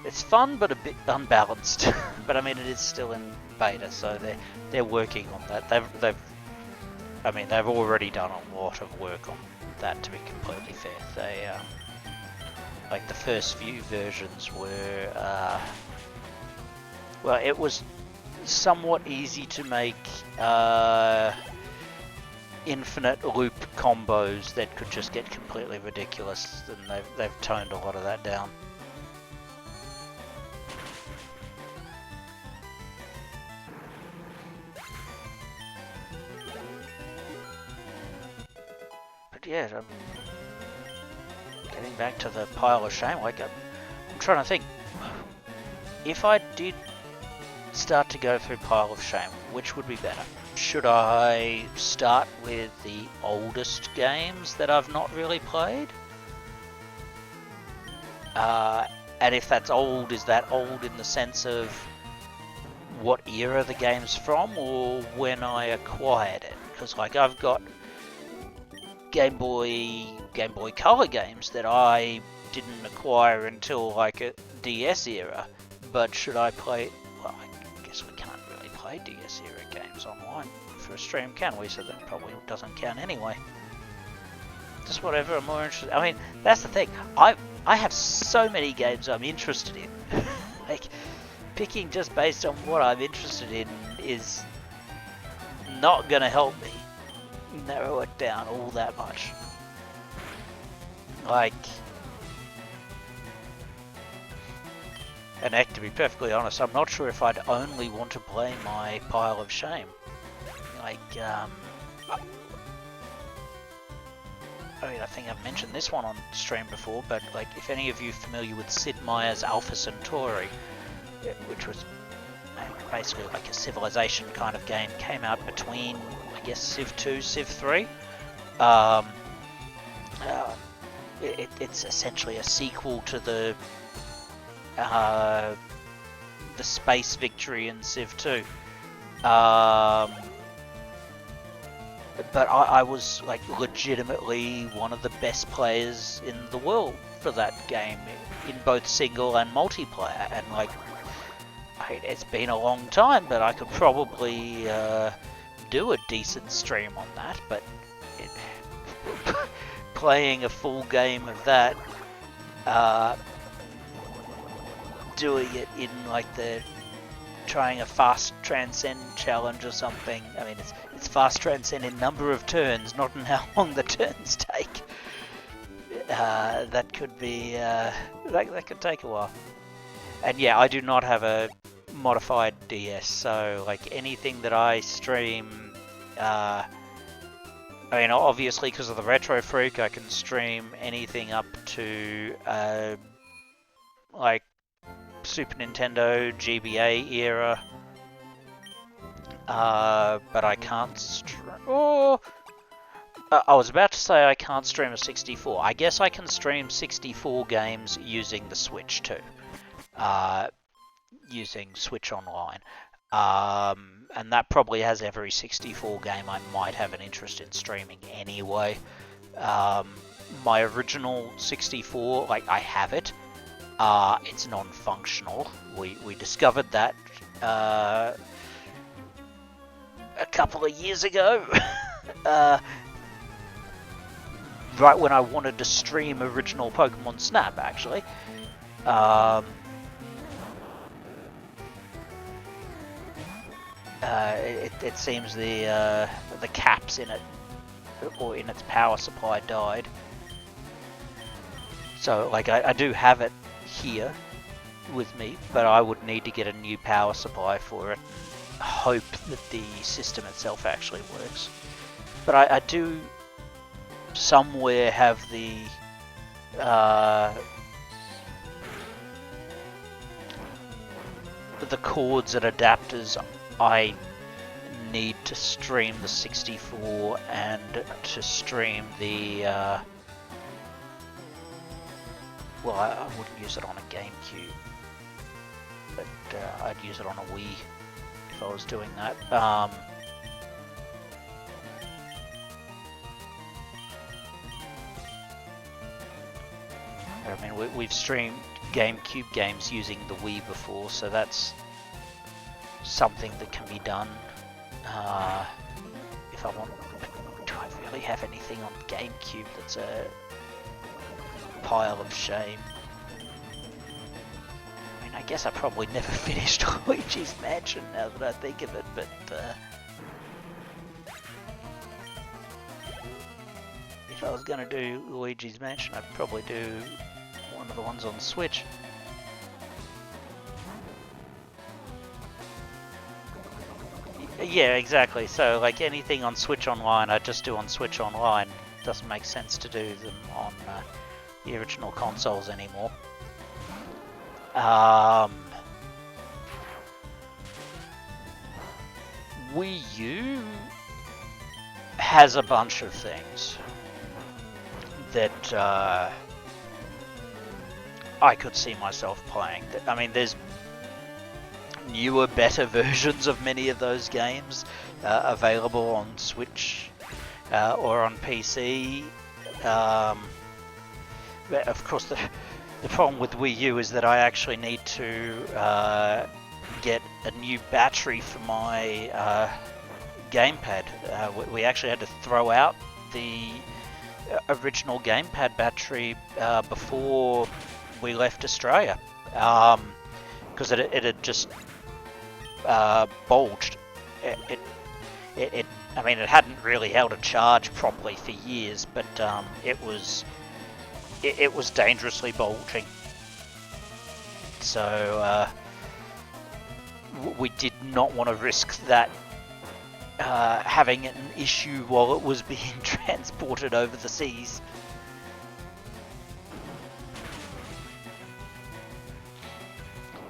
It's fun, but a bit unbalanced. But I mean, it is still in beta, so they're working on that. They've already done a lot of work on that. To be completely fair, they like the first few versions were well, it was somewhat easy to make infinite loop combos that could just get completely ridiculous, and they've toned a lot of that down. Yeah, getting back to the pile of shame, like I'm trying to think, if I did start to go through pile of shame, which would be better? Should I start with the oldest games that I've not really played? And if that's old, is that old in the sense of what era the game's from, or when I acquired it? Because like I've got Game Boy Color games that I didn't acquire until like a DS era, but should I play? Well, I guess we can't really play DS era games online for a stream, can we? So that probably doesn't count anyway. Just whatever I'm more interested. I mean, that's the thing. I have so many games I'm interested in. Like picking just based on what I'm interested in is not gonna help me narrow it down all that much. Like, and heck, to be perfectly honest, I'm not sure if I'd only want to play my pile of shame. Like, I mean, I think I've mentioned this one on stream before, but like, if any of you are familiar with Sid Meier's Alpha Centauri, which was basically like a civilization kind of game, came out between, I guess, Civ 2, Civ 3. It's essentially a sequel to the space victory in Civ 2. But I was like legitimately one of the best players in the world for that game in both single and multiplayer, and like it's been a long time, but I could probably do a decent stream on that. But playing a full game of that, doing it in like the trying a fast transcend challenge or something. I mean, it's fast transcend in number of turns, not in how long the turns take. That could be that could take a while. And yeah, I do not have a modified DS, so like anything that I stream, I mean, obviously because of the Retro Freak, I can stream anything up to like Super Nintendo, GBA era, but I can't I was about to say I can't stream a 64. I guess I can stream 64 games using the Switch too, using Switch Online, and that probably has every 64 game I might have an interest in streaming anyway. My original 64, like I have it. It's non-functional. We discovered that a couple of years ago. Right when I wanted to stream original Pokemon Snap, actually. It seems the caps in it, or in its power supply, died. So, like, I do have it here with me, but I would need to get a new power supply for it and hope that the system itself actually works. But I do somewhere have the cords and adapters I need to stream the 64 and to stream the well, I wouldn't use it on a GameCube, but I'd use it on a Wii if I was doing that. I mean, we've streamed GameCube games using the Wii before, so that's something that can be done. If I want, do I really have anything on GameCube that's a pile of shame? I mean, I guess I probably never finished Luigi's Mansion now that I think of it, but if I was going to do Luigi's Mansion, I'd probably do one of the ones on Switch. Yeah, exactly. So, like, anything on Switch Online, I just do on Switch Online. Doesn't make sense to do them on the original consoles anymore. Wii U has a bunch of things that I could see myself playing. I mean, there's newer, better versions of many of those games available on Switch or on PC. But of course, the problem with Wii U is that I actually need to get a new battery for my gamepad. We actually had to throw out the original gamepad battery before we left Australia because it had just bulged. I mean, it hadn't really held a charge properly for years, but it was dangerously bulging. So we did not want to risk that having an issue while it was being transported over the seas.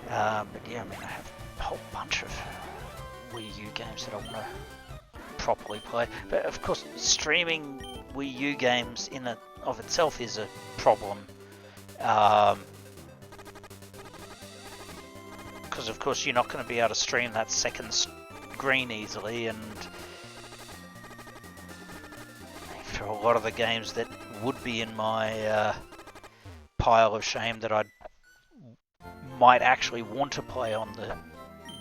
But yeah, I mean, I have whole bunch of Wii U games that I want to properly play. But of course, streaming Wii U games in and of itself is a problem. Because of course you're not going to be able to stream that second screen easily, and for a lot of the games that would be in my pile of shame that I might actually want to play on the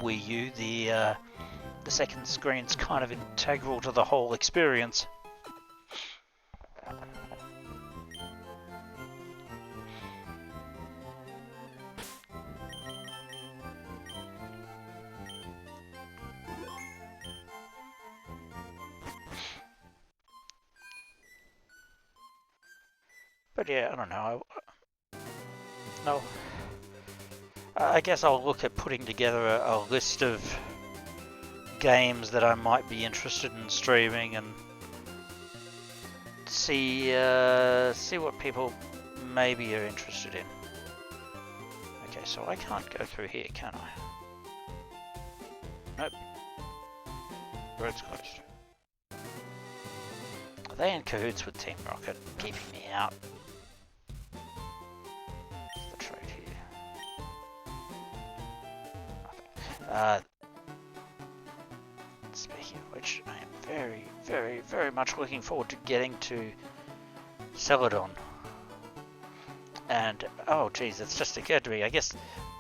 Wii U, the second screen's kind of integral to the whole experience. But yeah, I don't know. No. I guess I'll look at putting together a list of games that I might be interested in streaming and see what people maybe are interested in. Okay, so I can't go through here, can I? Nope. Road's closed. Are they in cahoots with Team Rocket, keeping me out? What's the trade here? Nothing. Speaking of which, I am very, very, very much looking forward to getting to Celadon. And, oh geez, it's just occurred to me, I guess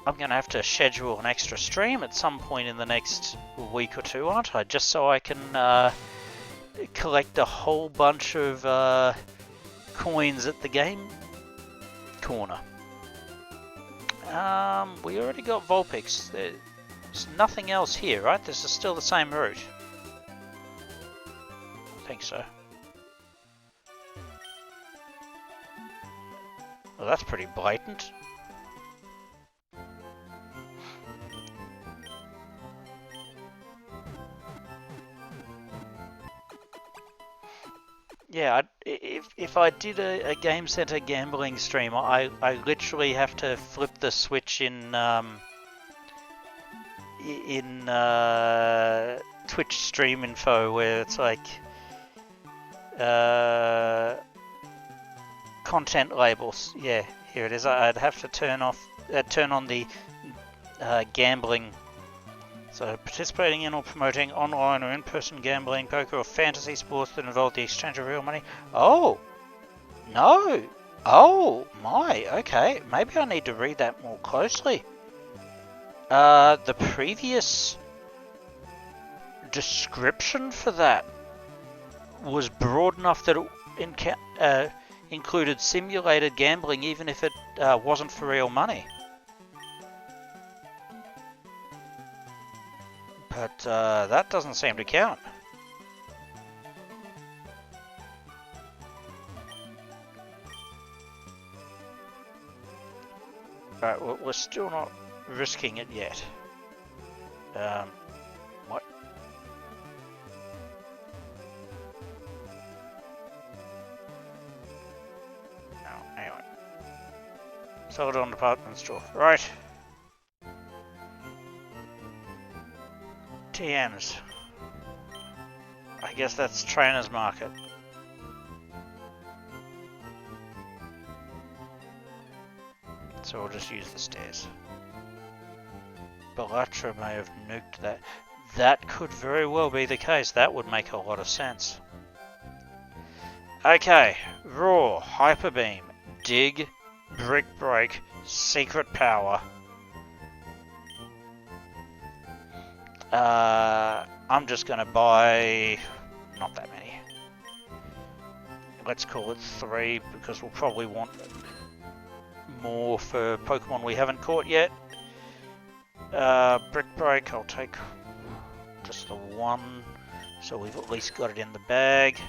I'm going to have to schedule an extra stream at some point in the next week or two, aren't I? Just so I can collect a whole bunch of coins at the game corner. We already got Vulpix. There's nothing else here, right? This is still the same route. I think so. Well, that's pretty blatant. Yeah, if I did a Game Center gambling stream, I literally have to flip the switch in Twitch stream info where it's like content labels. Yeah, here it is. I'd have to turn on the gambling. So participating in or promoting online or in-person gambling, poker, or fantasy sports that involve the exchange of real money. Oh, no. Oh my. Okay, maybe I need to read that more closely. The previous description for that was broad enough that it included simulated gambling, even if it wasn't for real money. But that doesn't seem to count. Alright, well, we're still not risking it yet. What? No, anyway. Celadon department store. Right. TMs. I guess that's Trainer's Market. So we'll just use the stairs. Belatra may have nuked that. That could very well be the case. That would make a lot of sense. Okay. Raw, Hyper Beam, Dig, Brick Break, Secret Power. I'm just going to buy not that many. Let's call it 3 because we'll probably want more for Pokemon we haven't caught yet. Brick Break, I'll take just the 1, so we've at least got it in the bag.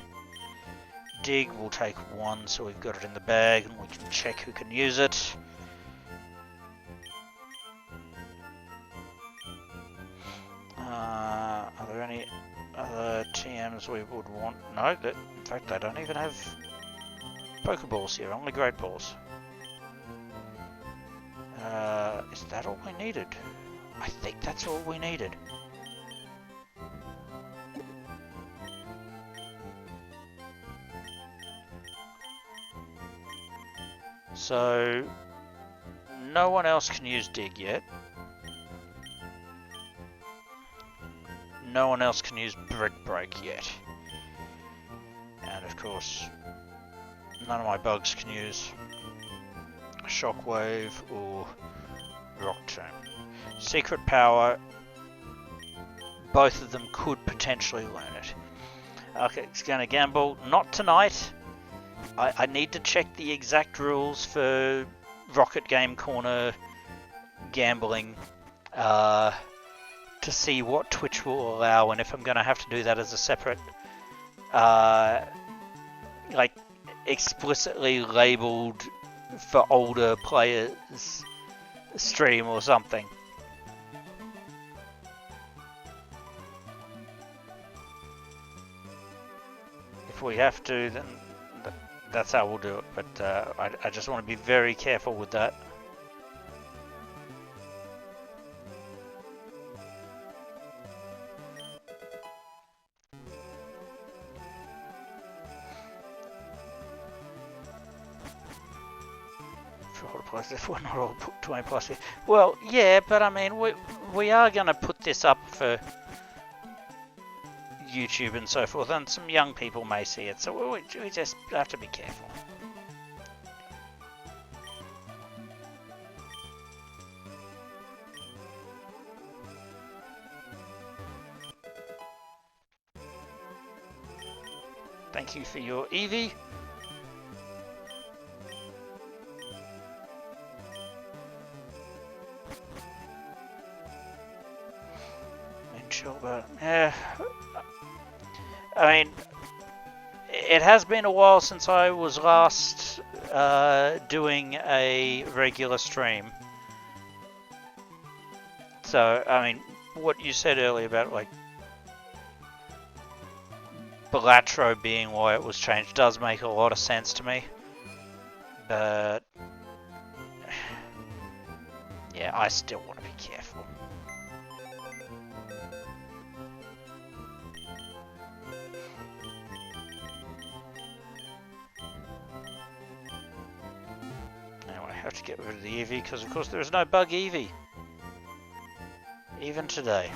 Dig, we'll take 1, so we've got it in the bag and we can check who can use it. Are there any other TMs we would want? No, in fact I don't even have Pokeballs here, only Great Balls. Is that all we needed? I think that's all we needed. So, no one else can use dig yet. No one else can use brick break yet. And of course, none of my bugs can use shockwave or rock tomb. Secret power, both of them could potentially learn it. Okay, it's going to gamble. Not tonight. I need to check the exact rules for Rocket Game Corner gambling to see what Twitch will allow, and if I'm going to have to do that as a separate, like, explicitly labeled for older players stream or something. If we have to, then that's how we'll do it, but I just want to be very careful with that. For all plus, we're not all 20 plus. Well, yeah, but I mean, we are going to put this up for YouTube and so forth, and some young people may see it, so we just have to be careful. Thank you for your Eevee. Yeah, I mean, it has been a while since I was last doing a regular stream. So, I mean, what you said earlier about, like, Balatro being why it was changed does make a lot of sense to me. But, yeah, I still want to be careful. Have to get rid of the Eevee because of course there is no bug Eevee even today.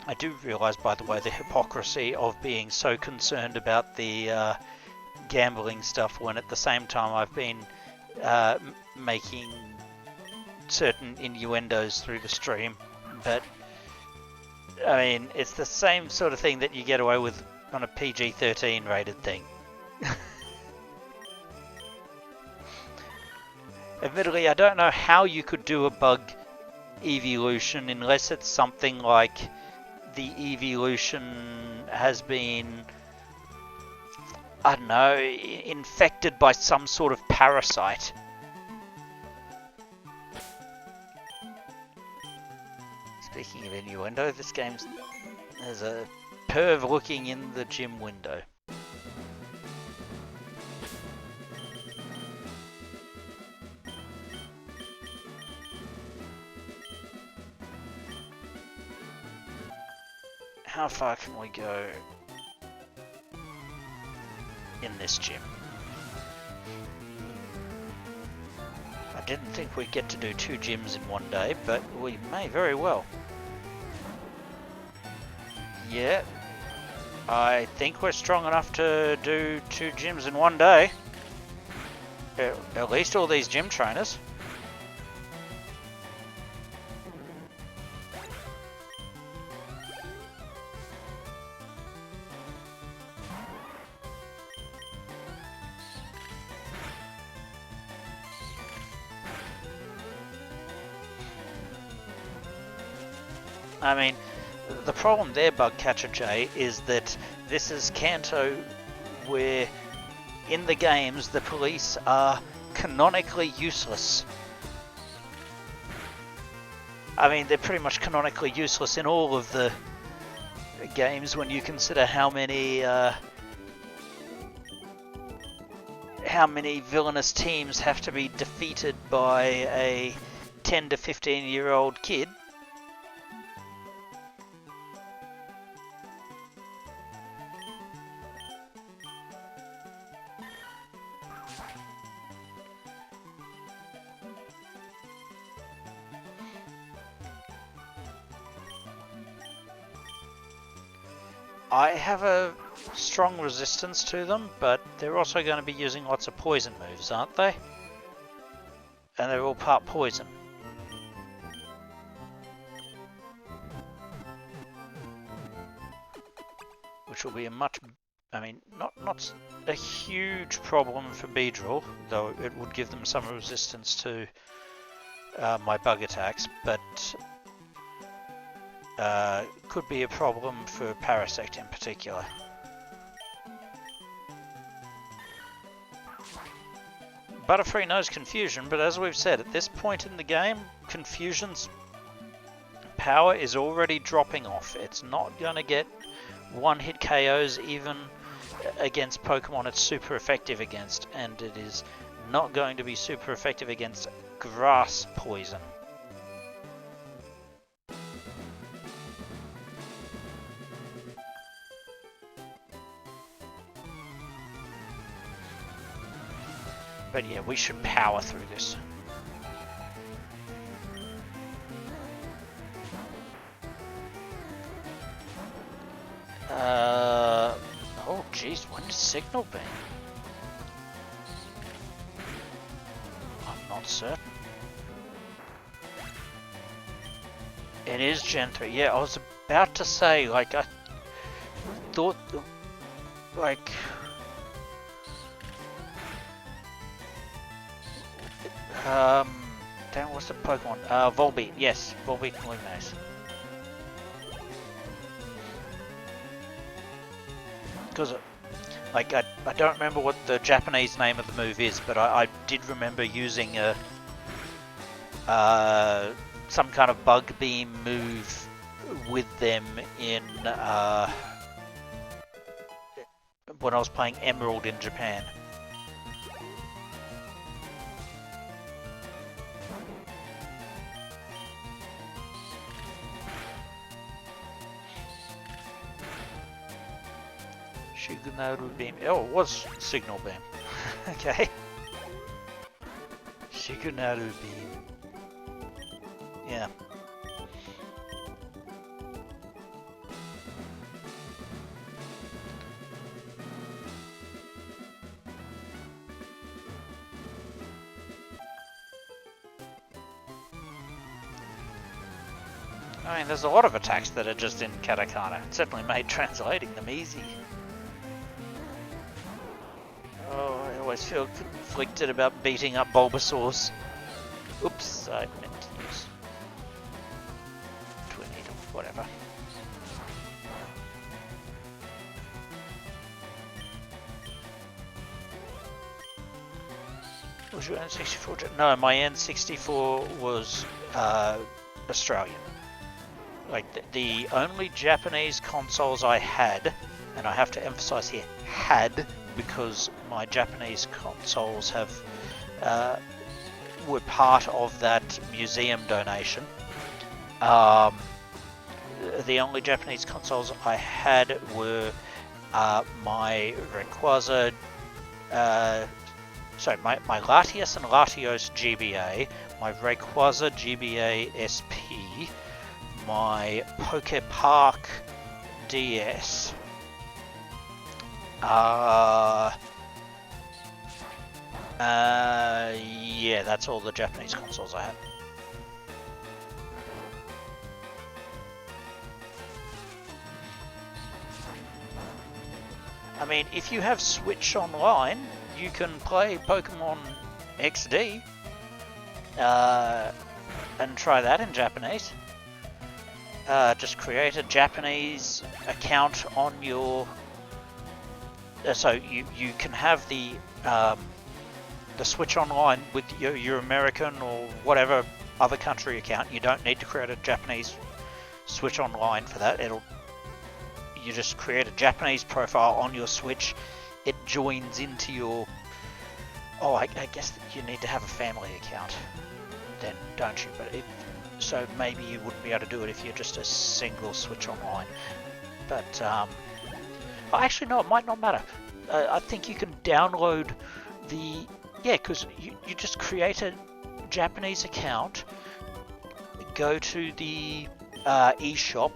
I do realise, by the way, the hypocrisy of being so concerned about the gambling stuff when at the same time I've been making certain innuendos through the stream, but I mean, it's the same sort of thing that you get away with on a PG-13 rated thing. Admittedly, I don't know how you could do a bug evolution unless it's something like the evolution has been, I don't know, infected by some sort of parasite. Speaking of innuendo, this game's... there's a perv looking in the gym window. How far can we go in this gym? I didn't think we'd get to do 2 gyms in one day, but we may very well. Yeah, I think we're strong enough to do 2 gyms in one day. At least all these gym trainers. I mean, the problem there, Bugcatcher J, is that this is Kanto where in the games the police are canonically useless. I mean, they're pretty much canonically useless in all of the games when you consider how many how many villainous teams have to be defeated by a 10 to 15-year-old kid. I have a strong resistance to them, but they're also going to be using lots of poison moves, aren't they? And they're all part poison. Which will be a much, I mean, not a huge problem for Beedrill, though it would give them some resistance to my bug attacks, but could be a problem for Parasect in particular. Butterfree knows Confusion, but as we've said, at this point in the game, Confusion's power is already dropping off. It's not going to get one-hit KOs even against Pokemon it's super effective against, and it is not going to be super effective against grass poison. But yeah, we should power through this. Oh jeez, when does Signal Beam? I'm not certain. It is Gen 3. Yeah, I was about to say, like, I thought, like... damn, what's the Pokemon? Volbeat, yes, Volbeat and Luminous. Because, like, I don't remember what the Japanese name of the move is, but I did remember using some kind of Bug Beam move with them in when I was playing Emerald in Japan. Shigunaru Beam. Oh, it was Signal Beam. Okay. Shigunaru Beam. Yeah. I mean, there's a lot of attacks that are just in katakana. It certainly made translating them easy. Oh, I always feel conflicted about beating up Bulbasaurs. Oops, I meant to use Tornado, whatever. Was your N64? No, my N64 was Australian. Like, the only Japanese consoles I had, and I have to emphasize here, had, because my Japanese consoles have were part of that museum donation. The only Japanese consoles I had were my Rayquaza, my Latios and Latios GBA, my Rayquaza GBA SP, my Pokepark DS, yeah, that's all the Japanese consoles I had. I mean, if you have Switch Online, you can play Pokemon XD and try that in Japanese. Just create a Japanese account on your... so you can have the Switch Online with your American or whatever other country account. You don't need to create a Japanese Switch Online for that. You just create a Japanese profile on your Switch. It joins into your Oh, I guess that you need to have a family account then, don't you? But so maybe you wouldn't be able to do it if you're just a single Switch Online. But, oh, actually, no, it might not matter. I think you can download the... Yeah, because you just create a Japanese account, go to the eShop,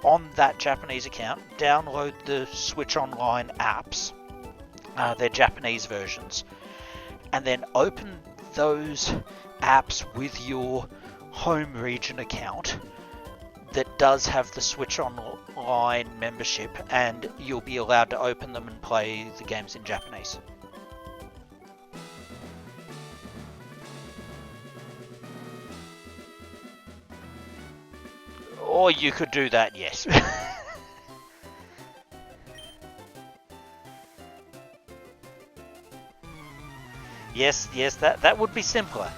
on that Japanese account, download the Switch Online apps, their Japanese versions, and then open those apps with your home region account that does have the Switch Online membership, and you'll be allowed to open them and play the games in Japanese. Or you could do that, yes. Yes, that would be simpler.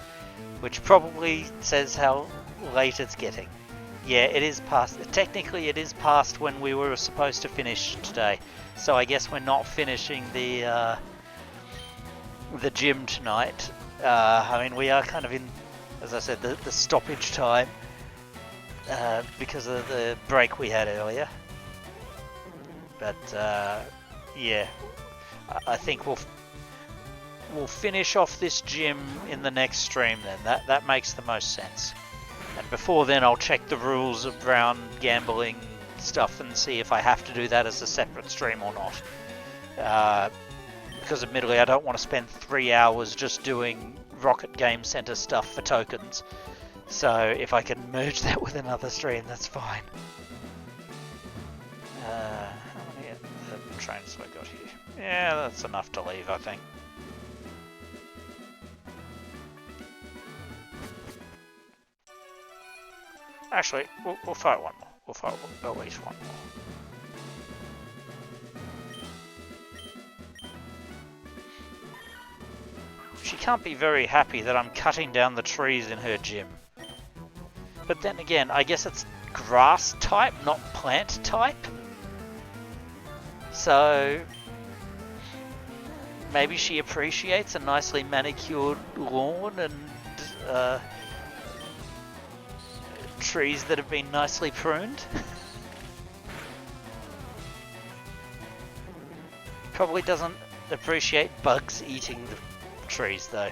Which probably says how late it's getting. Yeah, it is past. Technically, it is past when we were supposed to finish today. So I guess we're not finishing the gym tonight. I mean, we are kind of in, as I said, the stoppage time because of the break we had earlier. But yeah, I think we'll finish off this gym in the next stream then. That makes the most sense. And before then, I'll check the rules around gambling stuff and see if I have to do that as a separate stream or not. Because admittedly, I don't want to spend 3 hours just doing Rocket Game Center stuff for tokens. So if I can merge that with another stream, that's fine. How many trains have I got here? Yeah, that's enough to leave, I think. Actually, we'll fight one more. We'll fight at least one more. She can't be very happy that I'm cutting down the trees in her gym. But then again, I guess it's grass type, not plant type. So maybe she appreciates a nicely manicured lawn and trees that have been nicely pruned. Probably doesn't appreciate bugs eating the trees though.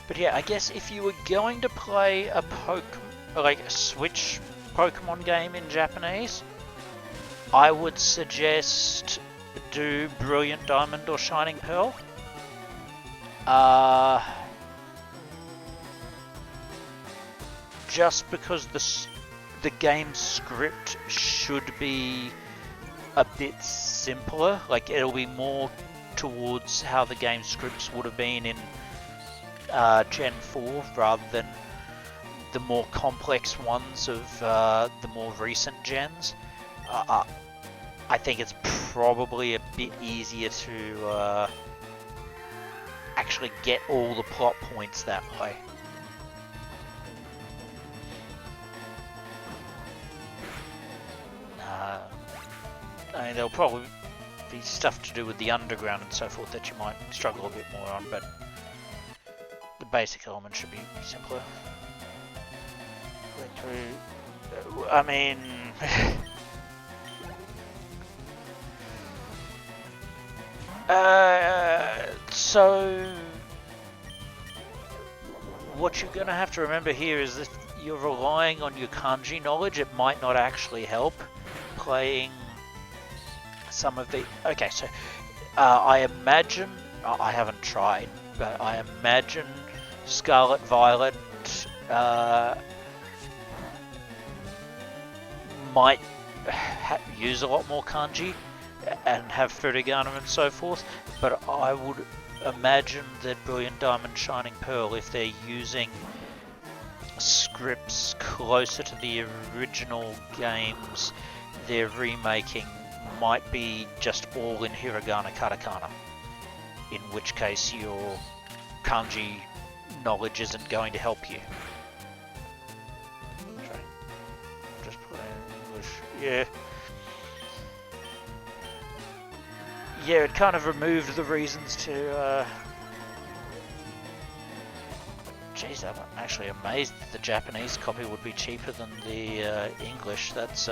But yeah, I guess if you were going to play a Switch Pokemon game in Japanese, I would suggest do Brilliant Diamond or Shining Pearl. Just because the game script should be a bit simpler, like it'll be more towards how the game scripts would have been in Gen 4 rather than the more complex ones of the more recent gens. I think it's probably a bit easier to actually get all the plot points that way. I mean, there'll probably be stuff to do with the underground and so forth that you might struggle a bit more on, but the basic elements should be simpler. I mean... so... what you're going to have to remember here is that you're relying on your kanji knowledge. It might not actually help playing some of the... Okay, so I imagine... I haven't tried, but I imagine Scarlet Violet might use a lot more kanji and have Furigana and so forth, but I would imagine that Brilliant Diamond, Shining Pearl, if they're using scripts closer to the original games they're remaking, might be just all in hiragana katakana, in which case your kanji knowledge isn't going to help you. Just put in Yeah. Yeah, it kind of removed the reasons to. Geez, I'm actually amazed that the Japanese copy would be cheaper than the English. That's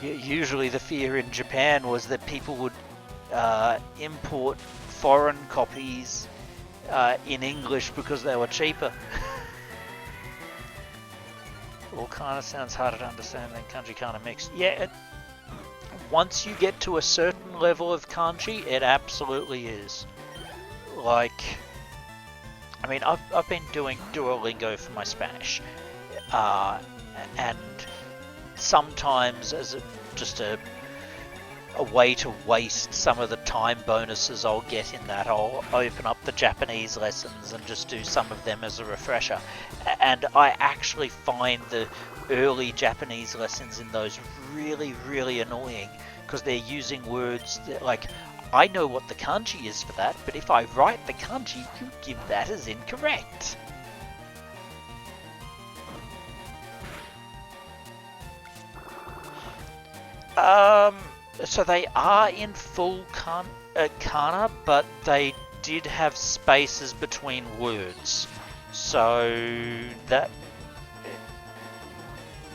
usually the fear in Japan was that people would import foreign copies in English because they were cheaper. All kind of sounds harder to understand than kanji kind of mixed. Yeah, once you get to a certain level of kanji, it absolutely is. Like, I mean, I've been doing Duolingo for my Spanish, and sometimes as just a way to waste some of the time bonuses I'll get in that, I'll open up the Japanese lessons and just do some of them as a refresher. And I actually find the early Japanese lessons in those really, really annoying because they're using words that, like, I know what the kanji is for that, but if I write the kanji, you give that as incorrect. So they are in full kana, but they did have spaces between words. So that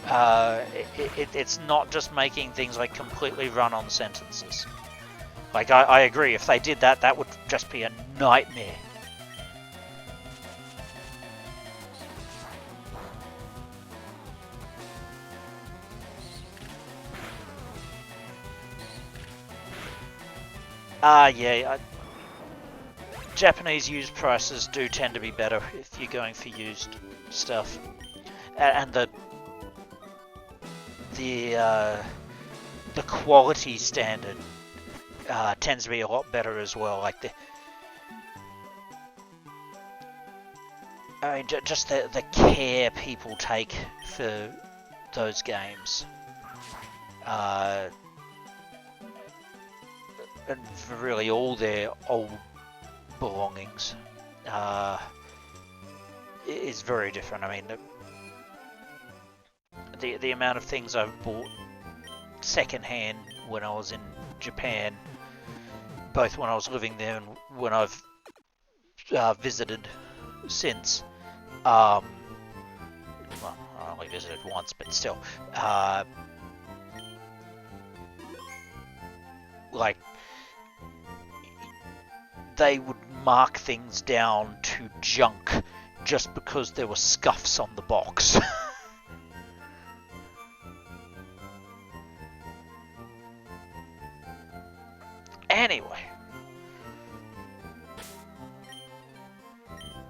it's not just making things like completely run-on sentences. Like, I agree, if they did that, that would just be a nightmare. Yeah. Japanese used prices do tend to be better if you're going for used stuff. And the quality standard tends to be a lot better as well. Like just the care people take for those games, and for really all their old belongings, is very different. I mean, the amount of things I've bought secondhand when I was in Japan, both when I was living there and when I've visited since. Well, I only visited once, but still, like, they would mark things down to junk just because there were scuffs on the box. Anyway,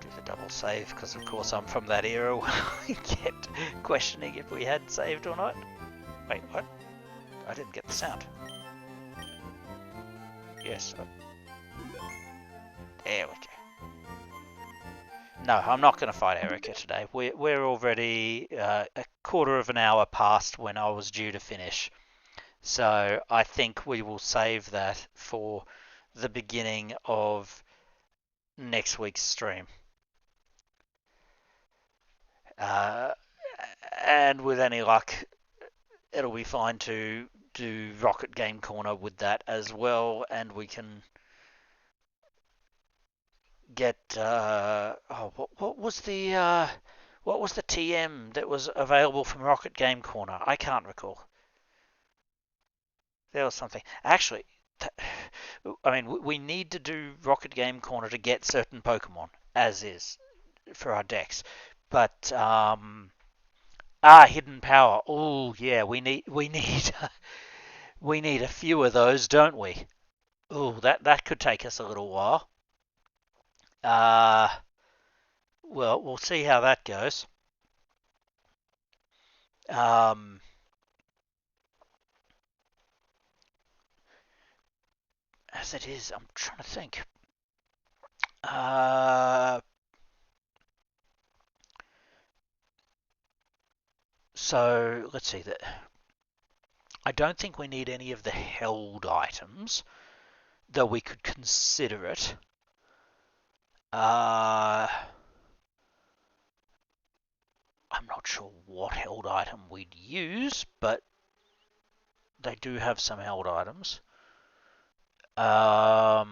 do the double save, because of course I'm from that era where I kept questioning if we had saved or not. Wait, what? I didn't get the sound. Yes. There we go. No, I'm not going to fight Erica today. We're already a quarter of an hour past when I was due to finish. So I think we will save that for the beginning of next week's stream. And with any luck, it'll be fine to do Rocket Game Corner with that as well, and we can get what was the TM that was available from Rocket Game Corner? I can't recall. There was something. Actually, I mean, we need to do Rocket Game Corner to get certain Pokemon, as is, for our decks. But, Hidden Power. Oh, yeah, we need we need a few of those, don't we? Oh, that could take us a little while. Well, we'll see how that goes. As it is, I'm trying to think. So let's see that. I don't think we need any of the held items, though we could consider it. I'm not sure what held item we'd use, but they do have some held items. For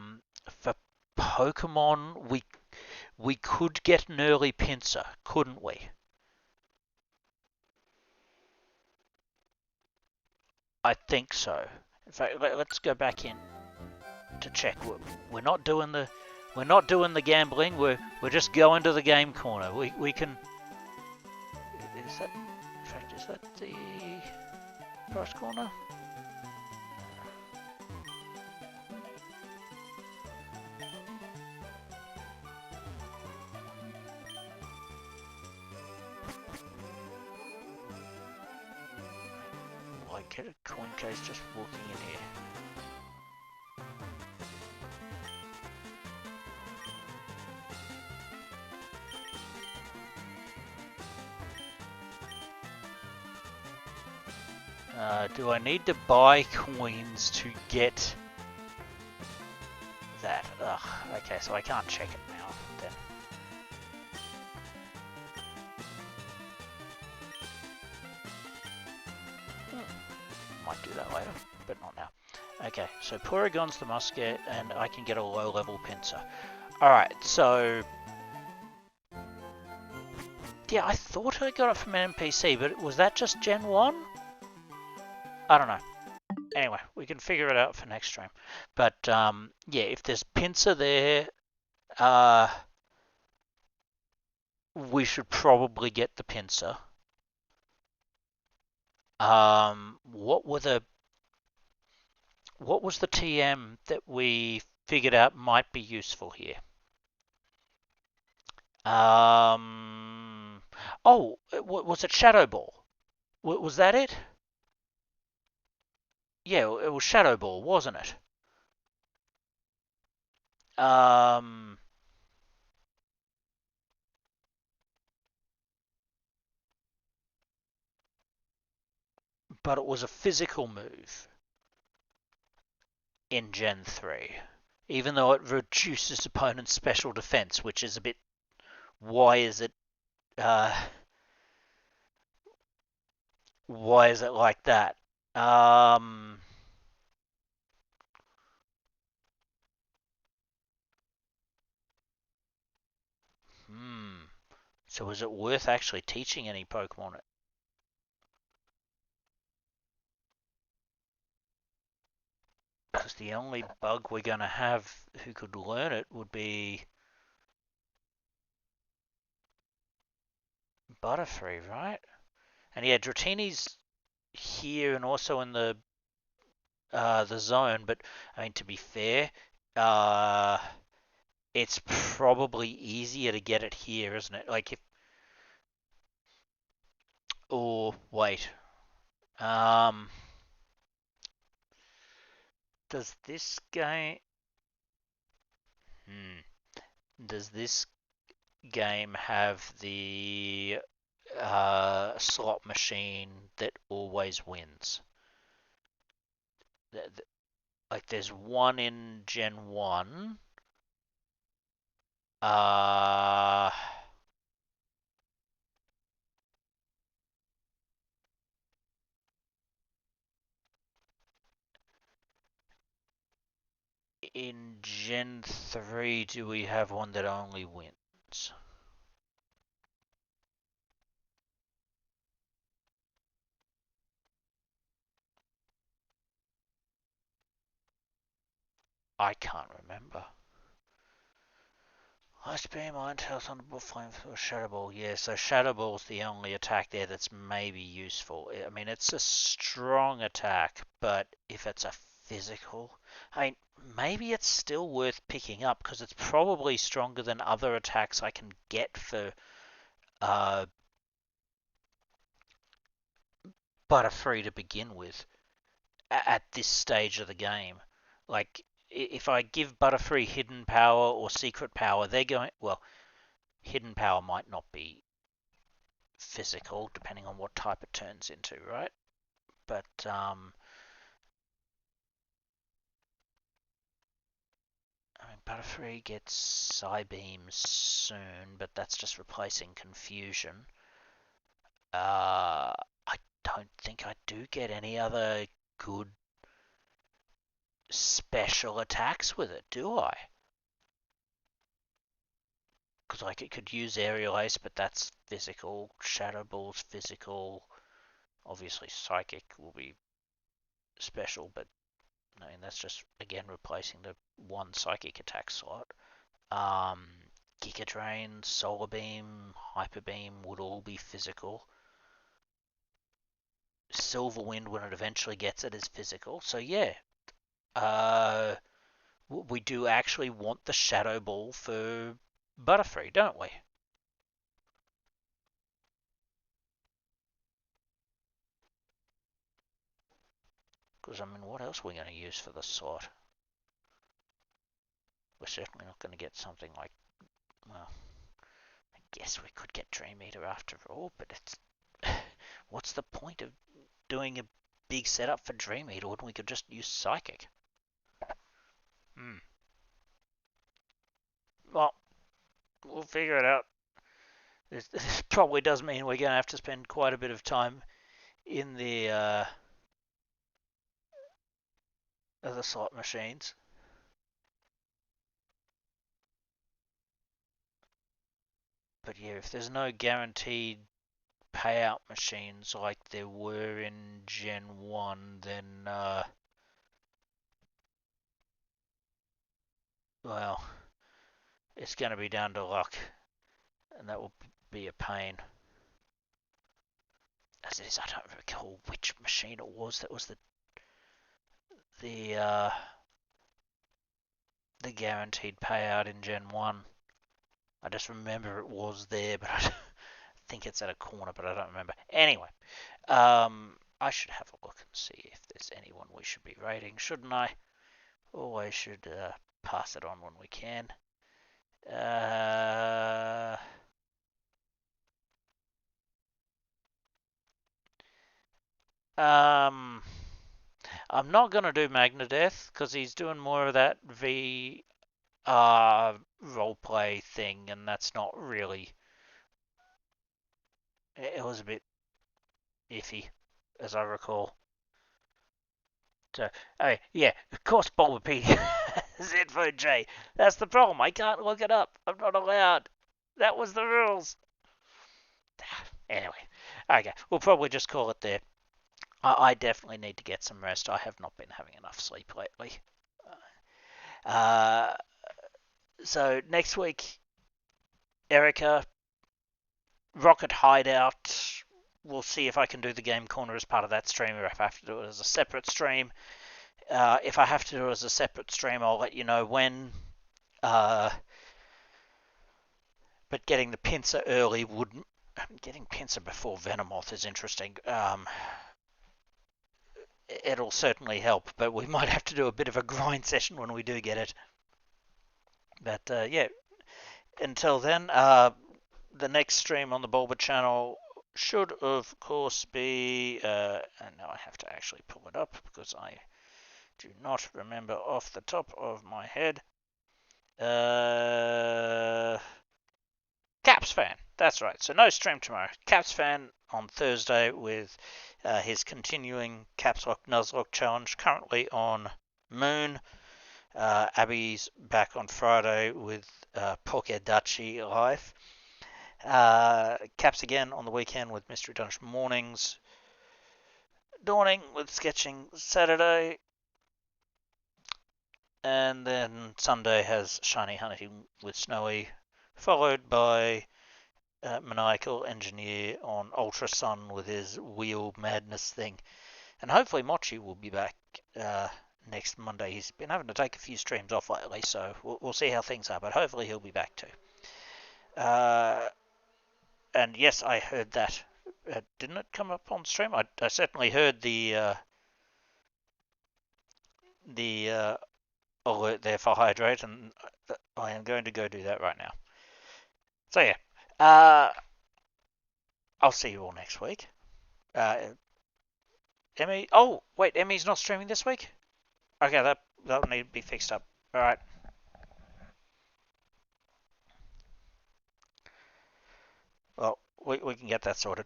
Pokemon, we could get an early pincer, couldn't we? I think so. In fact, let's go back in to check. We're not doing the gambling. We're just going to the game corner. We can. Is that? In fact, is that the price corner? Will I get a coin case just walking in here? Do I need to buy coins to get that? Ugh, okay, so I can't check it now, then. Might do that later, but not now. Okay, so Porygon's the musket, and I can get a low-level pincer. Alright, so... yeah, I thought I got it from an NPC, but was that just Gen 1? I don't know. Anyway, we can figure it out for next stream. But, yeah, if there's pincer there, we should probably get the pincer. What was the TM that we figured out might be useful here? Oh, was it Shadow Ball? Was that it? Yeah, it was Shadow Ball, wasn't it? But it was a physical move in Gen 3, even though it reduces opponent's special defense, which is a bit. Why is it? Why is it like that? So is it worth actually teaching any Pokemon it? Because the only bug we're going to have who could learn it would be Butterfree, right? And yeah, Dratini's here and also in the zone, but I mean, to be fair, it's probably easier to get it here, isn't it? Like if... or wait. Does this game... Does this game have the slot machine that always wins? Like there's one in Gen 1. In Gen 3, do we have one that only wins? I can't remember. Ice Beam, Iron Tail, Thunderbolt, Flamethrower, Shadow Ball. Yeah, so Shadow Ball's the only attack there that's maybe useful. I mean, it's a strong attack, but if it's a physical... I mean, maybe it's still worth picking up, because it's probably stronger than other attacks I can get for Butterfree to begin with at this stage of the game. Like, if I give Butterfree Hidden Power or Secret Power, they're going... Well, Hidden Power might not be physical, depending on what type it turns into, right? But, I mean, Butterfree gets Psybeam soon, but that's just replacing Confusion. I don't think I do get any other good special attacks with it, do I? Because like it could use Aerial Ace, but that's physical. Shadow Ball's physical. Obviously, Psychic will be special, but I mean that's just again replacing the one Psychic attack slot. Giga Drain, Solar Beam, Hyper Beam would all be physical. Silver Wind, when it eventually gets it, is physical. So yeah, we do actually want the Shadow Ball for Butterfree, don't we? Because, I mean, what else are we going to use for the slot? We're certainly not going to get something like, well, I guess we could get Dream Eater after all, but it's, what's the point of doing a big setup for Dream Eater when we could just use Psychic? Well, we'll figure it out. This probably does mean we're going to have to spend quite a bit of time in the slot machines. But yeah, if there's no guaranteed payout machines like there were in Gen 1, then, well, it's going to be down to luck, and that will be a pain. As it is, I don't recall which machine it was that was the guaranteed payout in Gen 1. I just remember it was there, but I think it's at a corner, but I don't remember. Anyway, I should have a look and see if there's anyone we should be rating, shouldn't I? Always should pass it on when we can. I'm not going to do Magnadeath because he's doing more of that roleplay thing, and that's not really. It was a bit iffy, as I recall. So, yeah, of course, Bulbapedia is info J. That's the problem. I can't look it up. I'm not allowed. That was the rules. Anyway, okay, we'll probably just call it there. I definitely need to get some rest. I have not been having enough sleep lately. So next week, Erica, Rocket Hideout. We'll see if I can do the game corner as part of that stream, or if I have to do it as a separate stream. If I have to do it as a separate stream, I'll let you know when. But getting the pincer early wouldn't. Getting pincer before Venomoth is interesting. It'll certainly help, but we might have to do a bit of a grind session when we do get it. But yeah, until then, the next stream on the Bulba channel should, of course, be. And now I have to actually pull it up because I do not remember off the top of my head. Caps Fan. That's right. So no stream tomorrow. Caps Fan on Thursday with his continuing Caps Lock Nuzlocke challenge, currently on Moon. Abby's back on Friday with Pokédachi Life. Caps again on the weekend with Mystery Dungeon Mornings. Dawning with Sketching Saturday. And then Sunday has Shiny Hunting with Snowy, followed by Maniacal Engineer on Ultra Sun with his wheel madness thing. And hopefully Mochi will be back next Monday. He's been having to take a few streams off lately, so we'll see how things are, but hopefully he'll be back too. And yes, I heard that. Didn't it come up on stream? I certainly heard the alert there for hydrate, and I am going to go do that right now. So yeah, I'll see you all next week. Emmy, oh wait, Emmy's not streaming this week. Okay, that'll need to be fixed up. All right. Well, we can get that sorted.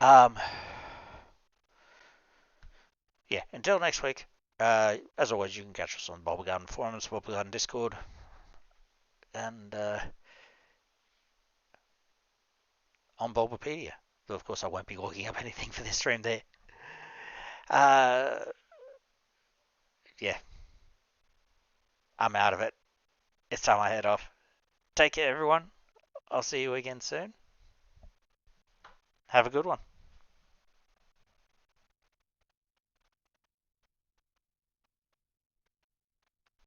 Um, yeah, until next week, as always, you can catch us on Bulbagarden forums, Bulbagarden Discord, and on Bulbapedia. Though, of course, I won't be looking up anything for this stream there. Yeah, I'm out of it. It's time I head off. Take care, everyone. I'll see you again soon. Have a good one.